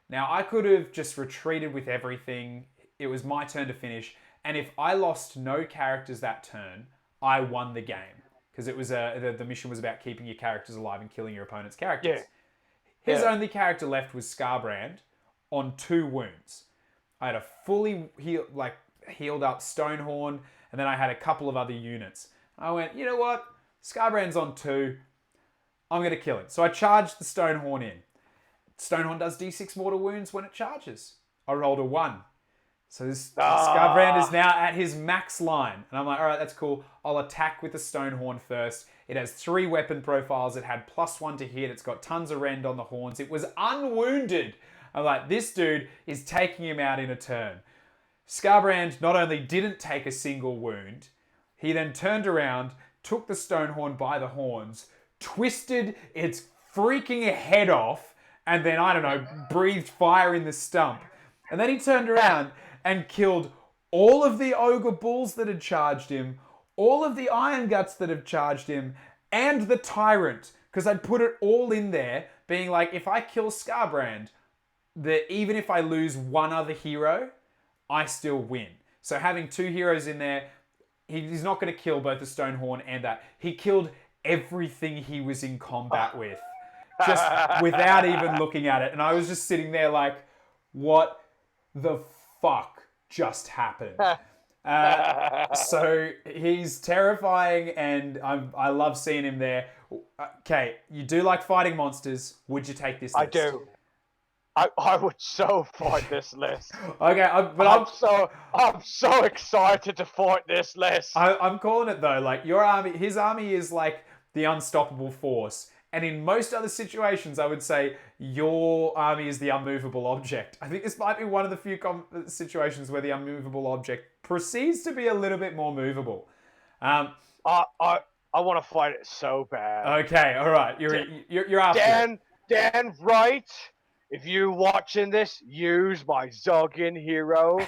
Speaker 1: Now, I could have just retreated with everything. It was my turn to finish. And if I lost no characters that turn, I won the game. Because it was the mission was about keeping your characters alive and killing your opponent's characters. Yeah. His only character left was Scarbrand on 2 wounds. I had a fully healed up Stonehorn, and then I had a couple of other units. I went, you know what? Scarbrand's on 2. I'm going to kill it. So I charged the Stonehorn in. Stonehorn does D6 mortal wounds when it charges. I rolled a 1. So this Scarbrand is now at his max line. And I'm like, all right, that's cool. I'll attack with the Stonehorn first. It has 3 weapon profiles. It had +1 to hit. It's got tons of rend on the horns. It was unwounded. I'm like, this dude is taking him out in a turn. Scarbrand not only didn't take a single wound, he then turned around, took the Stonehorn by the horns, twisted its freaking head off, and then, I don't know, breathed fire in the stump. And then he turned around and killed all of the Ogre Bulls that had charged him, all of the Iron Guts that had charged him, and the Tyrant. Because I'd put it all in there, being like, if I kill Scarbrand, even if I lose one other hero, I still win. So having 2 heroes in there, he's not going to kill both the Stonehorn and that. He killed everything he was in combat with, just without even looking at it. And I was just sitting there like, what the fuck just happened? So he's terrifying, and I love seeing him there. Okay, you do like fighting monsters. Would you take this list?
Speaker 2: I do. I would so fight this list.
Speaker 1: Okay,
Speaker 2: I'm so excited to fight this list.
Speaker 1: I'm calling it though. Like his army is like the unstoppable force, and in most other situations, I would say your army is the unmovable object. I think this might be one of the few situations where the unmovable object proceeds to be a little bit more movable.
Speaker 2: I want to fight it so bad.
Speaker 1: Okay, all right, you're after it.
Speaker 2: Dan Wright. If you watching this, use my Zoggin hero.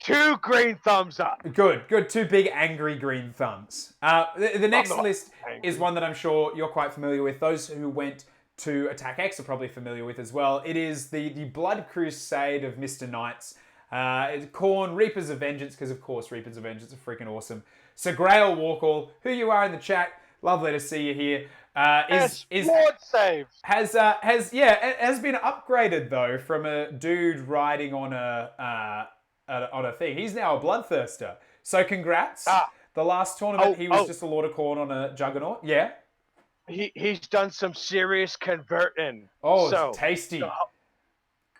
Speaker 2: Two green thumbs up.
Speaker 1: Good. 2 big angry green thumbs. The next list is one that I'm sure you're quite familiar with. Those who went to Attack X are probably familiar with as well. It is the Blood Crusade of Mr. Knights. Khorne, Reapers of Vengeance, because of course Reapers of Vengeance are freaking awesome. So Grail Walkall, who you are in the chat, lovely to see you here. Has been upgraded though from a dude riding on a thing. He's now a bloodthirster. So congrats. The last tournament he was just a Lord of Khorne on a Juggernaut. Yeah.
Speaker 2: He's done some serious converting.
Speaker 1: Oh, so, it's tasty.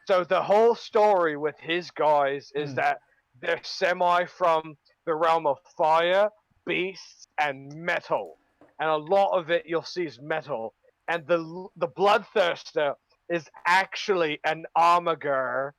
Speaker 2: So the whole story with his guys is that they're semi from the realm of fire, beasts, and metal. And a lot of it you'll see is metal. And the Bloodthirster is actually an armiger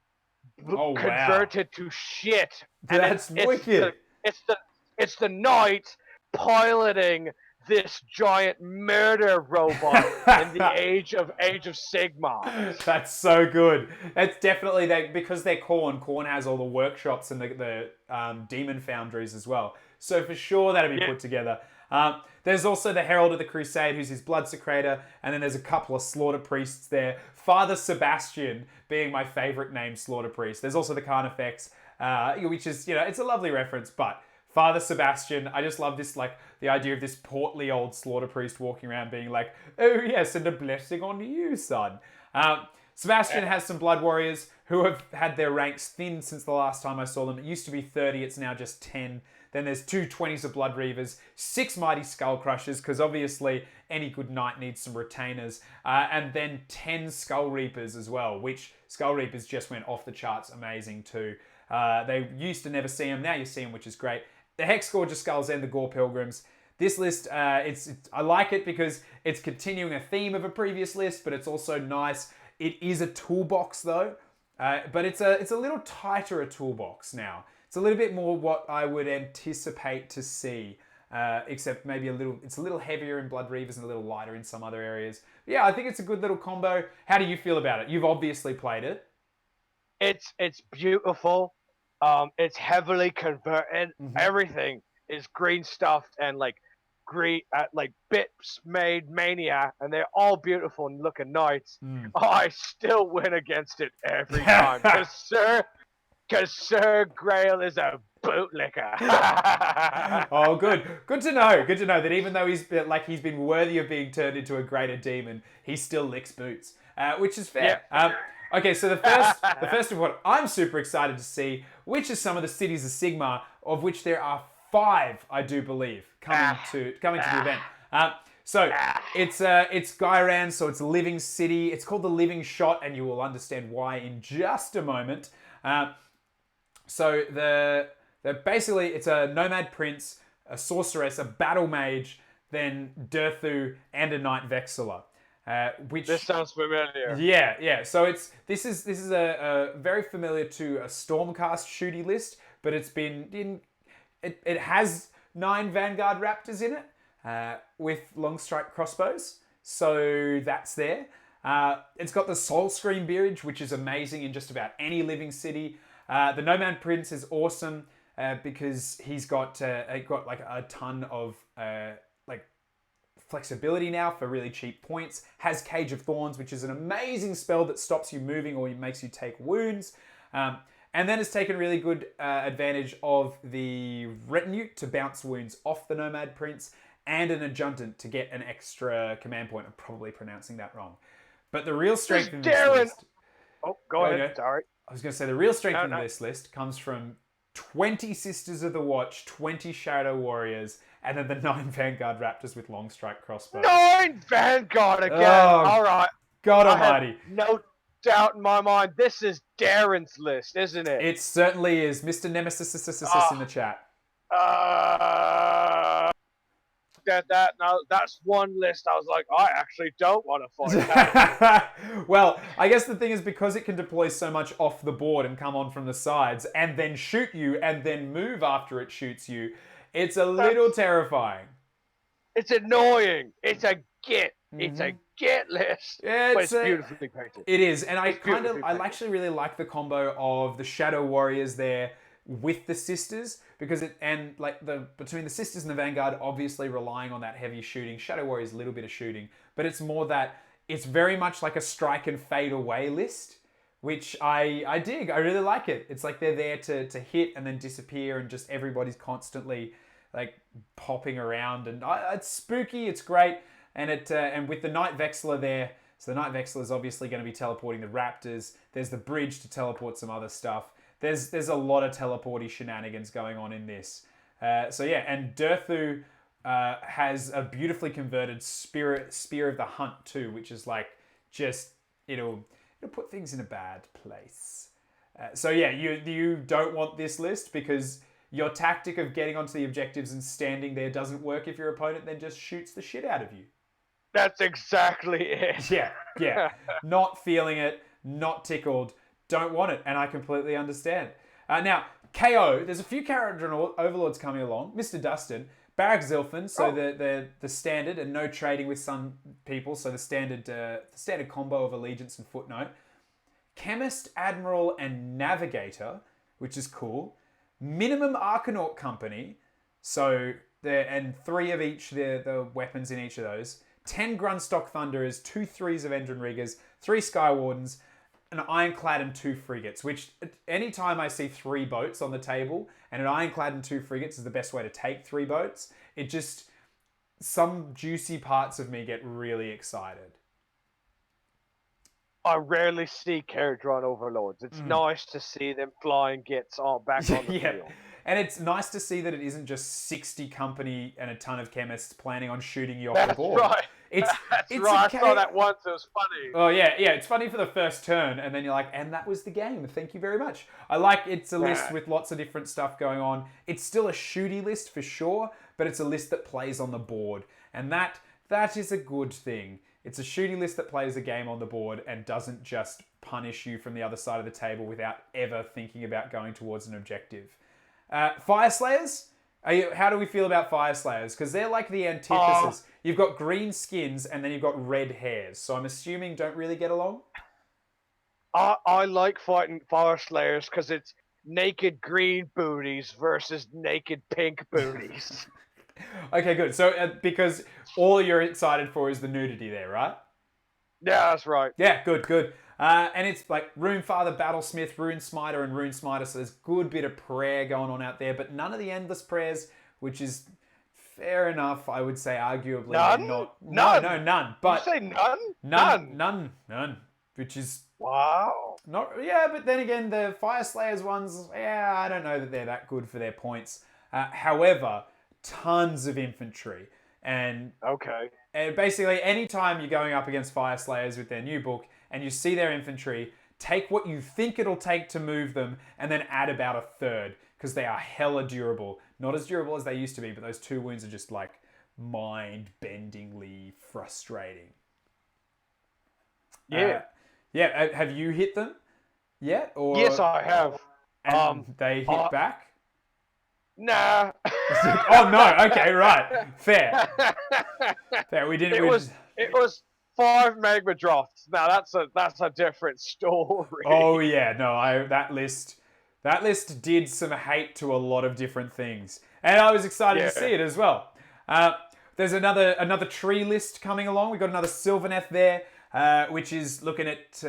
Speaker 2: converted to shit.
Speaker 1: That's wicked.
Speaker 2: It's the knight piloting this giant murder robot in the age of Sigmar.
Speaker 1: That's so good. That's definitely because they're Khorne. Khorne has all the workshops and the demon foundries as well. So for sure that'll be put together. There's also the Herald of the Crusade, who's his blood secretor, and then there's a couple of slaughter priests there. Father Sebastian being my favorite named slaughter priest. There's also the Carnifex, which is, it's a lovely reference, but Father Sebastian, I just love this, like, the idea of this portly old slaughter priest walking around being like, oh yes, and a blessing on you, son. Sebastian has some blood warriors who have had their ranks thinned since the last time I saw them. It used to be 30, it's now just 10. Then there's 2 20s of Blood Reavers, 6 Mighty Skull Crushers, because obviously any good knight needs some retainers, and then 10 Skull Reapers as well, which Skull Reapers just went off the charts amazing too. They used to never see them, now you see them, which is great. The Hexgorger Skulls and the Gore Pilgrims. This list, I like it because it's continuing a theme of a previous list, but it's also nice. It is a toolbox though, but it's a little tighter a toolbox now. It's a little bit more what I would anticipate to see, except maybe it's a little heavier in Blood Reavers and a little lighter in some other areas. But yeah, I think it's a good little combo. How do you feel about it? You've obviously played it.
Speaker 2: It's beautiful. It's heavily converted. Mm-hmm. Everything is green stuffed and like green, like bits made mania, and they're all beautiful and looking nice. I still win against it every time because Sir Grail is a bootlicker.
Speaker 1: Oh, good to know. Good to know that even though he's been worthy of being turned into a greater demon, he still licks boots, which is fair. Yeah. Okay, so the first of what I'm super excited to see, which is some of the cities of Sigmar, of which there are 5, I do believe, coming to the event. So it's Gairan, so it's a living city. It's called the Living Shot, and you will understand why in just a moment. So basically it's a nomad prince, a sorceress, a battle mage, then Durthu, and a knight Vexilla. Which
Speaker 2: This sounds familiar.
Speaker 1: yeah. So this is a very familiar to a Stormcast shooty list, but it has 9 Vanguard Raptors in it. With long strike crossbows, so that's there. It's got the Soul Scream Beerage, which is amazing in just about any living city. The Nomad Prince is awesome because he's got like a ton of like flexibility now for really cheap points. Has Cage of Thorns, which is an amazing spell that stops you moving or makes you take wounds. And then it's taken really good advantage of the Retinue to bounce wounds off the Nomad Prince, and an Adjutant to get an extra command point. I'm probably pronouncing that wrong. But the real strength in this list...
Speaker 2: Oh, go ahead. Sorry.
Speaker 1: I was going to say the real strength in this list comes from 20 Sisters of the Watch, 20 Shadow Warriors, and then the 9 Vanguard Raptors with long strike crossbows.
Speaker 2: 9 Vanguard again!
Speaker 1: Oh,
Speaker 2: all right.
Speaker 1: God almighty.
Speaker 2: No doubt in my mind, this is Darren's list, isn't it?
Speaker 1: It certainly is. Mr. Nemesis in the chat.
Speaker 2: Now that's one list I was like, I actually don't want to fight that.
Speaker 1: Well, I guess the thing is because it can deploy so much off the board and come on from the sides and then shoot you and then move after it shoots you, it's a little terrifying.
Speaker 2: It's annoying. It's a git. It's a git list.
Speaker 1: Yeah,
Speaker 2: but it's beautifully painted.
Speaker 1: It is, and I actually really like the combo of the Shadow Warriors there with the Sisters, because between the Sisters and the Vanguard, obviously relying on that heavy shooting. Shadow Warriors, a little bit of shooting, but it's more that it's very much like a strike and fade away list, which I dig. I really like it. It's like they're there to hit and then disappear, and just everybody's constantly like popping around, and it's spooky. It's great, and with the Knight Vexilla there. So the Knight Vexilla is obviously going to be teleporting the Raptors. There's the bridge to teleport some other stuff. There's a lot of teleporty shenanigans going on in this. So yeah, and Durthu has a beautifully converted Spear of the Hunt too, which is like just it'll put things in a bad place. So yeah, you don't want this list because your tactic of getting onto the objectives and standing there doesn't work if your opponent then just shoots the shit out of you.
Speaker 2: That's exactly it.
Speaker 1: Yeah. Not feeling it, not tickled. Don't want it, and I completely understand. Now, KO, there's a few character overlords coming along. Mr. Dustin, Barak Zilfin, so the standard and no trading with some people, so the standard combo of Allegiance and Footnote. Chemist, Admiral, and Navigator, which is cool. Minimum Arcanaut Company, so and 3 of each, the weapons in each of those. 10 Grunstock Thunderers, 2 3s of Endrinriggers, 3 Skywardens, an Ironclad and 2 frigates, which anytime I see 3 boats on the table and an Ironclad and 2 frigates is the best way to take 3 boats, it just, some juicy parts of me get really excited.
Speaker 2: I rarely see Caradron overlords. It's nice to see them flying gits back on the field.
Speaker 1: And it's nice to see that it isn't just 60 company and a ton of chemists planning on shooting you off the board.
Speaker 2: Right. That's right. I saw that once. It was funny.
Speaker 1: Oh, yeah. It's funny for the first turn, and then you're like, and that was the game. Thank you very much. I like it's a list with lots of different stuff going on. It's still a shooty list for sure, but it's a list that plays on the board. And that is a good thing. It's a shooty list that plays a game on the board and doesn't just punish you from the other side of the table without ever thinking about going towards an objective. Fire Slayers? How do we feel about Fire Slayers? Because they're like the antithesis. You've got green skins and then you've got red hairs. So I'm assuming don't really get along?
Speaker 2: I like fighting Fire Slayers because it's naked green booties versus naked pink booties.
Speaker 1: Okay, good. So because all you're excited for is the nudity there, right?
Speaker 2: Yeah, that's right.
Speaker 1: Yeah, good. And it's like Runefather, Battlesmith, Rune Smiter, and Rune Smiter. So there's a good bit of prayer going on out there, but none of the endless prayers, which is fair enough, I would say. Arguably,
Speaker 2: none.
Speaker 1: None. But
Speaker 2: you say none?
Speaker 1: None. Which is
Speaker 2: wow.
Speaker 1: But then again, the Fire Slayers ones, I don't know that they're that good for their points. However, tons of infantry.
Speaker 2: Okay.
Speaker 1: And basically, anytime you're going up against Fire Slayers with their new book and you see their infantry, take what you think it'll take to move them and then add about a third because they are hella durable. Not as durable as they used to be, but those 2 wounds are just like mind-bendingly frustrating.
Speaker 2: Yeah.
Speaker 1: Yeah, have you hit them yet? Or
Speaker 2: Yes, I have.
Speaker 1: and they hit back?
Speaker 2: Nah.
Speaker 1: Oh no, okay, right. Fair. Fair.
Speaker 2: It was 5 magma drops. Now that's a different story.
Speaker 1: Oh yeah, no, that list did some hate to a lot of different things, and I was excited to see it as well. There's another tree list coming along. We've got another Sylvaneth there, which is looking at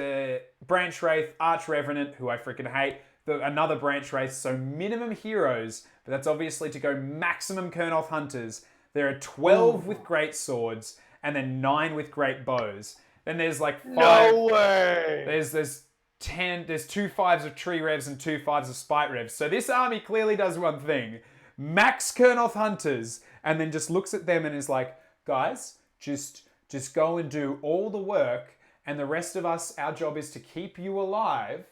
Speaker 1: Branch Wraith, Arch Revenant, who I freaking hate. Another Branch Wraith, so minimum heroes, but that's obviously to go maximum Kurnoth Hunters. There are 12 with great swords, and then 9 with great bows. Then there's like 5.
Speaker 2: No way.
Speaker 1: There's 10. There's 2 5s of tree revs and 2 5s of spite revs. So this army clearly does one thing: max Kurnoth Hunters, and then just looks at them and is like, guys, just go and do all the work, and the rest of us, our job is to keep you alive,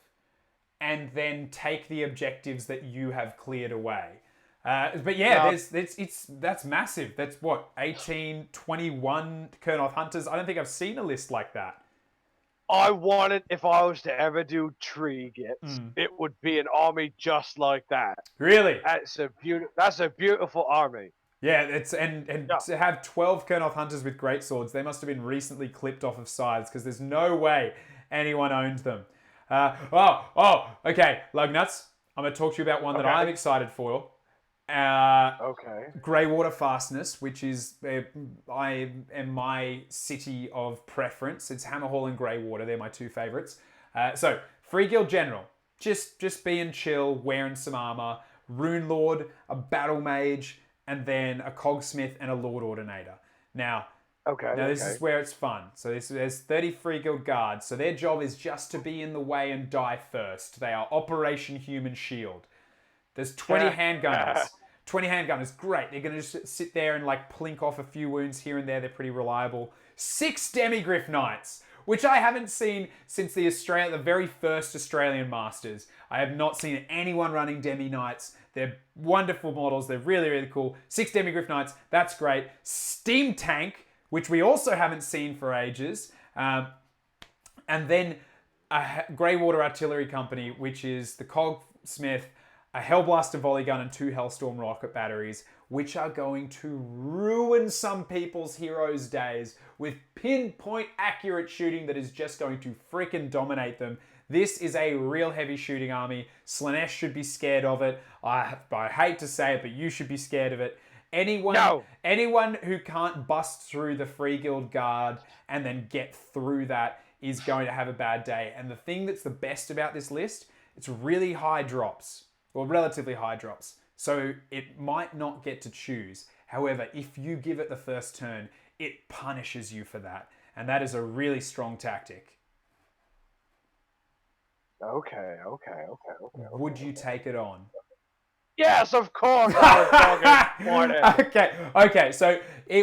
Speaker 1: and then take the objectives that you have cleared away. But yeah, that's massive. That's what, 18, 21 Kurnoth Hunters. I don't think I've seen a list like that.
Speaker 2: I wanted, if I was to ever do tree gets, it would be an army just like that.
Speaker 1: Really?
Speaker 2: That's a beautiful army.
Speaker 1: Yeah, to have 12 Kurnoth Hunters with great swords, they must have been recently clipped off of sides because there's no way anyone owned them. Okay, Lugnuts. I'm going to talk to you about one that I'm excited for. Greywater Fastness, which is my city of preference. It's Hammerhall and Greywater. They're my 2 favorites. So, Free Guild General. Just being chill, wearing some armor. Rune Lord, a Battle Mage, and then a Cogsmith and a Lord Ordinator. Now this is where it's fun. So there's 30 Free Guild Guards. So their job is just to be in the way and die first. They are Operation Human Shield. There's 20 handgunners. 20 handgunners, great. They're going to just sit there and like plink off a few wounds here and there. They're pretty reliable. 6 Demigryph Knights, which I haven't seen since the very first Australian Masters. I have not seen anyone running Demi Knights. They're wonderful models. They're really, really cool. 6 Demigryph Knights, that's great. Steam Tank, which we also haven't seen for ages. And then a Greywater Artillery Company, which is the Cogsmith, a Hellblaster Volley Gun, and 2 Hellstorm Rocket Batteries, which are going to ruin some people's heroes' days with pinpoint accurate shooting that is just going to freaking dominate them. This is a real heavy shooting army. Slaanesh should be scared of it. I hate to say it, but you should be scared of it. Anyone who can't bust through the Free Guild Guard and then get through that is going to have a bad day. And the thing that's the best about this list, it's really high drops. Well, relatively high drops. So it might not get to choose. However, if you give it the first turn, it punishes you for that. And that is a really strong tactic.
Speaker 2: Okay.
Speaker 1: Would you take it on?
Speaker 2: Yes, of course. I was
Speaker 1: Okay. So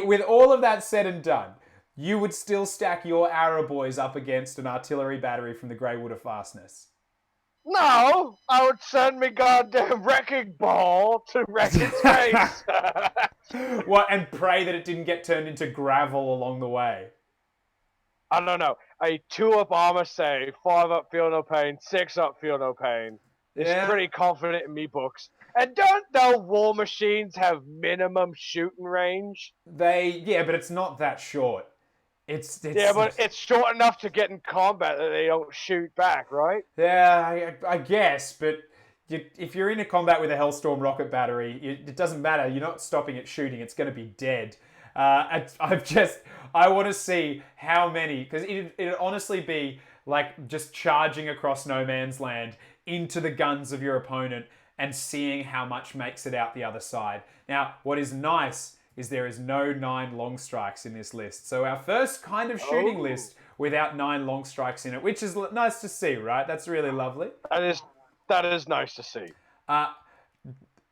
Speaker 1: with all of that said and done, you would still stack your Arrow Boys up against an artillery battery from the Greywater Fastness.
Speaker 2: No, I would send me goddamn wrecking ball to wreck its face.
Speaker 1: What? And pray that it didn't get turned into gravel along the way.
Speaker 2: I don't know. A 2-up armor save, 5-up feel no pain, 6-up feel no pain. It's pretty confident in me books. And don't the war machines have minimum shooting range?
Speaker 1: But it's not that short. It's
Speaker 2: but it's short enough to get in combat that they don't shoot back, right?
Speaker 1: Yeah, I guess, but if you're in a combat with a Hellstorm rocket battery, it doesn't matter. You're not stopping it shooting. It's going to be dead. I want to see how many, because it'd honestly be like just charging across no man's land into the guns of your opponent and seeing how much makes it out the other side. Now, what is nice is there is no 9 long strikes in this list. So our first kind of shooting list without 9 long strikes in it, which is nice to see, right? That's really lovely.
Speaker 2: That is nice to see.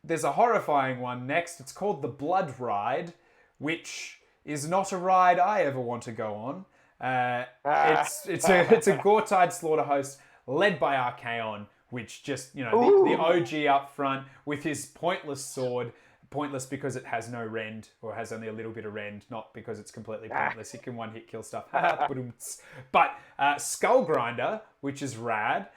Speaker 1: There's a horrifying one next. It's called the Blood Ride, which is not a ride I ever want to go on. It's a Gore-Tide slaughter host led by Archaon, which just, the OG up front with his pointless sword. Pointless because it has no rend, or has only a little bit of rend, not because it's completely pointless. It can one-hit kill stuff. But Skull Grinder, which is rad.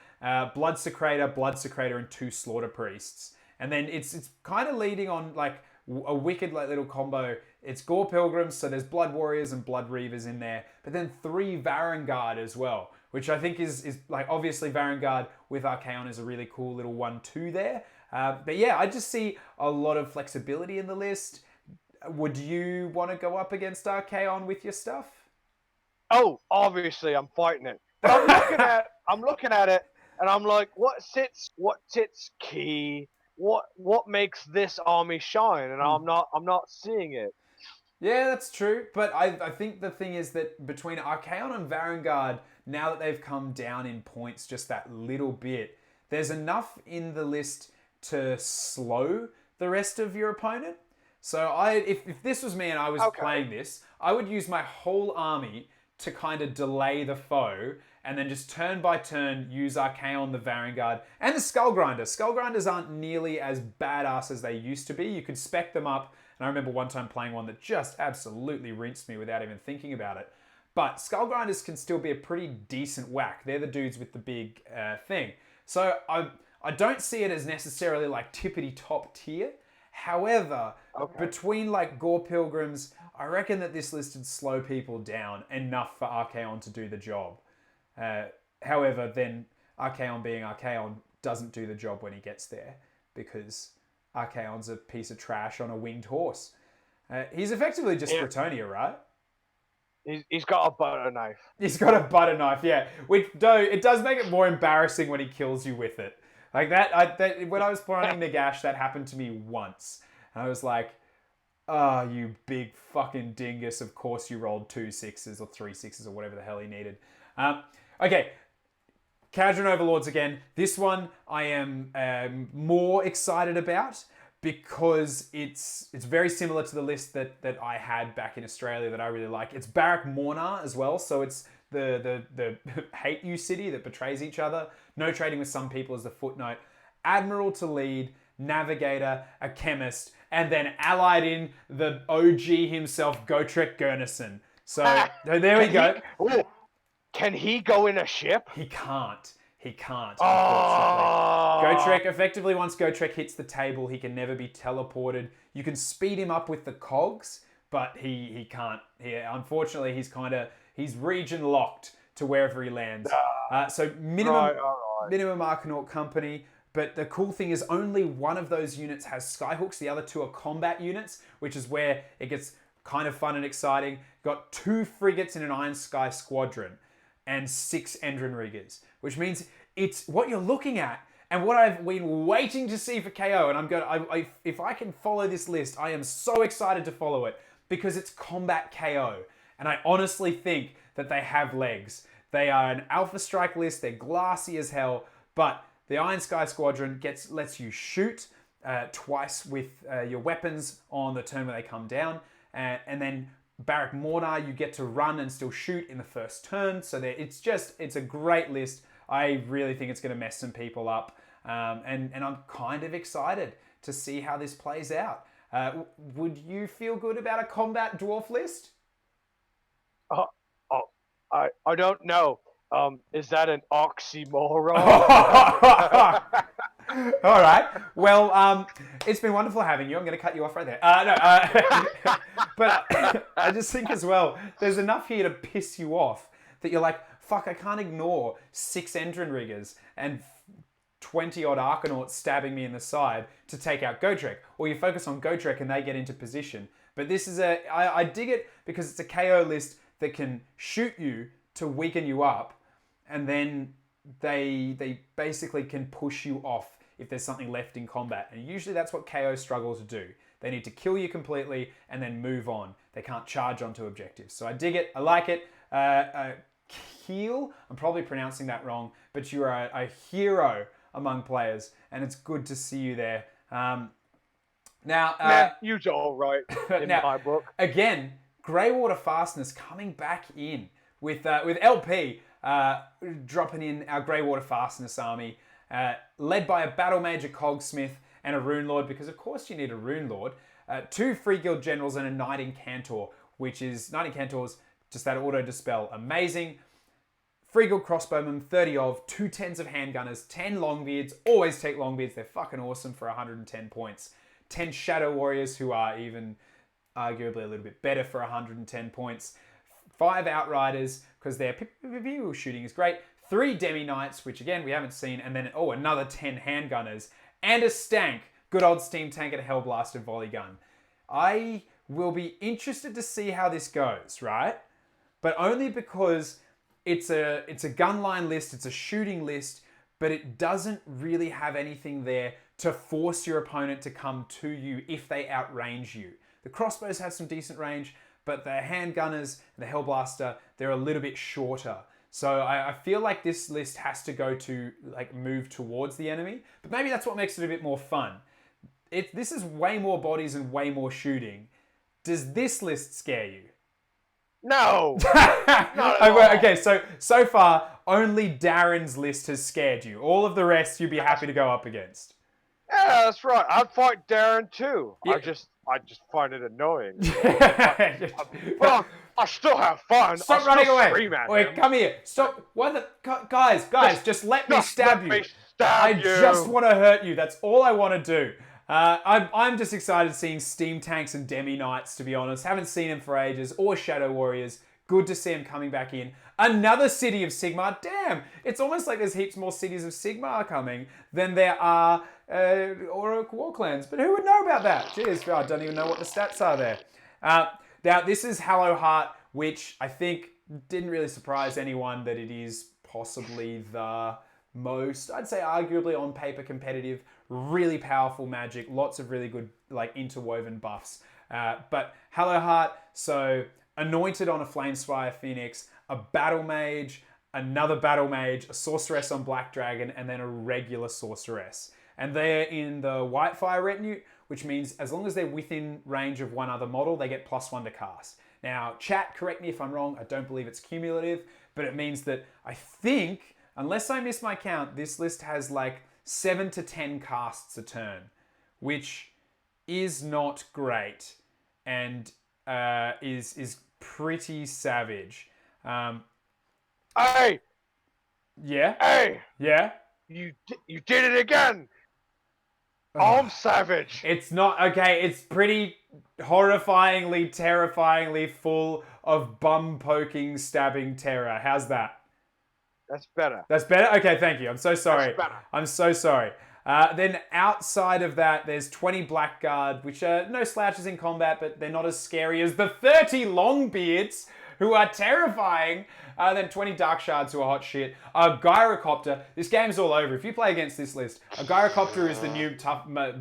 Speaker 1: Blood Secretor, and 2 Slaughter Priests. And then it's kind of leading on like a wicked little combo. It's Gore Pilgrims, so there's Blood Warriors and Blood Reavers in there. But then 3 Varangard as well, which I think is like, obviously Varangard with Archaon is a really cool little 1-2 there. But yeah, I just see a lot of flexibility in the list. Would you want to go up against Archaon with your stuff?
Speaker 2: Oh, obviously I'm fighting it. But I'm looking at it, and I'm like, what sits key? What makes this army shine? And I'm not seeing it.
Speaker 1: Yeah, that's true. But I think the thing is that between Archaon and Varangard, now that they've come down in points just that little bit, there's enough in the list to slow the rest of your opponent. So if this was me and I was playing this, I would use my whole army to kind of delay the foe, and then just turn by turn use Archaon, the Varangard, and the Skull Grinder. Skull Grinders aren't nearly as badass as they used to be. You could spec them up, and I remember one time playing one that just absolutely rinsed me without even thinking about it. But Skull Grinders can still be a pretty decent whack. They're the dudes with the big thing. So I don't see it as necessarily like tippity top tier. However, between like Gore Pilgrims, I reckon that this list would slow people down enough for Archaon to do the job. However, then Archaon being Archaon doesn't do the job when he gets there, because Archaon's a piece of trash on a winged horse. He's effectively just Bretonnia, right?
Speaker 2: He's got a butter knife.
Speaker 1: He's got a butter knife, yeah. Which, though, it does make it more embarrassing when he kills you with it. Like that, when I was playing Nagash, that happened to me once. And I was like, oh, you big fucking dingus. Of course you rolled 2 6s or 3 6s or whatever the hell he needed. Okay, Kharadron Overlords again. This one I am more excited about because it's very similar to the list that I had back in Australia that I really like. It's Barak Mornar as well, so it's the hate you city that betrays each other. No trading with some people is the footnote. Admiral to lead, Navigator, a Chemist, and then allied in the OG himself, Gotrek Gurnisson. So there we go.
Speaker 2: Can he go in a ship?
Speaker 1: He can't, unfortunately. Gotrek, effectively, once Gotrek hits the table, he can never be teleported. You can speed him up with the cogs, but he can't. Unfortunately, he's region locked to wherever he lands. So minimum Archanaut Company. But the cool thing is only one of those units has skyhooks. The other 2 are combat units, which is where it gets kind of fun and exciting. Got 2 frigates in an Iron Sky squadron and 6 Endrin riggers, which means it's what you're looking at and what I've been waiting to see for KO. And if I can follow this list, I am so excited to follow it because it's combat KO. And I honestly think that they have legs. They are an Alpha Strike list. They're glassy as hell, but the Iron Sky Squadron lets you shoot twice with your weapons on the turn when they come down. And then Barak Mornar, you get to run and still shoot in the first turn. So it's a great list. I really think it's going to mess some people up. And I'm kind of excited to see how this plays out. Would you feel good about a combat dwarf list?
Speaker 2: I don't know. Is that an oxymoron?
Speaker 1: All right. Well, it's been wonderful having you. I'm going to cut you off right there. But I just think as well, there's enough here to piss you off that you're like, fuck, I can't ignore 6 Endrin riggers and 20 odd Arcanauts stabbing me in the side to take out Gotrek. Or you focus on Gotrek and they get into position. But this is I dig it because it's a KO list that can shoot you to weaken you up, and then they basically can push you off if there's something left in combat. And usually that's what KO struggle to do. They need to kill you completely and then move on. They can't charge onto objectives. So I dig it. I like it. Keel, I'm probably pronouncing that wrong, but you are a hero among players, and it's good to see you there. Now,
Speaker 2: Man, you's all right in
Speaker 1: now,
Speaker 2: my book.
Speaker 1: again, Greywater Fastness coming back in with LP dropping in our Greywater Fastness army, led by a Battle Mage, a Cogsmith, and a Rune Lord, because of course you need a Rune Lord, 2 Free Guild Generals, and a Knight Incantor, which is Knight Incantor's just that auto dispel, amazing. Free Guild Crossbowmen, 30 of, 2 tens of Handgunners, 10 Longbeards, always take Longbeards, they're fucking awesome for 110 points. 10 Shadow Warriors, who are even arguably a little bit better for 110 points. 5 Outriders, because their shooting is great. 3 Demi Knights, which again we haven't seen, and then another 10 Handgunners, and a Stank, good old Steam Tank and a Hellblaster Volley Gun. I will be interested to see how this goes, right? But only because it's a gun line list, it's a shooting list, but it doesn't really have anything there to force your opponent to come to you if they outrange you. The crossbows have some decent range, but the handgunners, the Hellblaster, they're a little bit shorter. So I feel like this list has to go to move towards the enemy, but maybe that's what makes it a bit more fun. This is way more bodies and way more shooting. Does this list scare you?
Speaker 2: No! Not at all.
Speaker 1: Okay, so far, only Darren's list has scared you. All of the rest you'd be happy to go up against.
Speaker 2: Yeah, that's right. I'd fight Darren too.
Speaker 1: Yeah.
Speaker 2: I just find it annoying. Well, I still have fun.
Speaker 1: Stop running away. Wait, come here. Stop. What the... Guys, just let me stab you. I just want to hurt you. That's all I want to do. I'm just excited seeing Steam Tanks and Demi Knights, to be honest. Haven't seen them for ages. Or Shadow Warriors. Good to see them coming back in. Another City of Sigmar. Damn, it's almost like there's heaps more Cities of Sigmar coming than there are Orc War Clans. But who would know about that? Cheers. I don't even know what the stats are there. Now, this is Hallow Heart, which I think didn't really surprise anyone that it is possibly the most, I'd say arguably on paper competitive, really powerful magic, lots of really good interwoven buffs. But Hallow Heart, so Anointed on a Flamespire Phoenix, a Battle Mage, another Battle Mage, a Sorceress on Black Dragon, and then a regular Sorceress. And they're in the Whitefire retinue, which means as long as they're within range of one other model, they get +1 to cast. Now, chat, correct me if I'm wrong, I don't believe it's cumulative, but it means that I think, unless I miss my count, this list has 7 to 10 casts a turn, which is not great and is pretty savage.
Speaker 2: Hey!
Speaker 1: Yeah?
Speaker 2: Hey!
Speaker 1: Yeah?
Speaker 2: You did it again! I'm savage!
Speaker 1: It's not, okay, it's pretty horrifyingly, terrifyingly full of bum-poking, stabbing terror. How's that?
Speaker 2: That's better.
Speaker 1: That's better? Okay, thank you. I'm so sorry.
Speaker 2: That's better.
Speaker 1: I'm so sorry. Then outside of that, there's 20 Blackguard, which are no slouches in combat, but they're not as scary as the 30 Longbeards, who are terrifying. Then 20 Dark Shards, who are hot shit. A Gyrocopter. This game's all over. If you play against this list, a Gyrocopter is the new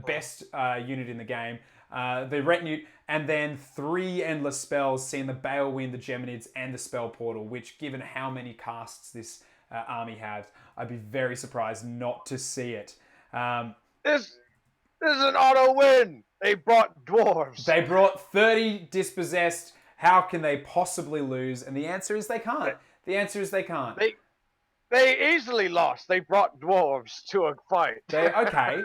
Speaker 1: best unit in the game. The Retinue, and then 3 endless spells, seeing the Balewind, the Geminids, and the Spell Portal, which, given how many casts this army has, I'd be very surprised not to see it.
Speaker 2: This is an auto win. They brought dwarves.
Speaker 1: They brought 30 dispossessed. How can they possibly lose? And the answer is they can't. The answer is they can't.
Speaker 2: They easily lost. They brought dwarves to a fight.
Speaker 1: Okay.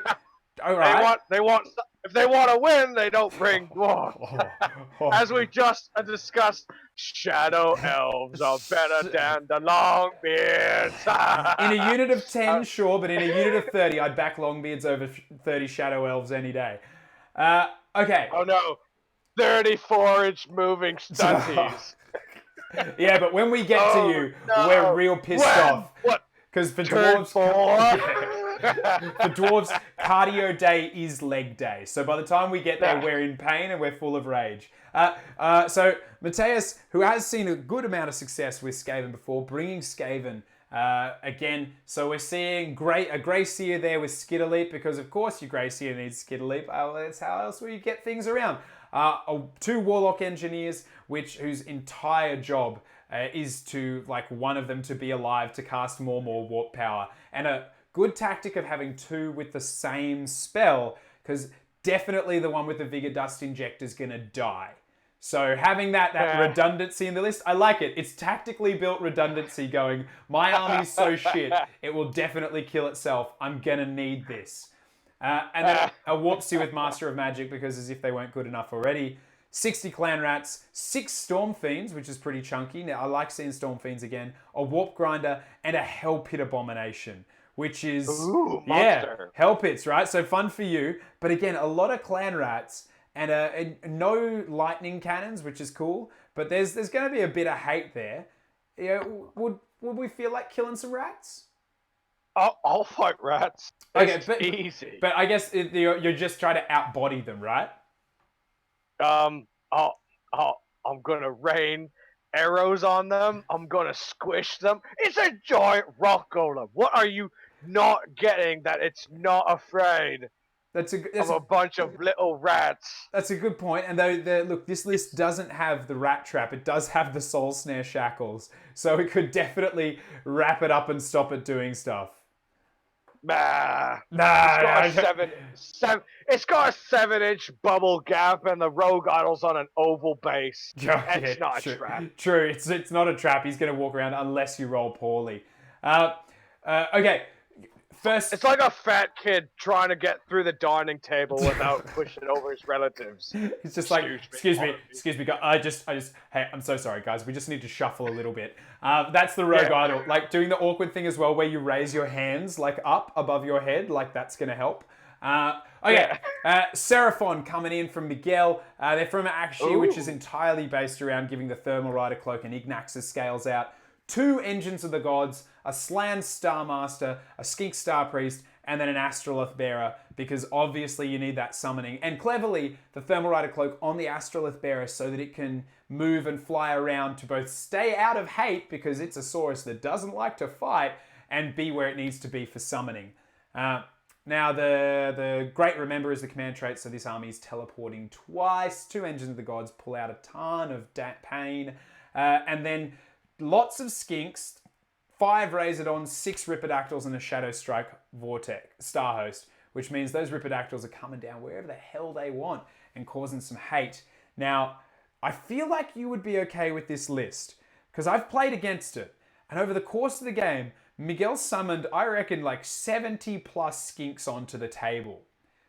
Speaker 1: All right.
Speaker 2: They want. If they want to win, they don't bring dwarves. As we just discussed, shadow elves are better than the Longbeards.
Speaker 1: In a unit of 10, sure, but in a unit of 30, I'd back Longbeards over 30 shadow elves any day. Okay.
Speaker 2: Oh no, 30 4-inch moving stunties.
Speaker 1: Yeah, but when we get to you, we're real pissed off.
Speaker 2: What?
Speaker 1: Because for
Speaker 2: Turn
Speaker 1: dwarves,
Speaker 2: 4.
Speaker 1: for dwarves, cardio day is leg day. So by the time we get there, we're in pain and we're full of rage. So Mateus, who has seen a good amount of success with Skaven before, bringing Skaven again. So we're seeing a Grey Seer there with Skitter Leap, because of course your Grey Seer needs Skitter Leap. That's how else will you get things around. 2 Warlock Engineers, whose entire job is to, one of them to be alive to cast more warp power. And a good tactic of having 2 with the same spell, because definitely the one with the Vigor Dust Injector is going to die. So having that redundancy in the list, I like it. It's tactically built redundancy going, my army's so shit, it will definitely kill itself. I'm going to need this. And then a Whoopsie with Master of Magic, because as if they weren't good enough already. 60 Clan Rats, 6 Storm Fiends, which is pretty chunky. Now, I like seeing Storm Fiends again. A Warp Grinder, and a Hell Pit Abomination, which is...
Speaker 2: Ooh, monster.
Speaker 1: Hell Pits, right? So fun for you. But again, a lot of Clan Rats, and no Lightning Cannons, which is cool. But there's going to be a bit of hate there. Would we feel like killing some rats?
Speaker 2: I'll fight rats. It's easy.
Speaker 1: But I guess you're just trying to outbody them, right?
Speaker 2: I'm gonna rain arrows on them. I'm gonna squish them. It's a giant rock golem. What are you not getting? That it's not afraid of a bunch of little rats.
Speaker 1: That's a good point. And look, this list doesn't have the rat trap. It does have the soul snare shackles, so it could definitely wrap it up and stop it doing stuff.
Speaker 2: It's got a 7-inch bubble gap, and the rogue idol's on an oval base. It's not a trap.
Speaker 1: True, it's not a trap. He's going to walk around unless you roll poorly. Okay, first...
Speaker 2: It's like a fat kid trying to get through the dining table without pushing over his relatives.
Speaker 1: It's just like, excuse me, hey, I'm so sorry, guys. We just need to shuffle a little bit. That's the rogue idol. Like doing the awkward thing as well, where you raise your hands like up above your head, like that's going to help. Seraphon coming in from Miguel. They're from Akshi, which is entirely based around giving the Thermal Rider Cloak and Ignax's scales out. 2 Engines of the Gods, a Slan Star Master, a Skink Star Priest, and then an Astrolith Bearer, because obviously you need that summoning. And cleverly, the Thermal Rider Cloak on the Astrolith Bearer so that it can move and fly around to both stay out of hate, because it's a Saurus that doesn't like to fight, and be where it needs to be for summoning. Now, the Great Remember is the command trait, so this army is teleporting twice. 2 Engines of the Gods pull out a ton of pain. And then lots of Skinks, 5 Razordons, 6 Ripidactyls, and a Shadow Strike Vortex Star Host, which means those Ripidactyls are coming down wherever the hell they want and causing some hate. Now, I feel like you would be okay with this list, because I've played against it, and over the course of the game, Miguel summoned, I reckon, like 70 plus Skinks onto the table.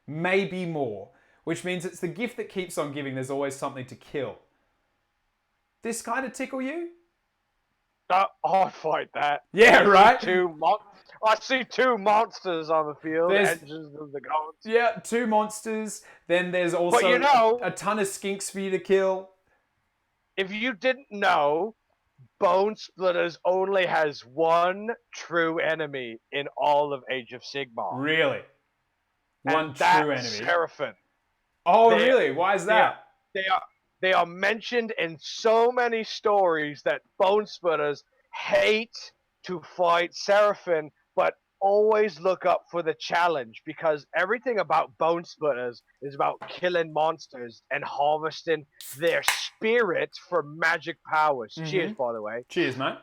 Speaker 1: Maybe more. Which means it's the gift that keeps on giving. There's always something to kill. This kind of tickle you?
Speaker 2: I'll fight that.
Speaker 1: Yeah, right?
Speaker 2: I see 2 monsters on the field. Engines of the Gods.
Speaker 1: Yeah, 2 monsters. Then there's also a ton of Skinks for you to kill.
Speaker 2: If you didn't know, Bone Splitters only has 1 true enemy in all of Age of Sigmar.
Speaker 1: Really? One
Speaker 2: and
Speaker 1: true enemy?
Speaker 2: Seraphon.
Speaker 1: Oh, really? Why is that?
Speaker 2: They are mentioned in so many stories that Bone Splitters hate to fight Seraphon, but always look up for the challenge, because everything about Bone Splitters is about killing monsters and harvesting their spirits for magic powers. Mm-hmm. Cheers, by the way.
Speaker 1: Cheers, mate.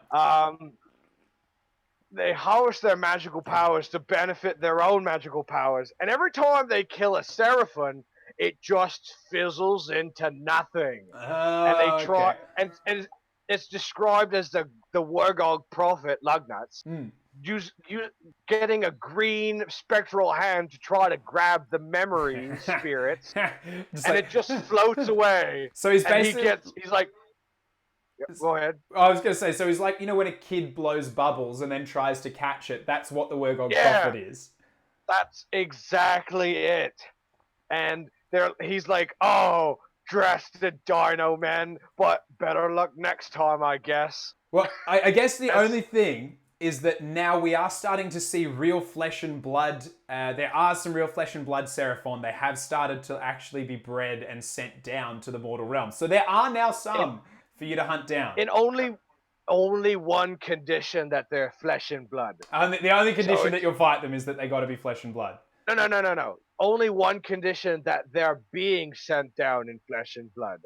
Speaker 2: They harvest their magical powers to benefit their own magical powers, and every time they kill a Seraphon, it just fizzles into nothing. And they try, and it's described as the Wargog prophet Lugnuts. You getting a green spectral hand to try to grab the memory spirits, and it just floats away.
Speaker 1: So he's basically
Speaker 2: he's like, go ahead.
Speaker 1: I was going to say, so he's like, when a kid blows bubbles and then tries to catch it. That's what the Wargog prophet is.
Speaker 2: That's exactly it. And he's like, oh, dressed the Dino Men, but better luck next time, I guess.
Speaker 1: Well, I guess the only thing is that now we are starting to see real flesh and blood. There are some real flesh and blood Seraphon. They have started to actually be bred and sent down to the mortal realm. So there are now some for you to hunt down.
Speaker 2: In only one condition, that they're flesh and blood.
Speaker 1: The only condition that you'll fight them is that they got to be flesh and blood.
Speaker 2: No. Only one condition, that they're being sent down in flesh and blood.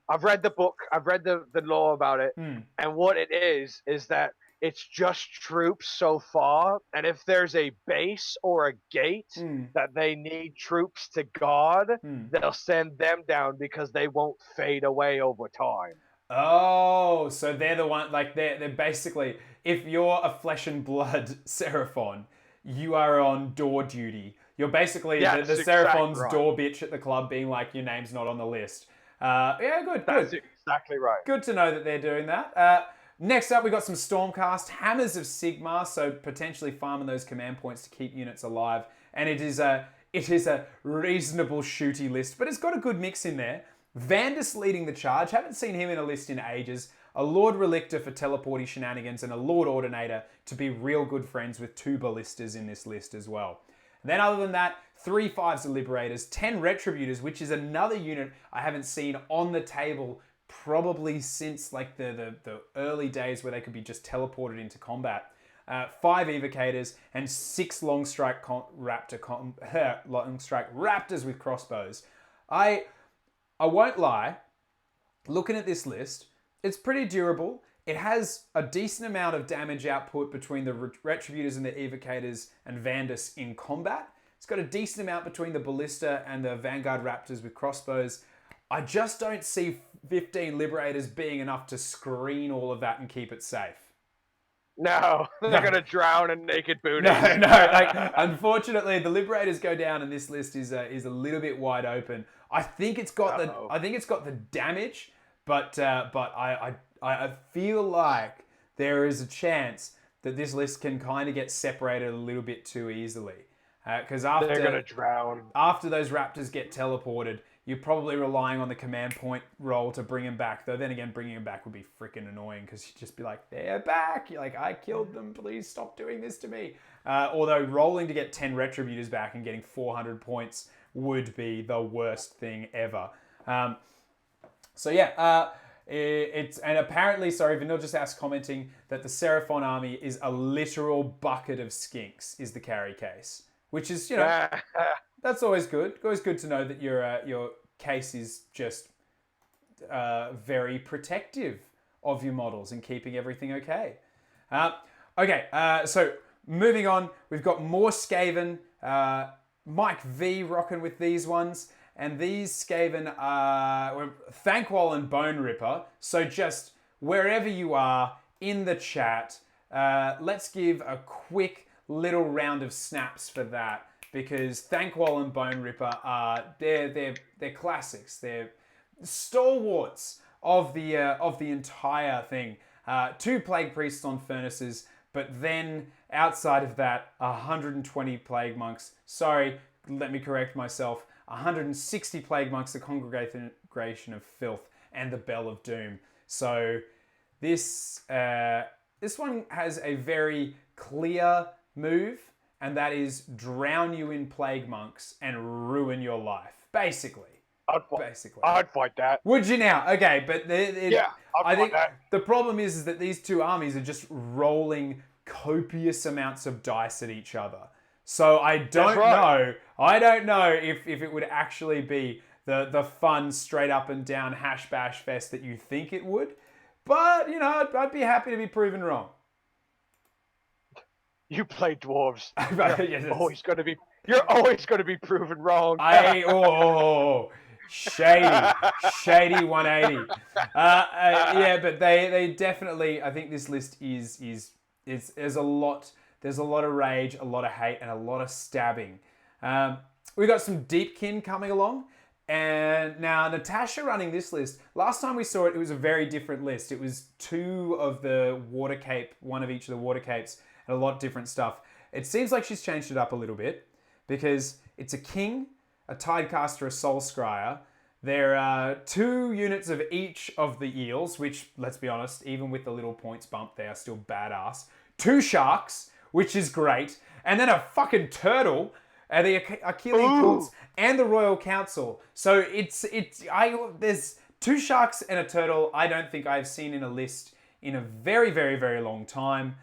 Speaker 2: I've read the book. I've read the law about it. And what it is that it's just troops so far, and if there's a base or a gate
Speaker 1: Hmm.
Speaker 2: that they need troops to guard,
Speaker 1: Hmm.
Speaker 2: they'll send them down because they won't fade away over time.
Speaker 1: Oh, so they're the one, like they're basically, if you're a flesh and blood Seraphon, you are on door duty. You're basically the
Speaker 2: Yes, exactly
Speaker 1: Seraphon's
Speaker 2: right.
Speaker 1: door bitch at the club being like, your name's not on the list. Yeah,
Speaker 2: That's
Speaker 1: good.
Speaker 2: exactly right.
Speaker 1: Good to know that they're doing that. Next up, we got some Stormcast, Hammers of Sigmar, so potentially farming those command points to keep units alive. And it is a reasonable shooty list, but it's got a good mix in there. Vandus leading the charge. Haven't seen him in a list in ages. A Lord Relictor for teleporty shenanigans and a Lord Ordinator to be real good friends with 2 Ballistas in this list as well. And then other than that, 3 5s of Liberators, 10 Retributors, which is another unit I haven't seen on the table probably since like the early days where they could be just teleported into combat. 5 Evocators and 6 long strike Raptors with crossbows. I won't lie, looking at this list, it's pretty durable. It has a decent amount of damage output between the Retributors and the Evocators and Vandus in combat. It's got a decent amount between the Ballista and the Vanguard Raptors with crossbows. I just don't see 15 Liberators being enough to screen all of that and keep it safe.
Speaker 2: No, they're gonna drown in naked booties.
Speaker 1: No. Like, unfortunately, the Liberators go down, and this list is a little bit wide open. I think it's got the damage, but I feel like there is a chance that this list can kind of get separated a little bit too easily. Because
Speaker 2: they're gonna drown.
Speaker 1: After those Raptors get teleported, you're probably relying on the command point roll to bring them back. Though then again, bringing them back would be freaking annoying because you'd just be like, they're back. You're like, I killed them. Please stop doing this to me. Although rolling to get 10 Retributors back and getting 400 points would be the worst thing ever. So yeah, and apparently, sorry, Vanilla just asked commenting that the Seraphon army is a literal bucket of skinks is the carry case, which is, that's always good. Always good to know that your case is just very protective of your models and keeping everything okay. So moving on, we've got more Skaven. Mike V rocking with these ones. And these Skaven are Thankwall and Bone Ripper. So just wherever you are in the chat, let's give a quick little round of snaps for that. Because Thankwall and Bone Ripper are they're classics. They're stalwarts of the entire thing. 2 Plague Priests on Furnaces, but then outside of that, 120 Plague Monks. Sorry, let me correct myself. 160 Plague Monks, the Congregation of Filth, and the Bell of Doom. So this one has a very clear move, and that is drown you in Plague Monks and ruin your life. Basically.
Speaker 2: I'd fight that.
Speaker 1: Would you now? Okay, but
Speaker 2: I think that.
Speaker 1: The problem is that these 2 armies are just rolling copious amounts of dice at each other. So I don't know. I don't know if it would actually be the fun straight up and down hash bash fest that you think it would. But, I'd be happy to be proven wrong.
Speaker 2: You play dwarves.
Speaker 1: Yes,
Speaker 2: You're always gonna be proven wrong.
Speaker 1: Shady 180. Yeah, but they definitely. I think this list is there's a lot of rage, a lot of hate, and a lot of stabbing. We got some Deepkin coming along, and now Natasha running this list. Last time we saw it, it was a very different list. It was 2 of the Water Cape, 1 of each of the Water Capes, and a lot of different stuff. It seems like she's changed it up a little bit because it's a King, a Tidecaster, a Soul Scryer. There are 2 units of each of the eels, which, let's be honest, even with the little points bump, they are still badass. 2 sharks, which is great, and then a fucking turtle, and the Achillean Cults, and the Royal Council. So there's 2 sharks and a turtle. I don't think I've seen in a list in a very, very, very long time.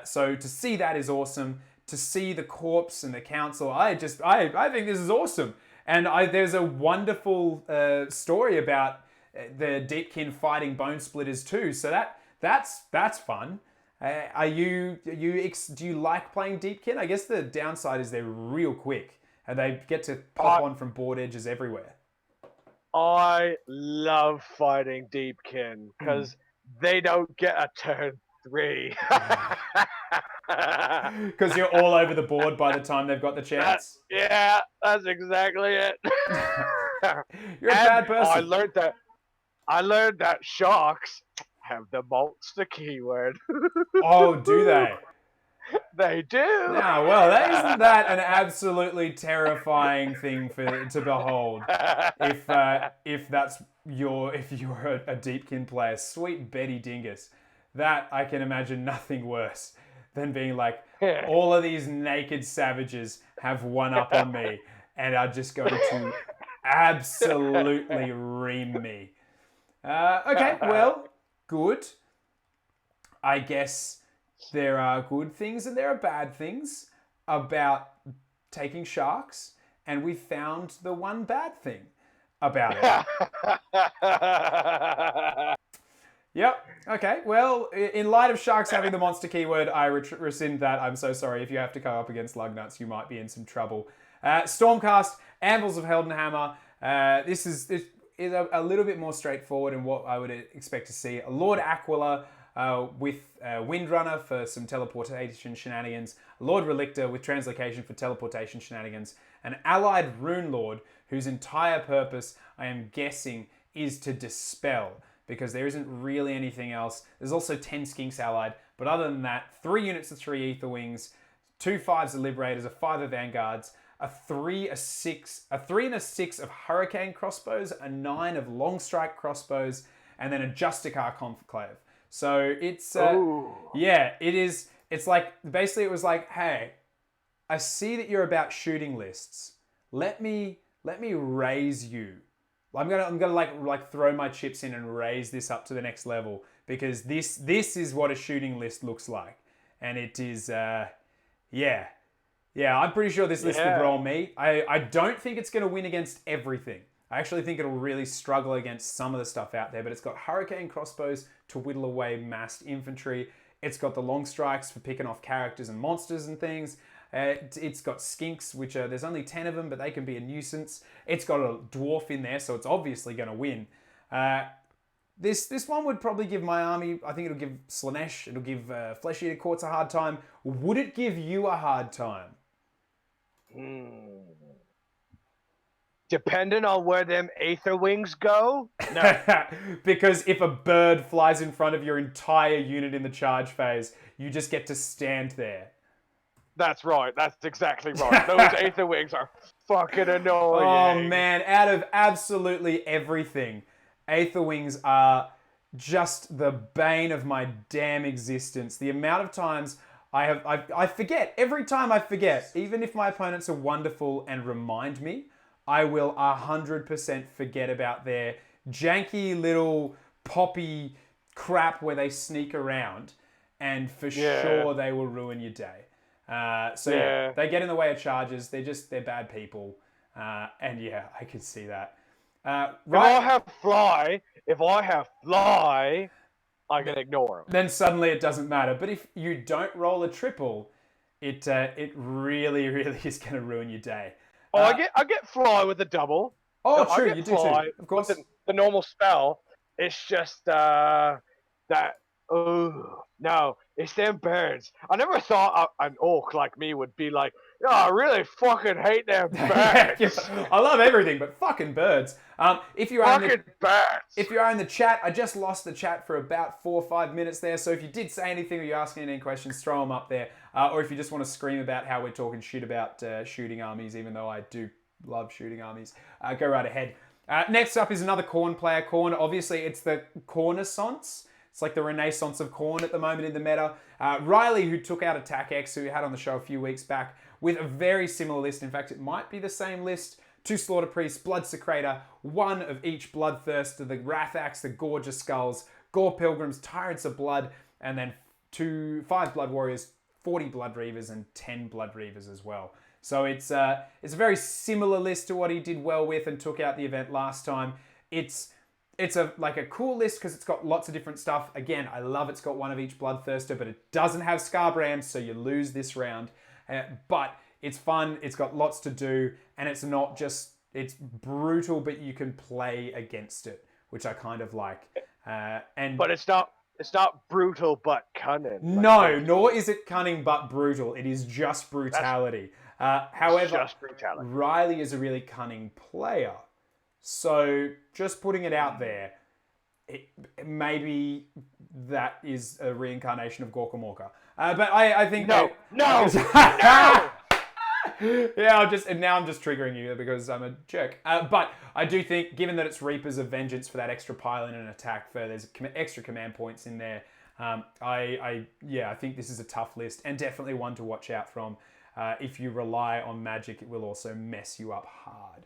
Speaker 1: So to see that is awesome. To see the corpse and the council, I think this is awesome. And there's a wonderful story about the Deepkin fighting Bone Splitters too. So that's fun. Do you like playing Deepkin? I guess the downside is they're real quick and they get to pop on from board edges everywhere.
Speaker 2: I love fighting Deepkin because they don't get a turn 3.
Speaker 1: Because you're all over the board by the time they've got the chance.
Speaker 2: Yeah, that's exactly it.
Speaker 1: You're a bad person.
Speaker 2: I learned that sharks have the monster keyword.
Speaker 1: Oh, do they?
Speaker 2: They do.
Speaker 1: Now, well, isn't that an absolutely terrifying thing to behold? If you're a Deepkin player, sweet Betty Dingus, that I can imagine nothing worse than being like, all of these naked savages have one up on me and are just going to absolutely ream me. Okay, well, good. I guess there are good things and there are bad things about taking sharks, and we found the one bad thing about it. Yep. Okay. Well, in light of sharks having the monster keyword, I rescind that. I'm so sorry. If you have to go up against Lugnuts, you might be in some trouble. Stormcast, Anvils of Heldenhammer. This is a little bit more straightforward in what I would expect to see. A Lord Aquila with Windrunner for some teleportation shenanigans. A Lord Relictor with Translocation for teleportation shenanigans. An allied Rune Lord whose entire purpose, I am guessing, is to dispel, because there isn't really anything else. There's also 10 Skinks allied, but other than that, 3 units of 3 Ether Wings, 2 5s of Liberators, a 5 of Vanguards, a 3 and a 6 of Hurricane Crossbows, a 9 of Long Strike Crossbows, and then a Justicar Conclave. So it's, it is, it's like, basically it was like, hey, I see that you're about shooting lists. Let me raise you. I'm gonna like throw my chips in and raise this up to the next level, because this is what a shooting list looks like, and it is I'm pretty sure this list would roll me. I don't think it's gonna win against everything. I actually think it'll really struggle against some of the stuff out there, but it's got Hurricane Crossbows to whittle away massed infantry. It's got the Long Strikes for picking off characters and monsters and things. It's got Skinks, which there's only 10 of them, but they can be a nuisance. It's got a Dwarf in there, so it's obviously going to win. This one would probably give my army, I think it'll give Slanesh, it'll give Flesh Eater Courts a hard time. Would it give you a hard time?
Speaker 2: Depending on where them Aether Wings go? No.
Speaker 1: Because if a bird flies in front of your entire unit in the charge phase, you just get to stand there.
Speaker 2: That's right. That's exactly right. Those Aether Wings are fucking annoying.
Speaker 1: Oh, man. Out of absolutely everything, Aether Wings are just the bane of my damn existence. The amount of times I forget. Every time I forget, even if my opponents are wonderful and remind me, I will 100% forget about their janky little poppy crap where they sneak around, and for sure they will ruin your day. They get in the way of charges. They're bad people. And yeah, I can see that. Right.
Speaker 2: If I have fly, I can ignore them.
Speaker 1: Then suddenly it doesn't matter. But if you don't roll a triple, it really, really is going to ruin your day.
Speaker 2: I get fly with a double.
Speaker 1: Oh, true, you do too. Of course.
Speaker 2: The normal spell. It's just that. Oh no, it's them birds. I never thought an orc like me would be like, oh, I really fucking hate them birds.
Speaker 1: I love everything, but fucking birds. If you are in the chat, I just lost the chat for about 4 or 5 minutes there. So if you did say anything or you're asking any questions, throw them up there. Or if you just want to scream about how we're talking shit about shooting armies, even though I do love shooting armies, go right ahead. Next up is another Khorne player. Khorne, obviously, it's the Cornaissance. It's like the renaissance of Khorne at the moment in the meta. Riley, who took out Attack X, who we had on the show a few weeks back, with a very similar list. In fact, it might be the same list. 2 Slaughter Priests, Blood Secrator, 1 of each Bloodthirster, the Wrathax, the Gorgeous Skulls, Gore Pilgrims, Tyrants of Blood, and then 5 Blood Warriors, 40 Blood Reavers, and 10 Blood Reavers as well. So it's a very similar list to what he did well with and took out the event last time. It's it's like a cool list because it's got lots of different stuff. Again, I love it's got one of each Bloodthirster, but it doesn't have Scarbrand, so you lose this round. But it's fun, it's got lots to do, and it's not just, it's brutal, but you can play against it, which I kind of like.
Speaker 2: But it's not brutal, but cunning.
Speaker 1: No, nor is it cunning, but brutal. It is just brutality. However,
Speaker 2: just brutality.
Speaker 1: Riley is a really cunning player. So just putting it out there, maybe that is a reincarnation of Gorkamorka. But I think
Speaker 2: No.
Speaker 1: Yeah, now I'm just triggering you because I'm a jerk. But I do think, given that it's Reapers of Vengeance for that extra pile in an attack, there's extra command points in there. I think this is a tough list and definitely one to watch out from. If you rely on magic, it will also mess you up hard.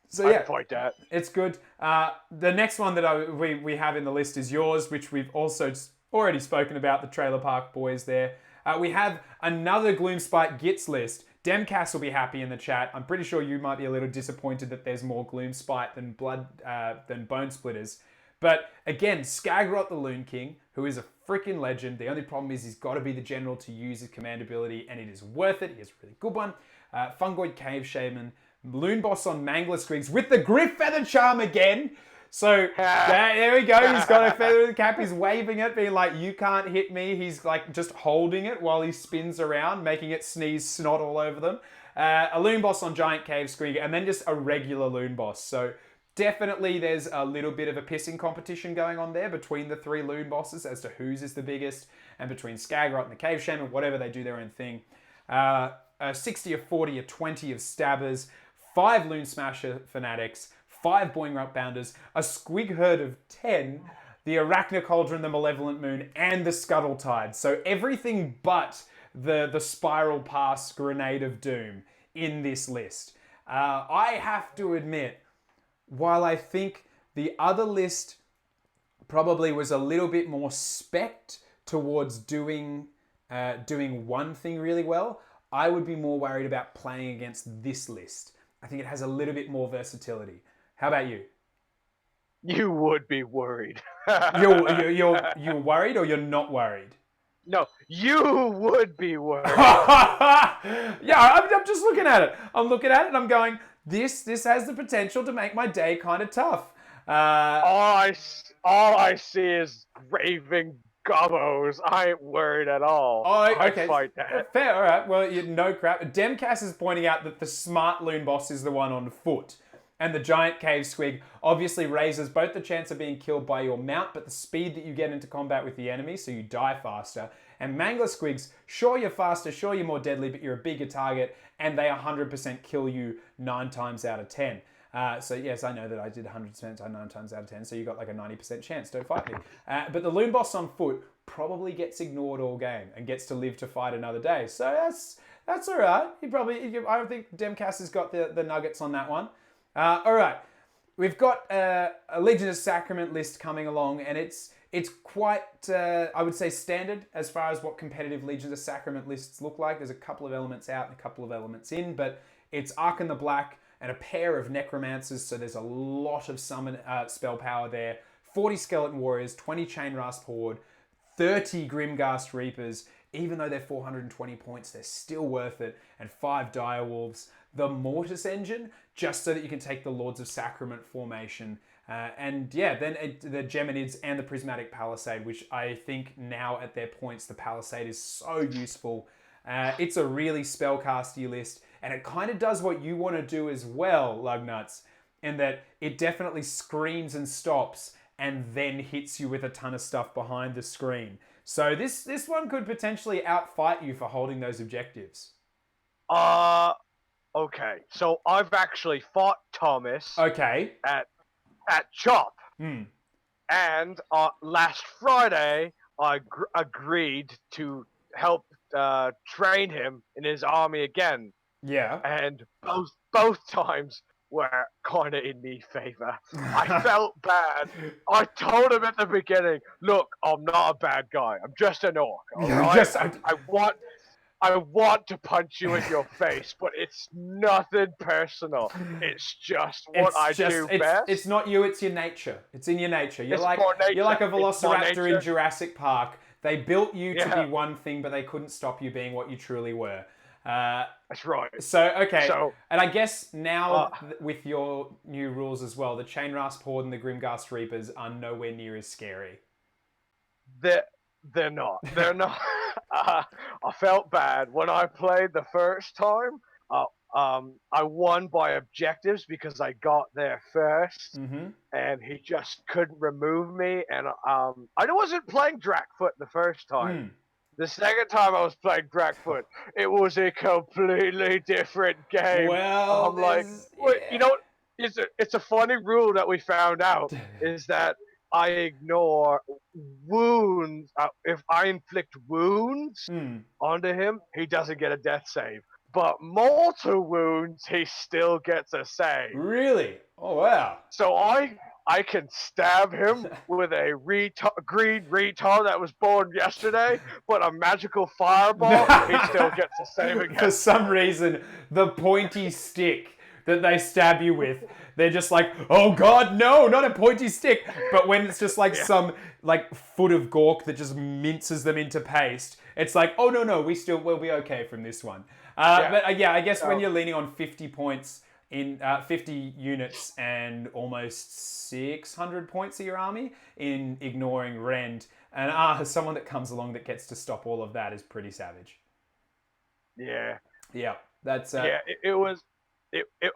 Speaker 1: So yeah,
Speaker 2: I'd that.
Speaker 1: It's good. The next one that we have in the list is yours, which we've also already spoken about, the Trailer Park Boys there. We have another Gloomspite Gits list. Demcast will be happy in the chat. I'm pretty sure you might be a little disappointed that there's more Gloomspite than Bone Splitters. But again, Skagrot the Loon King, who is a freaking legend. The only problem is he's got to be the general to use his command ability, and it is worth it. He has a really good one. Fungoid Cave Shaman, Loon Boss on Mangler Squigs with the Griff Feather Charm again. So there we go. He's got a feather in the cap. He's waving it, being like, "You can't hit me." He's like just holding it while he spins around, making it sneeze snot all over them. A Loon Boss on Giant Cave Squig, and then just a regular Loon Boss. So definitely there's a little bit of a pissing competition going on there between the three Loon Bosses as to whose is the biggest, and between Skagrot and the Cave Shaman, whatever, they do their own thing. 60 of 40 of 20 of Stabbers, 5 Loon Smasher Fanatics, 5 Boing Ruck Bounders, a Squig Herd of 10, the Arachna Cauldron, the Malevolent Moon, and the Scuttle Tide. So everything but the Spiral Pass Grenade of Doom in this list. I have to admit, while I think the other list probably was a little bit more spec'd towards doing one thing really well, I would be more worried about playing against this list. I think it has a little bit more versatility. How about you?
Speaker 2: You would be worried.
Speaker 1: You're worried, or you're not worried?
Speaker 2: No, you would be worried.
Speaker 1: Yeah, I'm just looking at it. I'm looking at it and I'm going, this has the potential to make my day kind of tough.
Speaker 2: All I see is raving gobbos. I ain't worried at all.
Speaker 1: Oh, okay.
Speaker 2: I'd fight that.
Speaker 1: Fair, all right. Well, no crap. Demcast is pointing out that the smart Loon Boss is the one on foot. And the Giant Cave Squig obviously raises both the chance of being killed by your mount, but the speed that you get into combat with the enemy, so you die faster. And Mangler Squigs, sure you're faster, sure you're more deadly, but you're a bigger target, and they 100% kill you 9 times out of 10. So yes, I know that I did 100% 9 times out of 10, so you got like a 90% chance. Don't fight me. But the Loon Boss on foot probably gets ignored all game and gets to live to fight another day. So that's all right. I don't think Demcast has got the nuggets on that one. All right, we've got a Legion of Sacrament list coming along, and it's quite, I would say, standard as far as what competitive Legions of Sacrament lists look like. There's a couple of elements out and a couple of elements in, but it's Archon the Black and a pair of Necromancers, so there's a lot of summon spell power there. 40 Skeleton Warriors, 20 Chain Rasp Horde, 30 Grimghast Reapers. Even though they're 420 points, they're still worth it. And 5 Direwolves. The Mortis Engine, just so that you can take the Lords of Sacrament formation. And yeah, then the Geminids and the Prismatic Palisade, which I think now at their points, the Palisade is so useful. It's a really spellcasty list, and it kind of does what you want to do as well, Lugnuts, in that it definitely screens and stops and then hits you with a ton of stuff behind the screen. So this one could potentially outfight you for holding those objectives.
Speaker 2: Okay. So I've actually fought Thomas.
Speaker 1: Okay.
Speaker 2: At Chop.
Speaker 1: Hmm.
Speaker 2: And last Friday, I agreed to help train him in his army again.
Speaker 1: Yeah.
Speaker 2: And both times were kind of in me favor. I felt bad. I told him at the beginning, look, I'm not a bad guy. I'm just an orc. All right? I want to punch you in your face, but it's nothing personal. It's just what I do
Speaker 1: it's
Speaker 2: best.
Speaker 1: not you, it's your nature. It's in your nature.
Speaker 2: It's more
Speaker 1: You're like
Speaker 2: nature.
Speaker 1: a
Speaker 2: It's more
Speaker 1: velociraptor in
Speaker 2: nature.
Speaker 1: Jurassic Park. They built you to be
Speaker 2: Yeah,
Speaker 1: one thing, but they couldn't stop you being what you truly were.
Speaker 2: that's right.
Speaker 1: So okay,
Speaker 2: So,
Speaker 1: and I guess
Speaker 2: uh,
Speaker 1: now with your new rules as well, the Chain Rasp Horde and the Grimghast Reapers are nowhere near as scary.
Speaker 2: they're, they're not. They're not. I felt bad when I played the first time. I won by objectives because I got there first,
Speaker 1: Mm-hmm.
Speaker 2: and he just couldn't remove me. And I wasn't playing Drakfoot the first time.
Speaker 1: Mm.
Speaker 2: The second time I was playing Drakfoot, it was a completely different game.
Speaker 1: Well,
Speaker 2: I'm like,
Speaker 1: there's
Speaker 2: wait, you know, it's a funny rule that we found out
Speaker 1: yeah.
Speaker 2: is that I ignore wounds. If I inflict wounds
Speaker 1: Mm.
Speaker 2: onto him, he doesn't get a death save. But mortal wounds, he still gets a save.
Speaker 1: Really? Oh wow.
Speaker 2: So I can stab him with a green retard that was born yesterday, but a magical fireball, he still gets a save
Speaker 1: For
Speaker 2: against.
Speaker 1: some reason, the pointy stick that they stab you with, they're just like, oh god, no, not a pointy stick. But when it's just like
Speaker 2: Yeah.
Speaker 1: some like foot of gork that just minces them into paste, it's like, oh no, we'll be okay from this one.
Speaker 2: Yeah.
Speaker 1: But yeah, I guess when
Speaker 2: So,
Speaker 1: you're leaning on 50 points in 50 units and almost 600 points of your army in ignoring Rend, and someone that comes along that gets to stop all of that is pretty savage.
Speaker 2: yeah.
Speaker 1: Yeah, that's
Speaker 2: Yeah, it was.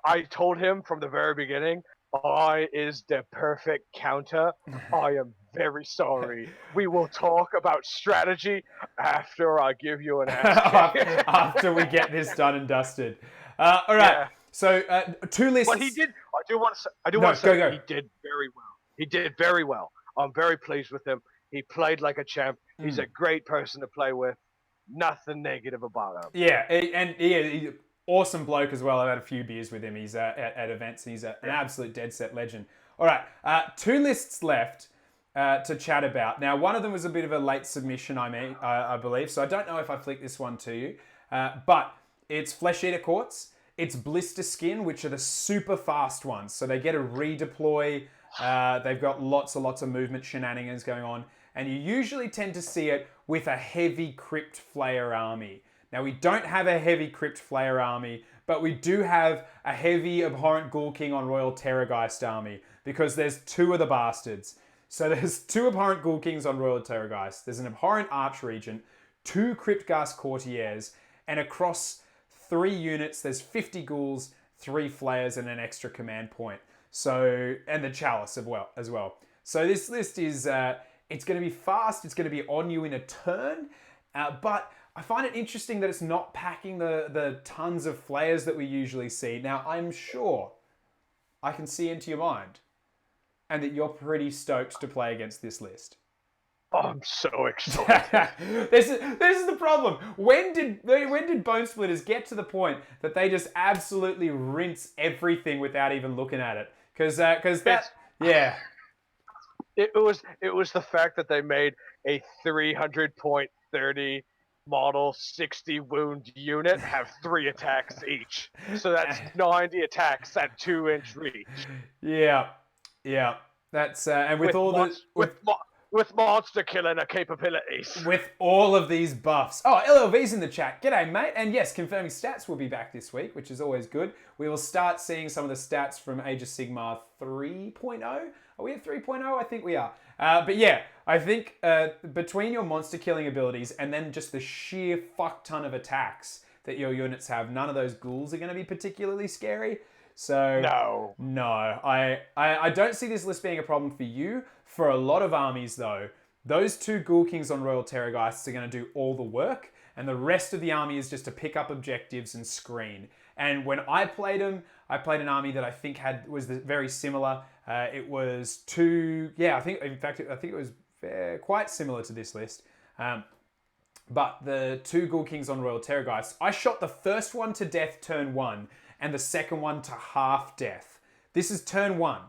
Speaker 2: I told him from the very beginning, I is the perfect counter. I am very sorry. We will talk about strategy after I give you an ass kick.
Speaker 1: after we get this done and dusted. All right,
Speaker 2: Yeah,
Speaker 1: so two lists.
Speaker 2: but he did. I do want to. I do
Speaker 1: No,
Speaker 2: want to say
Speaker 1: go.
Speaker 2: he did very well. He did very well. I'm very pleased with him. He played like a champ. He's a great person to play with. Nothing negative about him.
Speaker 1: Yeah, he's an awesome bloke as well. I've had a few beers with him. He's at events and he's an
Speaker 2: Yeah.
Speaker 1: absolute dead set legend. All right, two lists left to chat about. Now, one of them was a bit of a late submission, I believe, so I don't know if I flicked this one to you, but it's Flesh Eater Courts. It's Blister Skin, which are the super fast ones. So they get a redeploy. They've got lots of movement shenanigans going on. And you usually tend to see it with a heavy Crypt Flayer army. Now, we don't have a heavy Crypt Flayer army, but we do have a heavy Abhorrent Ghoul King on Royal Terrorgeist army, because there's two of the bastards. So there's two Abhorrent Ghoul Kings on Royal Terrorgeist. There's an Abhorrent Archregent, two Cryptghast Courtiers, and across 3 units, there's 50 ghouls, 3 flayers, and an extra command point. So, and the chalice as well. So this list is, it's going to be fast. It's going to be on you in a turn. But I find it interesting that it's not packing the tons of flayers that we usually see. Now, I'm sure I can see into your mind, and that you're pretty stoked to play against this list.
Speaker 2: I'm so excited.
Speaker 1: this is the problem. When did Bone Splitters get to the point that they just absolutely rinse everything without even looking at it? Because that, yeah.
Speaker 2: It was the fact that they made a 300.30 model 60 wound unit have 3 attacks each. So that's 90 attacks at 2-inch reach.
Speaker 1: Yeah. That's and
Speaker 2: with monster killing capabilities.
Speaker 1: With all of these buffs. Oh, LLV's in the chat. G'day, mate. And yes, confirming stats will be back this week, which is always good. We will start seeing some of the stats from Age of Sigmar 3.0. Are we at 3.0? I think we are. But yeah, I think between your monster killing abilities and then just the sheer fuck ton of attacks that your units have, none of those ghouls are going to be particularly scary. So no, I don't see this list being a problem for you. For a lot of armies, though, those 2 Ghoul Kings on Royal Terrorgeists are going to do all the work, and the rest of the army is just to pick up objectives and screen. And when I played them, I played an army that I think was very similar. It was 2, I think it was quite similar to this list. But the 2 Ghoul Kings on Royal Terrorgeists, I shot the first one to death turn 1, and the second one to half death. This is turn 1.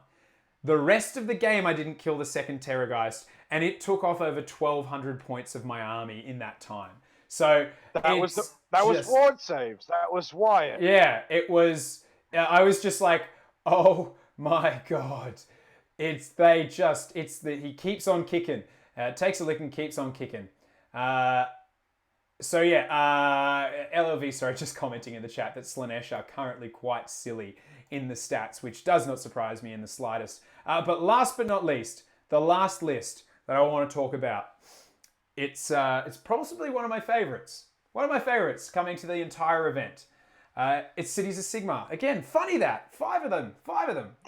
Speaker 1: The rest of the game, I didn't kill the second Terrorgeist, and it took off over 1,200 points of my army in that time. So
Speaker 2: That was
Speaker 1: it's
Speaker 2: that was
Speaker 1: just,
Speaker 2: Ward saves. That was Wyatt.
Speaker 1: yeah, it was. I was just like, oh my god, he keeps on kicking. Takes a lick and keeps on kicking. So yeah, LLV, sorry, just commenting in the chat that Slanesh are currently quite silly in the stats, which does not surprise me in the slightest. But last but not least, the last list that I want to talk about. It's possibly one of my favorites. One of my favorites coming to the entire event. It's Cities of Sigmar. Again, funny that. Five of them.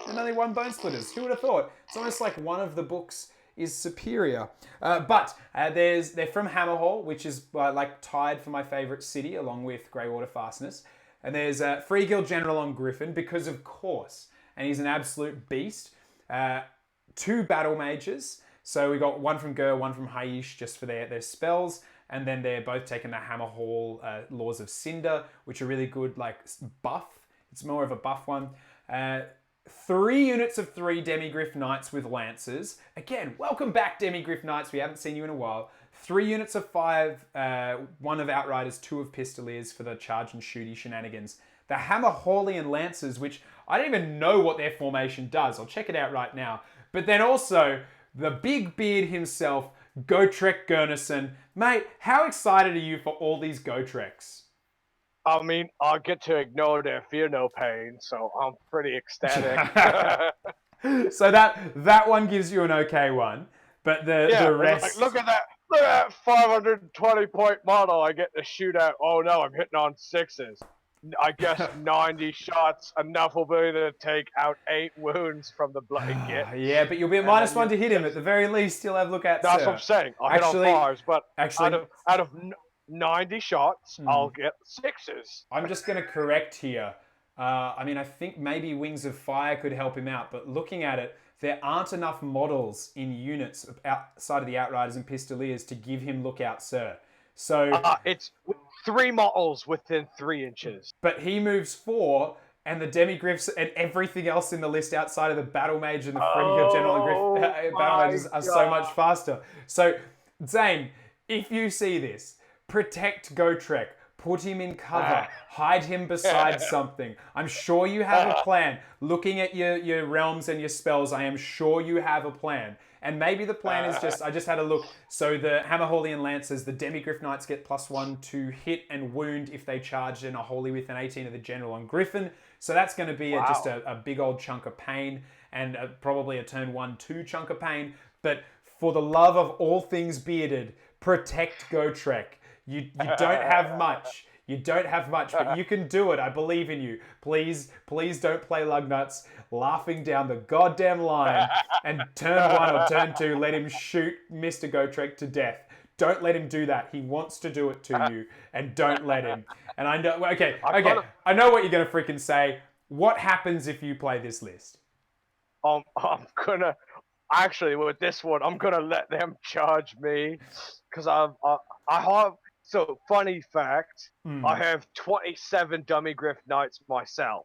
Speaker 1: And only one Bone Splitters. Who would have thought? It's almost like one of the books is superior. But they're from Hammerhall, which is like tied for my favorite city, along with Greywater Fastness. And there's Free Guild General on Griffin, because of course. And he's an absolute beast. Two Battle Mages. So we got one from Gur, one from Haish, just for their spells. And then they're both taking the Hammerhall Laws of Cinder, which are really good, like, buff. It's more of a buff one. 3 units of 3 Demigryph Knights with Lancers. Again, welcome back, Demigryph Knights. We haven't seen you in a while. 3 units of 5, 1 of Outriders, 2 of Pistoliers for the charge and shooty shenanigans. The Hammerhallian Lancers, which I don't even know what their formation does. I'll check it out right now. But then also, the big beard himself, Gotrek Gurnason. Mate, how excited are you for all these Gotreks?
Speaker 2: I mean, I get to ignore their fear no pain, so I'm pretty ecstatic.
Speaker 1: So that one gives you an okay one, but the rest.
Speaker 2: Like, look at that 520 point model I get to shoot at. Oh no, I'm hitting on 6s. I guess 90 shots, enough will be to take out 8 wounds from the bloody git.
Speaker 1: Yeah, but you'll be at -1 to hit him. At the very least, you'll have look at.
Speaker 2: That's what I'm saying. I'll hit on 5s, but out of 90 shots, I'll get 6s.
Speaker 1: I'm just going to correct here. I mean, I think maybe Wings of Fire could help him out, but looking at it, there aren't enough models in units outside of the Outriders and Pistoliers to give him Lookout Sir. So
Speaker 2: it's 3 models within 3 inches.
Speaker 1: But he moves 4, and the Demigryphs and everything else in the list outside of the Battle Mage and the Free General Battle Mages are so much faster. So, Zane, if you see this, protect Gotrek, put him in cover, hide him beside something. I'm sure you have a plan. Looking at your realms and your spells, I am sure you have a plan. And maybe the plan is just, I just had a look. So the Hammerhallian Lancers, the Demigryph Knights get +1 to hit and wound if they charge in a Holy with an 18 of the General on Griffin. So that's going to be just a big old chunk of pain, and probably a turn 1-2 chunk of pain. But for the love of all things bearded, protect Gotrek. You don't have much. You don't have much, but you can do it. I believe in you. Please don't play Lugnuts laughing down the goddamn line, and turn 1 or turn 2, let him shoot Mr. Gotrek to death. Don't let him do that. He wants to do it to you, and don't let him. And I know, okay. I know what you're going to freaking say. What happens if you play this list?
Speaker 2: I'm gonna, actually, with this one, I'm gonna let them charge me, because I have. So, funny fact, I have 27 Demigryph Knights myself.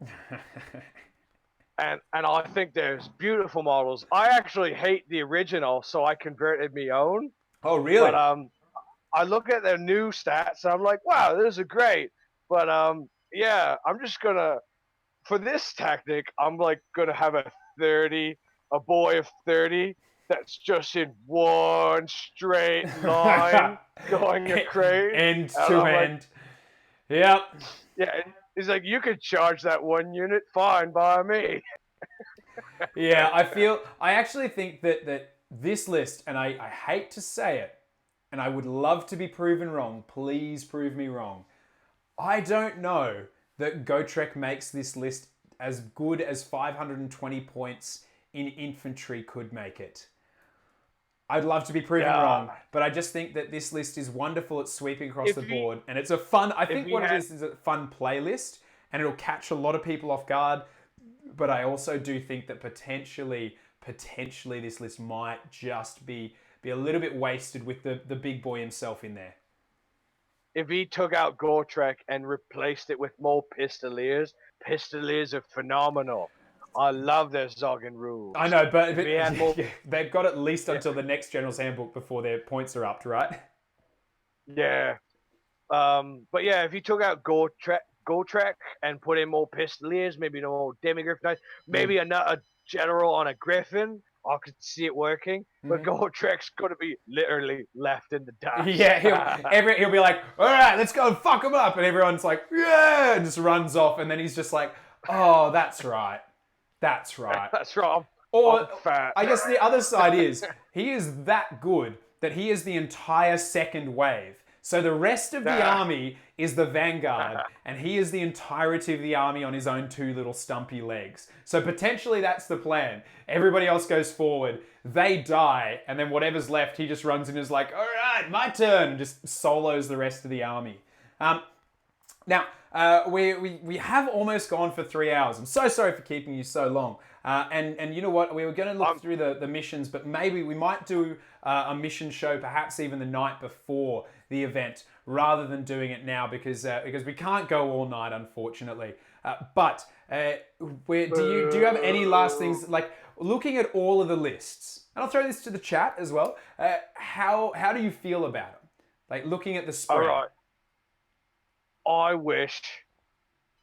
Speaker 2: and I think there's beautiful models. I actually hate the original, so I converted my own.
Speaker 1: Oh, really?
Speaker 2: But I look at their new stats, and I'm like, wow, this is great. But yeah, I'm just gonna, for this tactic, I'm like gonna have a boy of 30. That's just in one straight line going across.
Speaker 1: End to end. Yep.
Speaker 2: Yeah, he's like, you could charge that 1 unit, fine by me.
Speaker 1: Yeah, I actually think that this list, and I hate to say it, and I would love to be proven wrong, please prove me wrong. I don't know that Gotrek makes this list as good as 520 points in infantry could make it. I'd love to be proven wrong, but I just think that this list is wonderful at sweeping across the board, and it's a fun, I think what it is a fun playlist, and it'll catch a lot of people off guard, but I also do think that potentially this list might just be a little bit wasted with the big boy himself in there.
Speaker 2: If he took out Gotrek and replaced it with more Pistoliers are phenomenal. I love their Zoggin rules.
Speaker 1: I know, but they've got at least until the next General's Handbook before their points are upped, right?
Speaker 2: Yeah. But yeah, if you took out Gotrek and put in more Pistoliers, maybe no more Demigriff Knights, maybe a general on a Griffin, I could see it working. But Gotrek's gonna be literally left in the dust.
Speaker 1: Yeah, he'll be like, all right, let's go and fuck him up. And everyone's like, yeah, and just runs off. And then he's just like, oh, that's right. That's right.
Speaker 2: That's right.
Speaker 1: Or
Speaker 2: I'm fat.
Speaker 1: I guess the other side is he is that good that he is the entire second wave. So the rest of the army is the vanguard, and he is the entirety of the army on his own two little stumpy legs. So potentially that's the plan. Everybody else goes forward, they die, and then whatever's left, he just runs in and is like, all right, my turn, just solos the rest of the army. Now, we have almost gone for 3 hours. I'm so sorry for keeping you so long. And you know what? We were going to look through the missions, but maybe we might do a mission show perhaps even the night before the event rather than doing it now because we can't go all night, unfortunately. But do you have any last things, like looking at all of the lists? And I'll throw this to the chat as well. How do you feel about them? Like looking at the spread.
Speaker 2: All right. I wish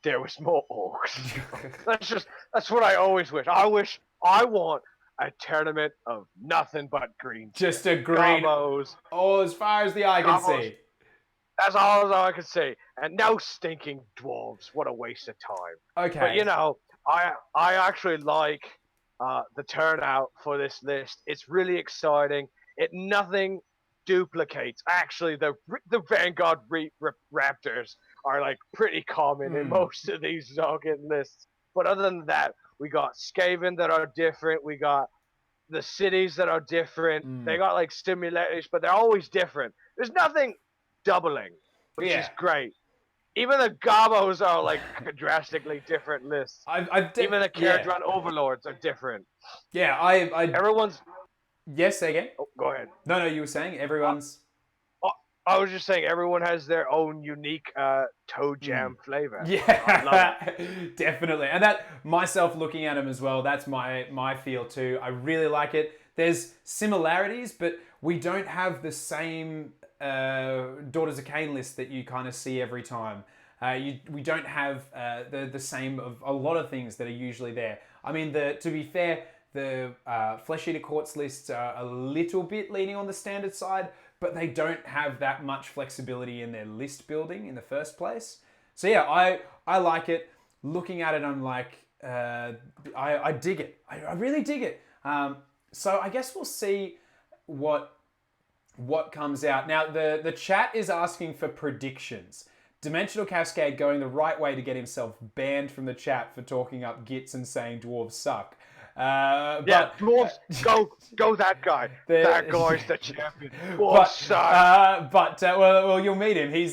Speaker 2: there was more orcs. That's what I always wish. I want a tournament of nothing but green.
Speaker 1: Just a green.
Speaker 2: Gobos.
Speaker 1: Oh, as far as the eye can see.
Speaker 2: That's all I can say. And no stinking dwarves. What a waste of time.
Speaker 1: Okay.
Speaker 2: But you know, I actually like the turnout for this list. It's really exciting. Nothing duplicates. Actually, the Vanguard Raptors are like pretty common in most of these Zoggin lists. But other than that, we got Skaven that are different. We got the cities that are different. They got like stimulators, but they're always different. There's nothing doubling, which is great. Even the Gobos are like drastically different lists. Even the Kharadron Overlords are different.
Speaker 1: Yeah,
Speaker 2: everyone's.
Speaker 1: Yes, say again.
Speaker 2: Oh, go ahead.
Speaker 1: No, you were saying everyone's.
Speaker 2: I was just saying everyone has their own unique toe jam flavor.
Speaker 1: Yeah, definitely. And that myself looking at them as well, that's my feel too. I really like it. There's similarities, but we don't have the same Daughters of Cain list that you kind of see every time. We don't have the same of a lot of things that are usually there. I mean, to be fair, the Flesh Eater Courts lists are a little bit leaning on the standard side, but they don't have that much flexibility in their list building in the first place. So yeah, I like it. Looking at it, I'm like, I dig it. I really dig it. So I guess we'll see what comes out. Now, the chat is asking for predictions. Dimensional Cascade going the right way to get himself banned from the chat for talking up Gits and saying dwarves suck.
Speaker 2: Dwarves, go that guy. That guy's the champion. Dwarves suck.
Speaker 1: Well, you'll meet him. He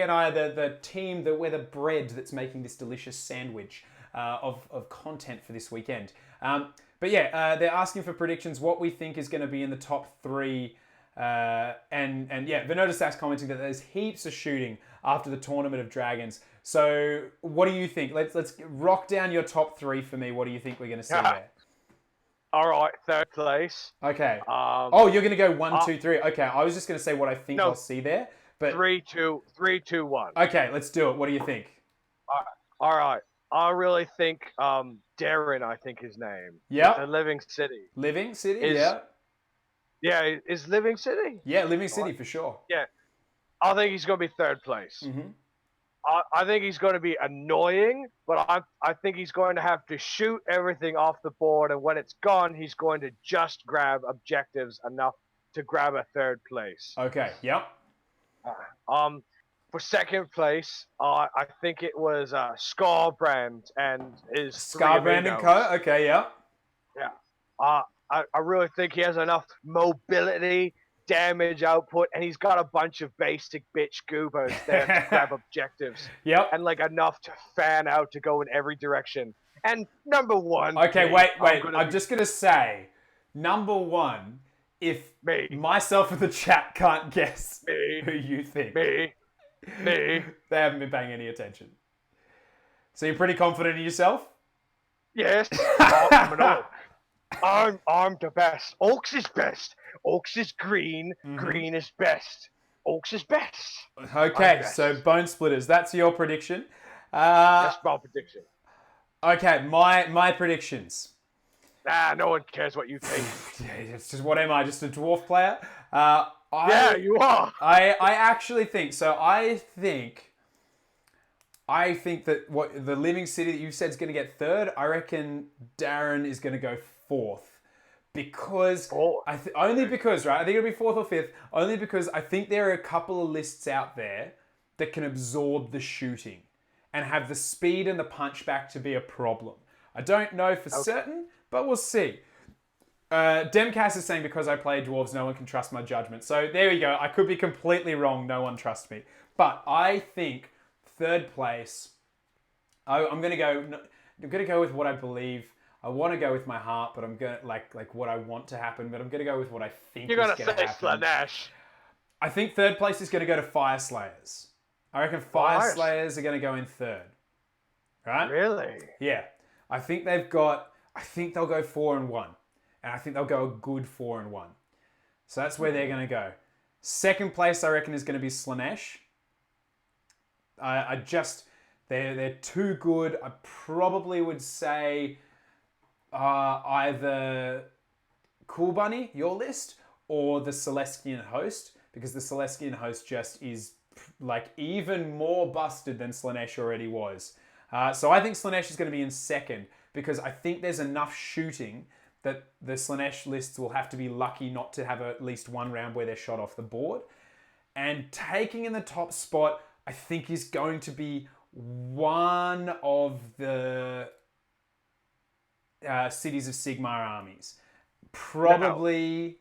Speaker 1: and I are the team that we're the bread that's making this delicious sandwich of content for this weekend. But yeah, they're asking for predictions, what we think is going to be in the top 3. And yeah, Venodasax commenting that there's heaps of shooting after the Tournament of Dragons. So what do you think? Let's rock down your top 3 for me. What do you think we're going to see there?
Speaker 2: All right, 3rd place.
Speaker 1: Okay. You're going to go 1, 2, 3. Okay, I was just going to say what I think I'll see there. But
Speaker 2: 3, 2, 1.
Speaker 1: Okay, let's do it. What do you think?
Speaker 2: All right. I really think Darren, I think his name.
Speaker 1: Yeah.
Speaker 2: The Living City.
Speaker 1: Living City, yeah.
Speaker 2: Yeah, is Living City?
Speaker 1: Yeah, Living City for sure.
Speaker 2: Yeah. I think he's going to be 3rd place.
Speaker 1: Mm-hmm.
Speaker 2: I think he's going to be annoying, but I think he's going to have to shoot everything off the board, and when it's gone, he's going to just grab objectives enough to grab a 3rd place.
Speaker 1: Okay, yep.
Speaker 2: For 2nd place, I think it was Scarbrand and his
Speaker 1: Scarbrand and Co. Okay, yeah.
Speaker 2: Yeah. I really think he has enough mobility, damage output, and he's got a bunch of basic bitch goobers there to grab objectives.
Speaker 1: Yep.
Speaker 2: And like enough to fan out to go in every direction. And number 1.
Speaker 1: Okay, wait. I'm just going to say, number 1, if myself and the chat can't guess who you think.
Speaker 2: Me.
Speaker 1: They haven't been paying any attention. So you're pretty confident in yourself?
Speaker 2: Yes. I'm an orc. I'm the best. Orcs is best. Orcs is green. Mm-hmm. Green is best. Orcs is best.
Speaker 1: Okay,
Speaker 2: best.
Speaker 1: so Bone Splitters, that's your prediction. Uh,
Speaker 2: That's my prediction.
Speaker 1: okay, my predictions.
Speaker 2: No one cares what you think.
Speaker 1: It's just, what am I? Just a dwarf player?
Speaker 2: Yeah, you are.
Speaker 1: I actually think so. I think that what the Living City that you said is going to get third. I reckon Darren is going to go fourth because
Speaker 2: Fourth.
Speaker 1: only because, right? I think it'll be fourth or fifth. Only because I think there are a couple of lists out there that can absorb the shooting and have the speed and the punchback to be a problem. I don't know for certain, but we'll see. Demcast is saying because I play dwarves, no one can trust my judgment. So there we go. I could be completely wrong. No one trusts me. But I think third place. I'm gonna go with what I believe. I want to go with my heart, but I'm gonna like what I want to happen. But I'm gonna go with what I think
Speaker 2: You're
Speaker 1: is
Speaker 2: gonna
Speaker 1: gonna
Speaker 2: say
Speaker 1: happen.
Speaker 2: Slanesh.
Speaker 1: I think third place is gonna go to Fire Slayers. I reckon Fire Slayers are gonna go in third. Right?
Speaker 2: Really?
Speaker 1: Yeah. I think they'll go 4-1. And I think they'll go a good 4-1. So that's where they're going to go. Second place, I reckon, is going to be Slanesh. They're too good. I probably would say either Cool Bunny, your list, or the Celestian Host, because the Celestian Host just is like even more busted than Slanesh already was. So I think Slanesh is going to be in second because I think there's enough shooting that the Slanesh lists will have to be lucky not to have at least one round where they're shot off the board. And taking in the top spot, I think is going to be one of the Cities of Sigmar armies. Probably...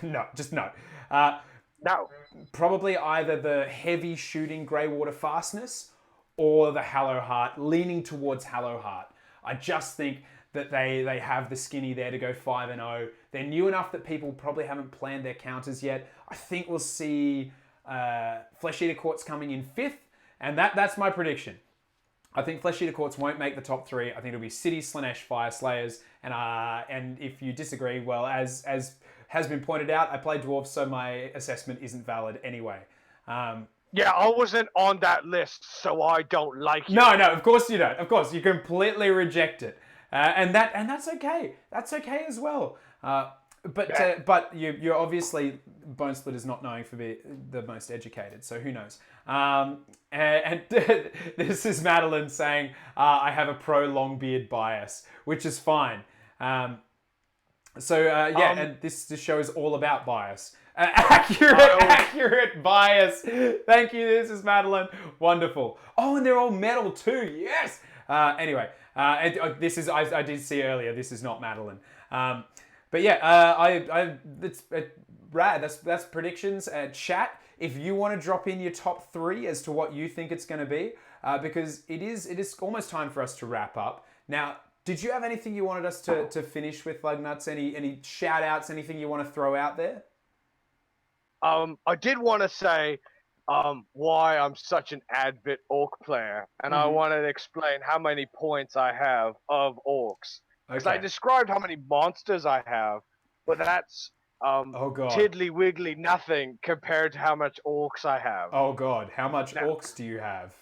Speaker 1: No, just no.
Speaker 2: No.
Speaker 1: Probably either the heavy shooting Greywater Fastness or the Hallowheart, leaning towards Hallowheart. I just think that they have the skinny there to go 5-0. They're new enough that people probably haven't planned their counters yet. I think we'll see Flesh Eater Courts coming in fifth, and that's my prediction. I think Flesh Eater Courts won't make the top three. I think it'll be City, Slanesh, Fire Slayers, and if you disagree, well, as has been pointed out, I play dwarves, so my assessment isn't valid anyway.
Speaker 2: Yeah, I wasn't on that list, so I don't like it.
Speaker 1: No, of course you don't. Of course, you completely reject it. And that's okay. That's okay as well. But you're obviously Bone Splitters not knowing for be the most educated, so who knows? And this is Madeline saying I have a pro Longbeard bias, which is fine. And this show is all about bias. Accurate bias. Thank you. This is Madeline. Wonderful. Oh, and they're all metal too. Yes. Anyway. This is I did see earlier. This is not Madeline, but yeah, it's rad. That's predictions. Chat. If you want to drop in your top three as to what you think it's going to be, because it is almost time for us to wrap up. Now, did you have anything you wanted us to finish with, Lugnuts? Any shout outs? Anything you want to throw out there?
Speaker 2: I did want to say. Why I'm such an avid orc player, and I wanted to explain how many points I have of orcs. Because I described how many monsters I have, but that's tiddly wiggly nothing compared to how much orcs I have.
Speaker 1: Oh god, how much orcs do you have?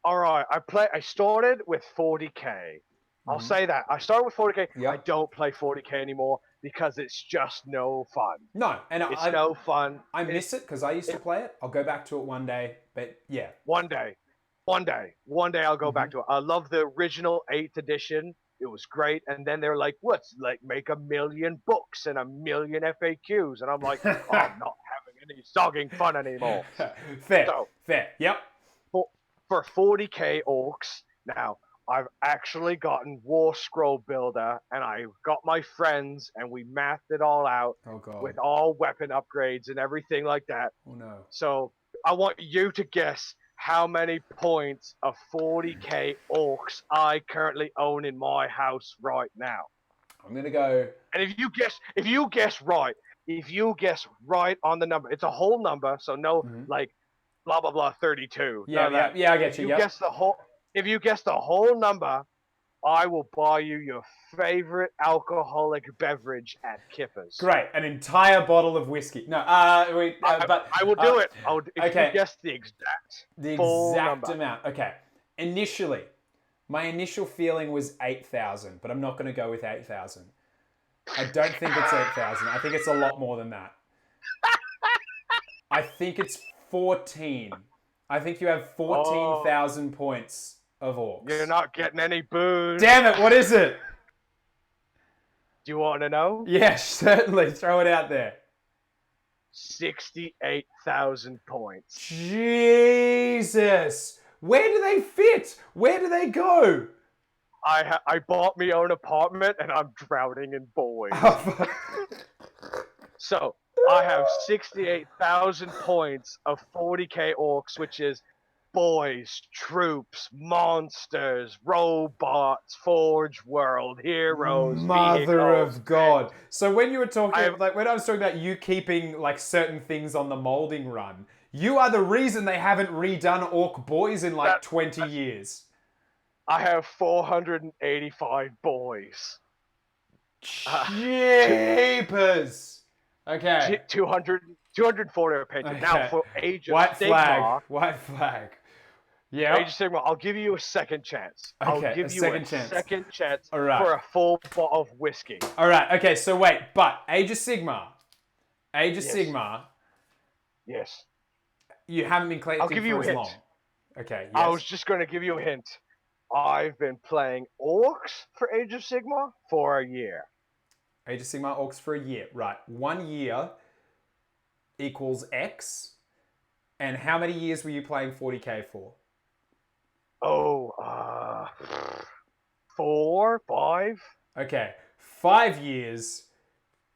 Speaker 2: All right, I started with 40k. I'll say that. I started with 40k. Yep. I don't play 40k anymore because it's just no fun.
Speaker 1: No, and
Speaker 2: it's no fun.
Speaker 1: I miss it because I used to play it. I'll go back to it one day, but yeah.
Speaker 2: One day I'll go back to it. I love the original 8th edition. It was great. And then they're like, what's like make 1 million books and 1 million FAQs. And I'm like, oh, I'm not having any sogging fun anymore.
Speaker 1: Fair. Yep.
Speaker 2: For 40k orcs, now, I've actually gotten War Scroll Builder, and I got my friends, and we mathed it all out with all weapon upgrades and everything like that.
Speaker 1: Oh, no.
Speaker 2: So I want you to guess how many points of 40k orcs I currently own in my house right now.
Speaker 1: I'm going to go...
Speaker 2: And if you guess right on the number, it's a whole number, so no, like, blah, blah, blah, 32.
Speaker 1: Yeah, I get you.
Speaker 2: If you guess the whole number, I will buy you your favorite alcoholic beverage at Kipper's.
Speaker 1: Great, an entire bottle of whiskey. No,
Speaker 2: I will do it. If you
Speaker 1: okay,
Speaker 2: guess the exact
Speaker 1: the
Speaker 2: full
Speaker 1: exact
Speaker 2: number.
Speaker 1: amount. Okay, initially, my initial feeling was 8,000, but I'm not going to go with 8,000. I don't think it's 8,000. I think it's a lot more than that. I think it's 14. I think you have 14,000 points of orcs.
Speaker 2: You're not getting any booze.
Speaker 1: Damn it, what is it?
Speaker 2: Do you want to know?
Speaker 1: Yes, certainly. Throw it out there.
Speaker 2: 68,000 points.
Speaker 1: Jesus. Where do they fit? Where do they go?
Speaker 2: I bought my own apartment and I'm drowning in boys. So I have 68,000 points of 40k orcs, which is boys, troops, monsters, robots, Forge World, heroes,
Speaker 1: Mother
Speaker 2: vehicles.
Speaker 1: of God. So when you were talking, when I was talking about you keeping like certain things on the molding run, you are the reason they haven't redone Orc Boys in like 20 years.
Speaker 2: I have 485 boys.
Speaker 1: Jeepers. Okay.
Speaker 2: 240 are painted.
Speaker 1: Okay.
Speaker 2: Now for Age of
Speaker 1: White
Speaker 2: Sigmar.
Speaker 1: White flag. Yeah.
Speaker 2: Age of Sigmar, I'll give you a second chance.
Speaker 1: Okay,
Speaker 2: I'll give you a second chance
Speaker 1: All right.
Speaker 2: for a full bottle of whiskey.
Speaker 1: All right. Okay. So wait, but Age of Sigmar. Sigmar.
Speaker 2: Yes.
Speaker 1: You haven't been collecting
Speaker 2: I'll give you
Speaker 1: for
Speaker 2: a
Speaker 1: as
Speaker 2: hint.
Speaker 1: long. Okay. Yes.
Speaker 2: I was just going to give you a hint. I've been playing orcs for Age of Sigmar for a year.
Speaker 1: Age of Sigmar orcs for a year. Right. 1 year equals X. And how many years were you playing 40k for?
Speaker 2: 4, 5.
Speaker 1: Okay. 5 years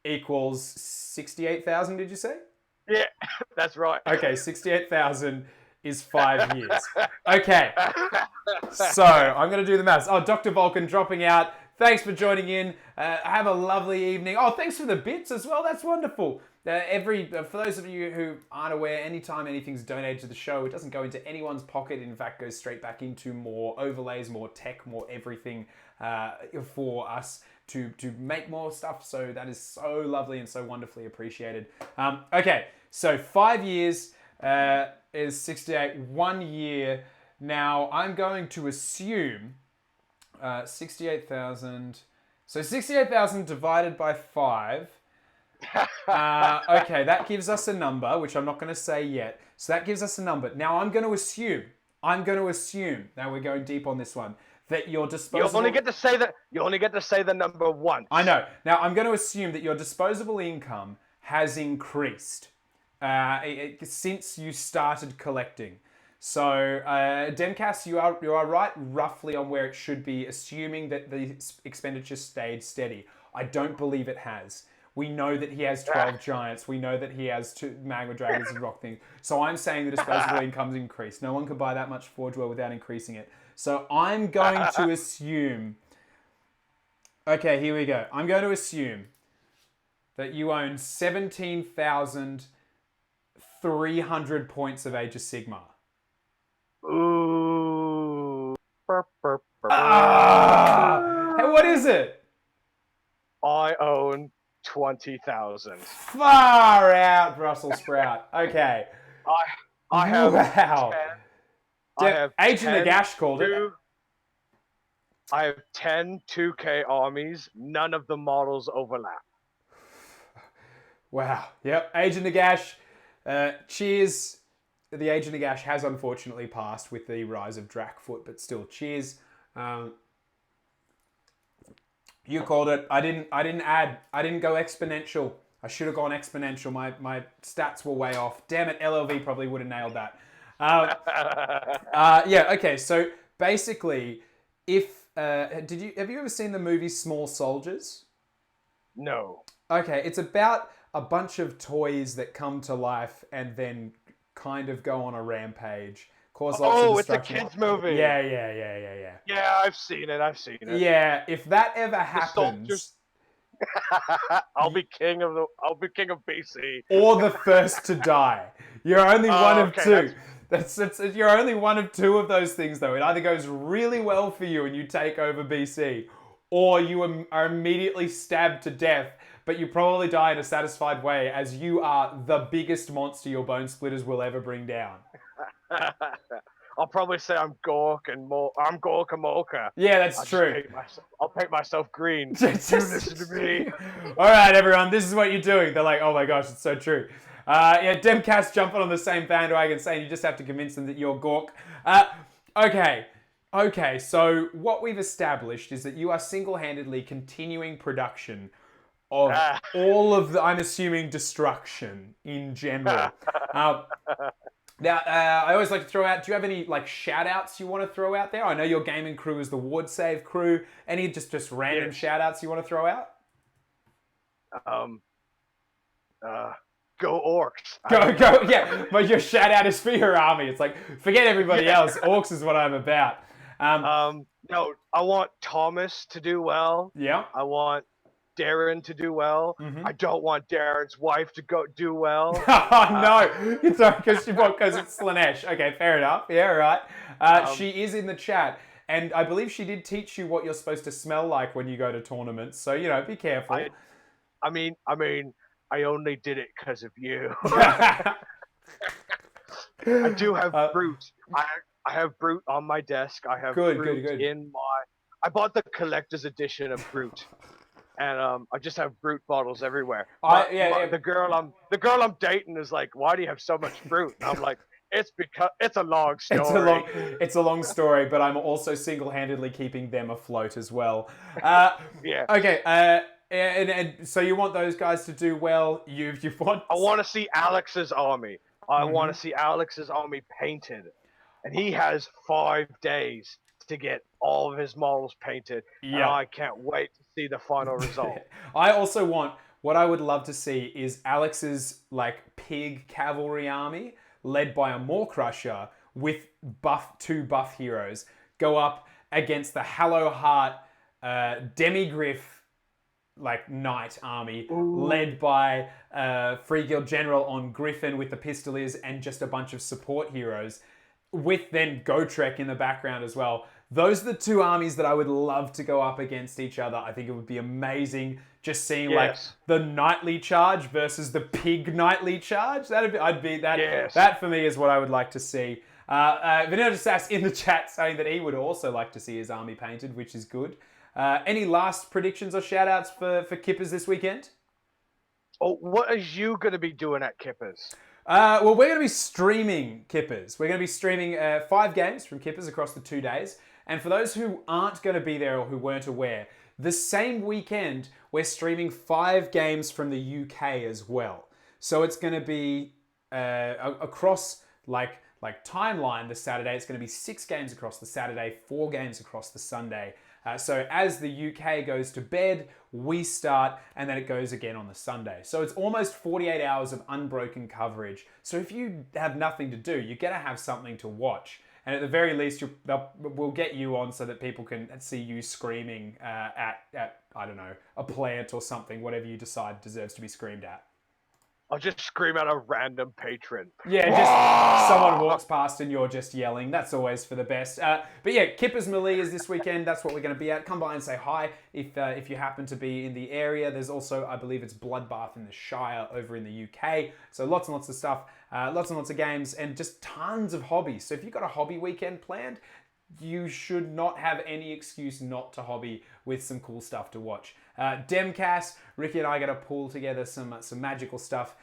Speaker 1: equals 68,000, did you say?
Speaker 2: Yeah, that's right.
Speaker 1: Okay, 68,000 is 5 years. Okay. So, I'm going to do the maths. Oh, Dr. Vulcan dropping out. Thanks for joining in. Have a lovely evening. Oh, thanks for the bits as well. That's wonderful. For those of you who aren't aware, anytime anything's donated to the show, it doesn't go into anyone's pocket. It in fact goes straight back into more overlays, more tech, more everything for us to make more stuff. So that is so lovely and so wonderfully appreciated. Okay, so 5 years is 68. 1 year. Now I'm going to assume 68,000. So 68,000 divided by 5. Okay, that gives us a number, which I'm not going to say yet. So that gives us a number. Now I'm going to assume, now we're going deep on this one, that your disposable...
Speaker 2: You only get to say the number once.
Speaker 1: I know. Now I'm going to assume that your disposable income has increased since you started collecting. So, Demcast, you are right roughly on where it should be, assuming that the expenditure stayed steady. I don't believe it has. We know that he has 12 giants. We know that he has 2 magma dragons and rock things. So I'm saying the disposable income's increased. No one can buy that much Forge World without increasing it. So I'm going to assume... Okay, here we go. I'm going to assume that you own 17,300 points of Age of Sigmar.
Speaker 2: Ooh.
Speaker 1: Hey, what is it?
Speaker 2: I own 20,000.
Speaker 1: Far out, Brussels sprout. Okay.
Speaker 2: I have
Speaker 1: wow.
Speaker 2: 10, I have
Speaker 1: Agent Nagash called it.
Speaker 2: I have 10 2K armies. None of the models overlap.
Speaker 1: Wow. Yep. Agent Nagash. Cheers. The Agent Nagash has unfortunately passed with the rise of Drakfoot, but still, cheers. You called it. I didn't add. I didn't go exponential. I should have gone exponential. My stats were way off. Damn it, LLV probably would have nailed that. Yeah, okay. So basically, have you ever seen the movie Small Soldiers?
Speaker 2: No.
Speaker 1: Okay, it's about a bunch of toys that come to life and then kind of go on a rampage. Cause lots of destruction.
Speaker 2: It's a kids movie.
Speaker 1: Yeah.
Speaker 2: Yeah, I've seen it.
Speaker 1: Yeah, if that ever happens,
Speaker 2: I'll be king of BC.
Speaker 1: Or the first to die. You're only one of two. You're only one of two of those things, though. It either goes really well for you and you take over BC, or you are immediately stabbed to death, but you probably die in a satisfied way as you are the biggest monster your bone splitters will ever bring down.
Speaker 2: I'll probably say I'm Gork and I'm Gorka Molka.
Speaker 1: Yeah, that's true.
Speaker 2: I'll paint myself green. You listen to me.
Speaker 1: All right, everyone, this is what you're doing. They're like, oh my gosh, it's so true. Yeah, Demcast jumping on the same bandwagon saying you just have to convince them that you're Gork. Okay, so what we've established is that you are single-handedly continuing production of all of the, I'm assuming, destruction in general. Now, I always like to throw out, do you have any like shout-outs you want to throw out there? I know your gaming crew is the Ward Save crew. Any just random shout-outs you want to throw out?
Speaker 2: Go Orcs.
Speaker 1: Go, yeah. But your shout-out is for your army. It's like, forget everybody else. Orcs is what I'm about.
Speaker 2: No, I want Thomas to do well.
Speaker 1: Yeah.
Speaker 2: I want Darren to do well.
Speaker 1: Mm-hmm.
Speaker 2: I don't want Darren's wife to do well.
Speaker 1: Oh, no. It's because it's Slanesh. Okay, fair enough. Yeah, right. She is in the chat. And I believe she did teach you what you're supposed to smell like when you go to tournaments. So, be careful.
Speaker 2: I mean, I only did it because of you. I do have Brute. I have Brute on my desk. I have Brute in my... I bought the collector's edition of Brute. And I just have Brute bottles everywhere. The girl I'm dating is like, why do you have so much Brute? And I'm like, it's because it's a long story.
Speaker 1: It's a long story, but I'm also single-handedly keeping them afloat as well.
Speaker 2: Yeah.
Speaker 1: Okay. And so you want those guys to do well. You want.
Speaker 2: I want to see Alex's army. I want to see Alex's army painted, and he has 5 days to get all of his models painted. Yeah. And I can't wait to see the final result.
Speaker 1: I also want. What I would love to see is Alex's pig cavalry army, led by a Maw Crusher with two buff heroes, go up against the Hallowheart Demigriff knight army. Ooh. Led by Free Guild General on Griffin with the Pistoliers and just a bunch of support heroes, with then Gotrek in the background as well. Those are the two armies that I would love to go up against each other. I think it would be amazing just seeing the knightly charge versus the pig knightly charge. That for me is what I would like to see. Vanilla Sass in the chat saying that he would also like to see his army painted, which is good. Any last predictions or shout-outs for Kippers this weekend?
Speaker 2: Oh, what are you going to be doing at Kippers?
Speaker 1: Well, we're going to be streaming Kippers. We're going to be streaming 5 games from Kippers across the 2 days. And for those who aren't going to be there or who weren't aware, the same weekend, we're streaming 5 games from the UK as well. So it's going to be across timeline the Saturday. It's going to be 6 games across the Saturday, 4 games across the Sunday. So as the UK goes to bed, we start, and then it goes again on the Sunday. So it's almost 48 hours of unbroken coverage. So if you have nothing to do, you're going to have something to watch. And at the very least, we'll get you on so that people can see you screaming at I don't know, a plant or something, whatever you decide deserves to be screamed at.
Speaker 2: I'll just scream at a random patron.
Speaker 1: Yeah, just someone walks past and you're just yelling. That's always for the best. But yeah, Kippers Melee is this weekend. That's what we're going to be at. Come by and say hi if you happen to be in the area. There's also, I believe it's Bloodbath in the Shire over in the UK. So lots and lots of stuff, lots and lots of games, and just tons of hobbies. So if you've got a hobby weekend planned, you should not have any excuse not to hobby with some cool stuff to watch. Demcast, Ricky and I are going to pull together some magical stuff.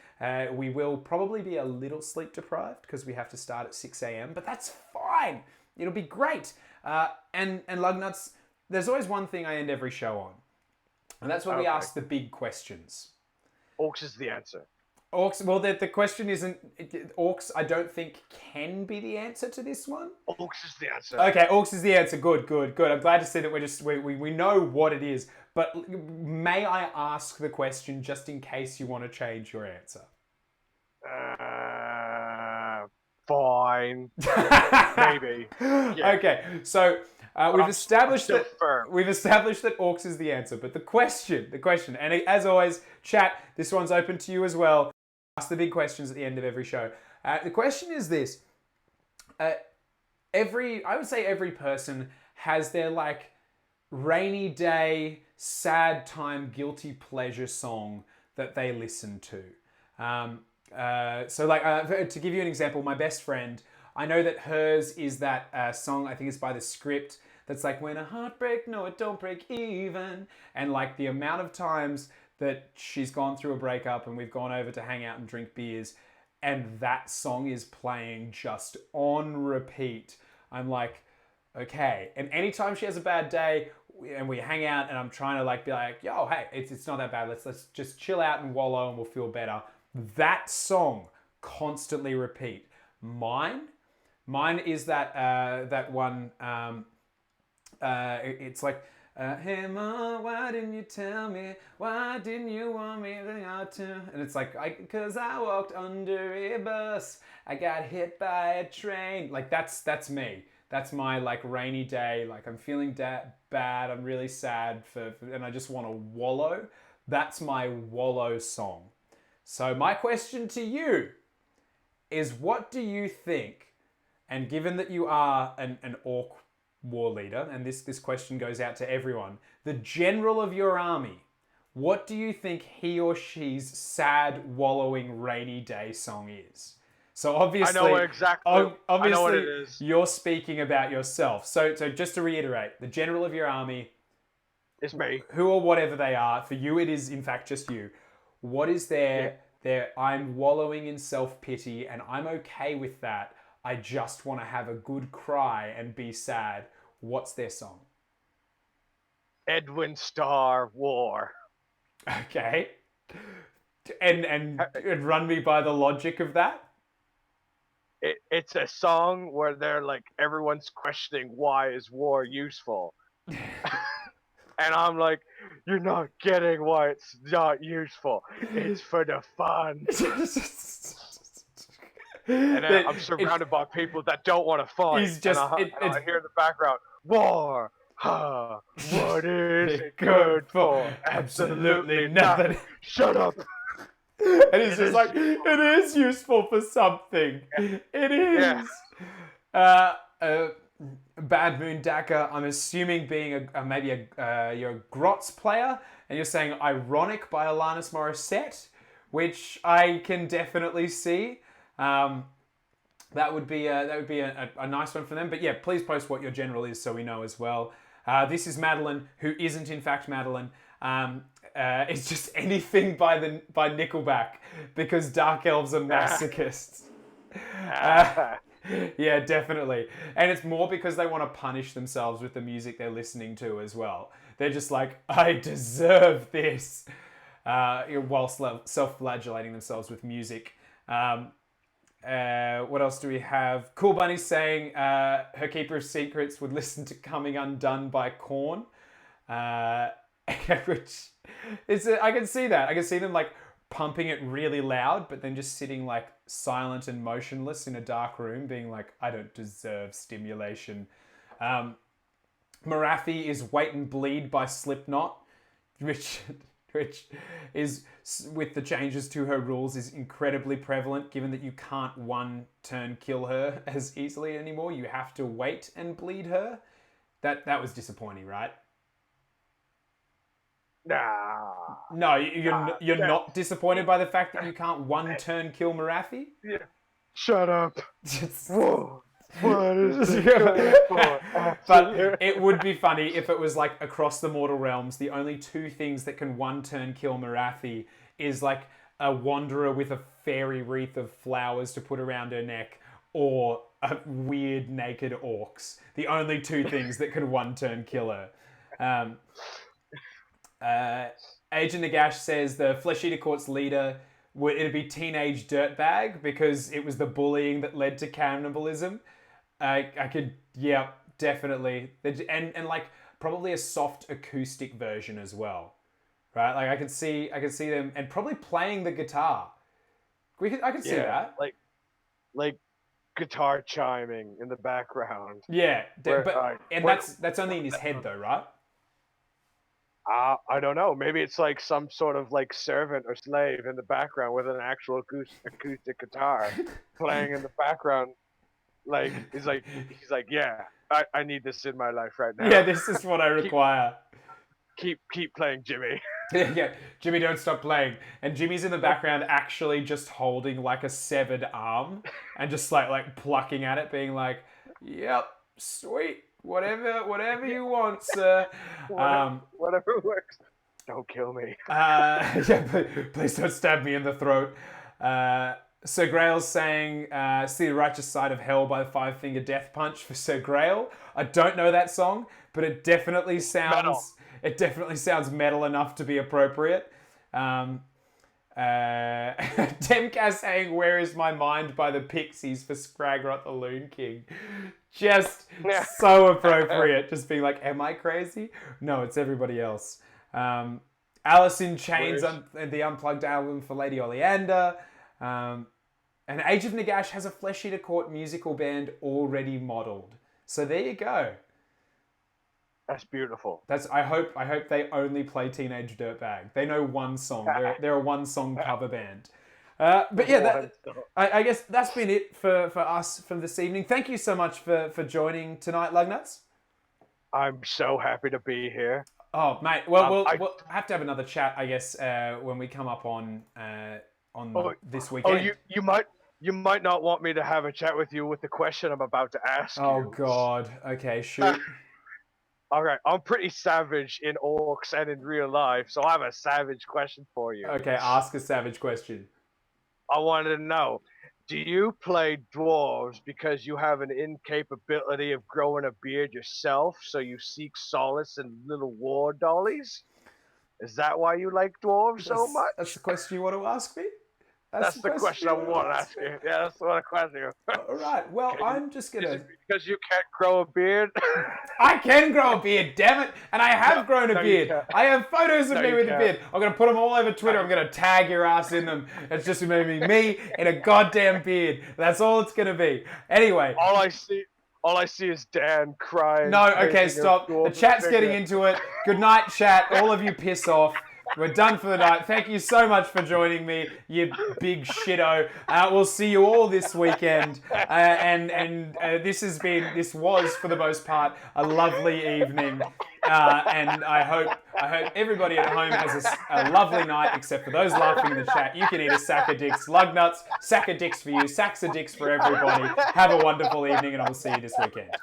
Speaker 1: We will probably be a little sleep deprived because we have to start at 6 a.m, but that's fine. It'll be great. And Lugnuts, there's always one thing I end every show on, and that's when we ask the big questions.
Speaker 2: Orcs is the answer.
Speaker 1: Orcs, well, the question isn't... Orcs, I don't think, can be the answer to this one.
Speaker 2: Orcs is the answer.
Speaker 1: Okay, Orcs is the answer. Good. I'm glad to see that we know what it is. But may I ask the question just in case you want to change your answer?
Speaker 2: Fine. Maybe. Yeah.
Speaker 1: Okay, so... we've established that Orcs is the answer, but the question, and as always, chat, this one's open to you as well. Ask the big questions at the end of every show. The question is this: I would say every person has their like rainy day, sad time, guilty pleasure song that they listen to. To give you an example, my best friend, I know that hers is that song, I think it's by The Script, that's like, when a heart break, no, it don't break even. And like the amount of times that she's gone through a breakup and we've gone over to hang out and drink beers, and that song is playing just on repeat. I'm like, okay. And anytime she has a bad day and we hang out and I'm trying to like be like, yo, hey, it's not that bad. Let's just chill out and wallow and we'll feel better. That song constantly repeat. Mine is that one. It's like, hey mom, why didn't you tell me? Why didn't you want me to? And it's like, cause I walked under a bus. I got hit by a train. Like that's me. That's my like rainy day. Like I'm feeling bad. I'm really sad and I just want to wallow. That's my wallow song. So my question to you is, what do you think? And given that you are an orc war leader, and this question goes out to everyone, the general of your army, what do you think he or she's sad, wallowing, rainy day song is? So obviously,
Speaker 2: I know exactly.
Speaker 1: obviously,
Speaker 2: I know what it is.
Speaker 1: You're speaking about yourself. So just to reiterate, the general of your army,
Speaker 2: It's me.
Speaker 1: who or whatever they are, for you it is in fact just you. What is their I'm wallowing in self-pity and I'm okay with that. I just want to have a good cry and be sad. What's their song?
Speaker 2: Edwin Starr War.
Speaker 1: Okay. And run me by the logic of that.
Speaker 2: It's a song where they're like, everyone's questioning why is war useful. And I'm like, you're not getting why it's not useful. It's for the fun. And then I'm surrounded by people that don't want to fight. And I hear in the background, war. What is it good for? Absolutely nothing. Shut up.
Speaker 1: And he's just like, it is useful for something. It is. Yeah. Bad Moon Daka, I'm assuming being you're a Grotz player, and you're saying Ironic by Alanis Morissette, which I can definitely see. That would be a nice one for them. But yeah, please post what your general is so we know as well. This is Madeline, who isn't in fact Madeline. It's just anything by Nickelback, because Dark Elves are masochists. Yeah, definitely. And it's more because they want to punish themselves with the music they're listening to as well. They're just like, I deserve this, whilst self-flagellating themselves with music. What else do we have? Cool Bunny saying her Keeper of Secrets would listen to Coming Undone by Korn. Which is, I can see that. I can see them like pumping it really loud, but then just sitting like silent and motionless in a dark room being like, I don't deserve stimulation. Marathi is Wait and Bleed by Slipknot, which is, with the changes to her rules, is incredibly prevalent, given that you can't one turn kill her as easily anymore. You have to wait and bleed her. That was disappointing, right?
Speaker 2: Nah.
Speaker 1: No, you're not disappointed by the fact that you can't one turn kill Marathi?
Speaker 2: Yeah. Shut up. Whoa. What is it for?
Speaker 1: But it would be funny if it was like across the mortal realms, the only two things that can one turn kill Marathi is like a wanderer with a fairy wreath of flowers to put around her neck, or a weird naked orcs. The only two things that could one turn kill her. Agent Nagash says the Flesh Eater Court's leader it'd be Teenage Dirtbag, because it was the bullying that led to cannibalism. I could, yeah, definitely, and like probably a soft acoustic version as well, right? Like I could see them, and probably playing the guitar. I could see that,
Speaker 2: like guitar chiming in the background.
Speaker 1: Yeah, that's only in his head though, right?
Speaker 2: I don't know. Maybe it's like some sort of like servant or slave in the background with an actual acoustic guitar playing in the background. Like he's like, yeah, I need this in my life right now.
Speaker 1: Yeah, this is what I require.
Speaker 2: Keep playing, Jimmy.
Speaker 1: Yeah, Jimmy, don't stop playing. And Jimmy's in the background actually just holding like a severed arm and just like plucking at it, being like, yep, sweet, whatever you want, sir.
Speaker 2: Whatever works. Don't kill me.
Speaker 1: Yeah, please don't stab me in the throat. Sir Grail's saying, see the righteous side of hell by the Five Finger Death Punch for Sir Grail. I don't know that song, but it definitely sounds... It definitely sounds metal enough to be appropriate. Demcast saying, Where is My Mind by the Pixies for Scragrot the Loon King. Just so appropriate. Just being like, am I crazy? No, it's everybody else. Alice in Chains, the Unplugged album for Lady Oleander. And Age of Nagash has a Flesh Eater Court musical band already modelled. So there you go.
Speaker 2: That's beautiful.
Speaker 1: I hope they only play Teenage Dirtbag. They know one song. They're a one-song cover band. But yeah, I guess that's been it for us from this evening. Thank you so much for joining tonight, Lugnuts.
Speaker 2: I'm so happy to be here.
Speaker 1: Oh, mate. Well, we'll have to have another chat, I guess, when we come up on this weekend.
Speaker 2: Oh, you might not want me to have a chat with you with the question I'm about to ask you.
Speaker 1: Oh, God. Okay, shoot.
Speaker 2: All right, I'm pretty savage in orcs and in real life, so I have a savage question for you.
Speaker 1: Okay, ask a savage question.
Speaker 2: I wanted to know, do you play dwarves because you have an incapability of growing a beard yourself, so you seek solace in little war dollies? Is that why you like dwarves so much?
Speaker 1: That's the question you want to ask me?
Speaker 2: That's the question I want to ask you. Yeah, that's what I question you.
Speaker 1: All right. Well, I'm just going to...
Speaker 2: Because you can't grow a beard?
Speaker 1: I can grow a beard, damn it. And I have grown a beard. I have photos of me with a beard. I'm going to put them all over Twitter. I'm going to tag your ass in them. It's just going to be me in a goddamn beard. That's all it's going to be. Anyway.
Speaker 2: All I see is Dan crying.
Speaker 1: No, okay, stop. The chat's getting into it. Good night, chat. All of you piss off. We're done for the night. Thank you so much for joining me, you big shitto. We'll see you all this weekend. This was for the most part a lovely evening. And I hope everybody at home has a lovely night, except for those laughing in the chat. You can eat a sack of dicks. Lug nuts, sack of dicks for you, sacks of dicks for everybody. Have a wonderful evening, and I will see you this weekend.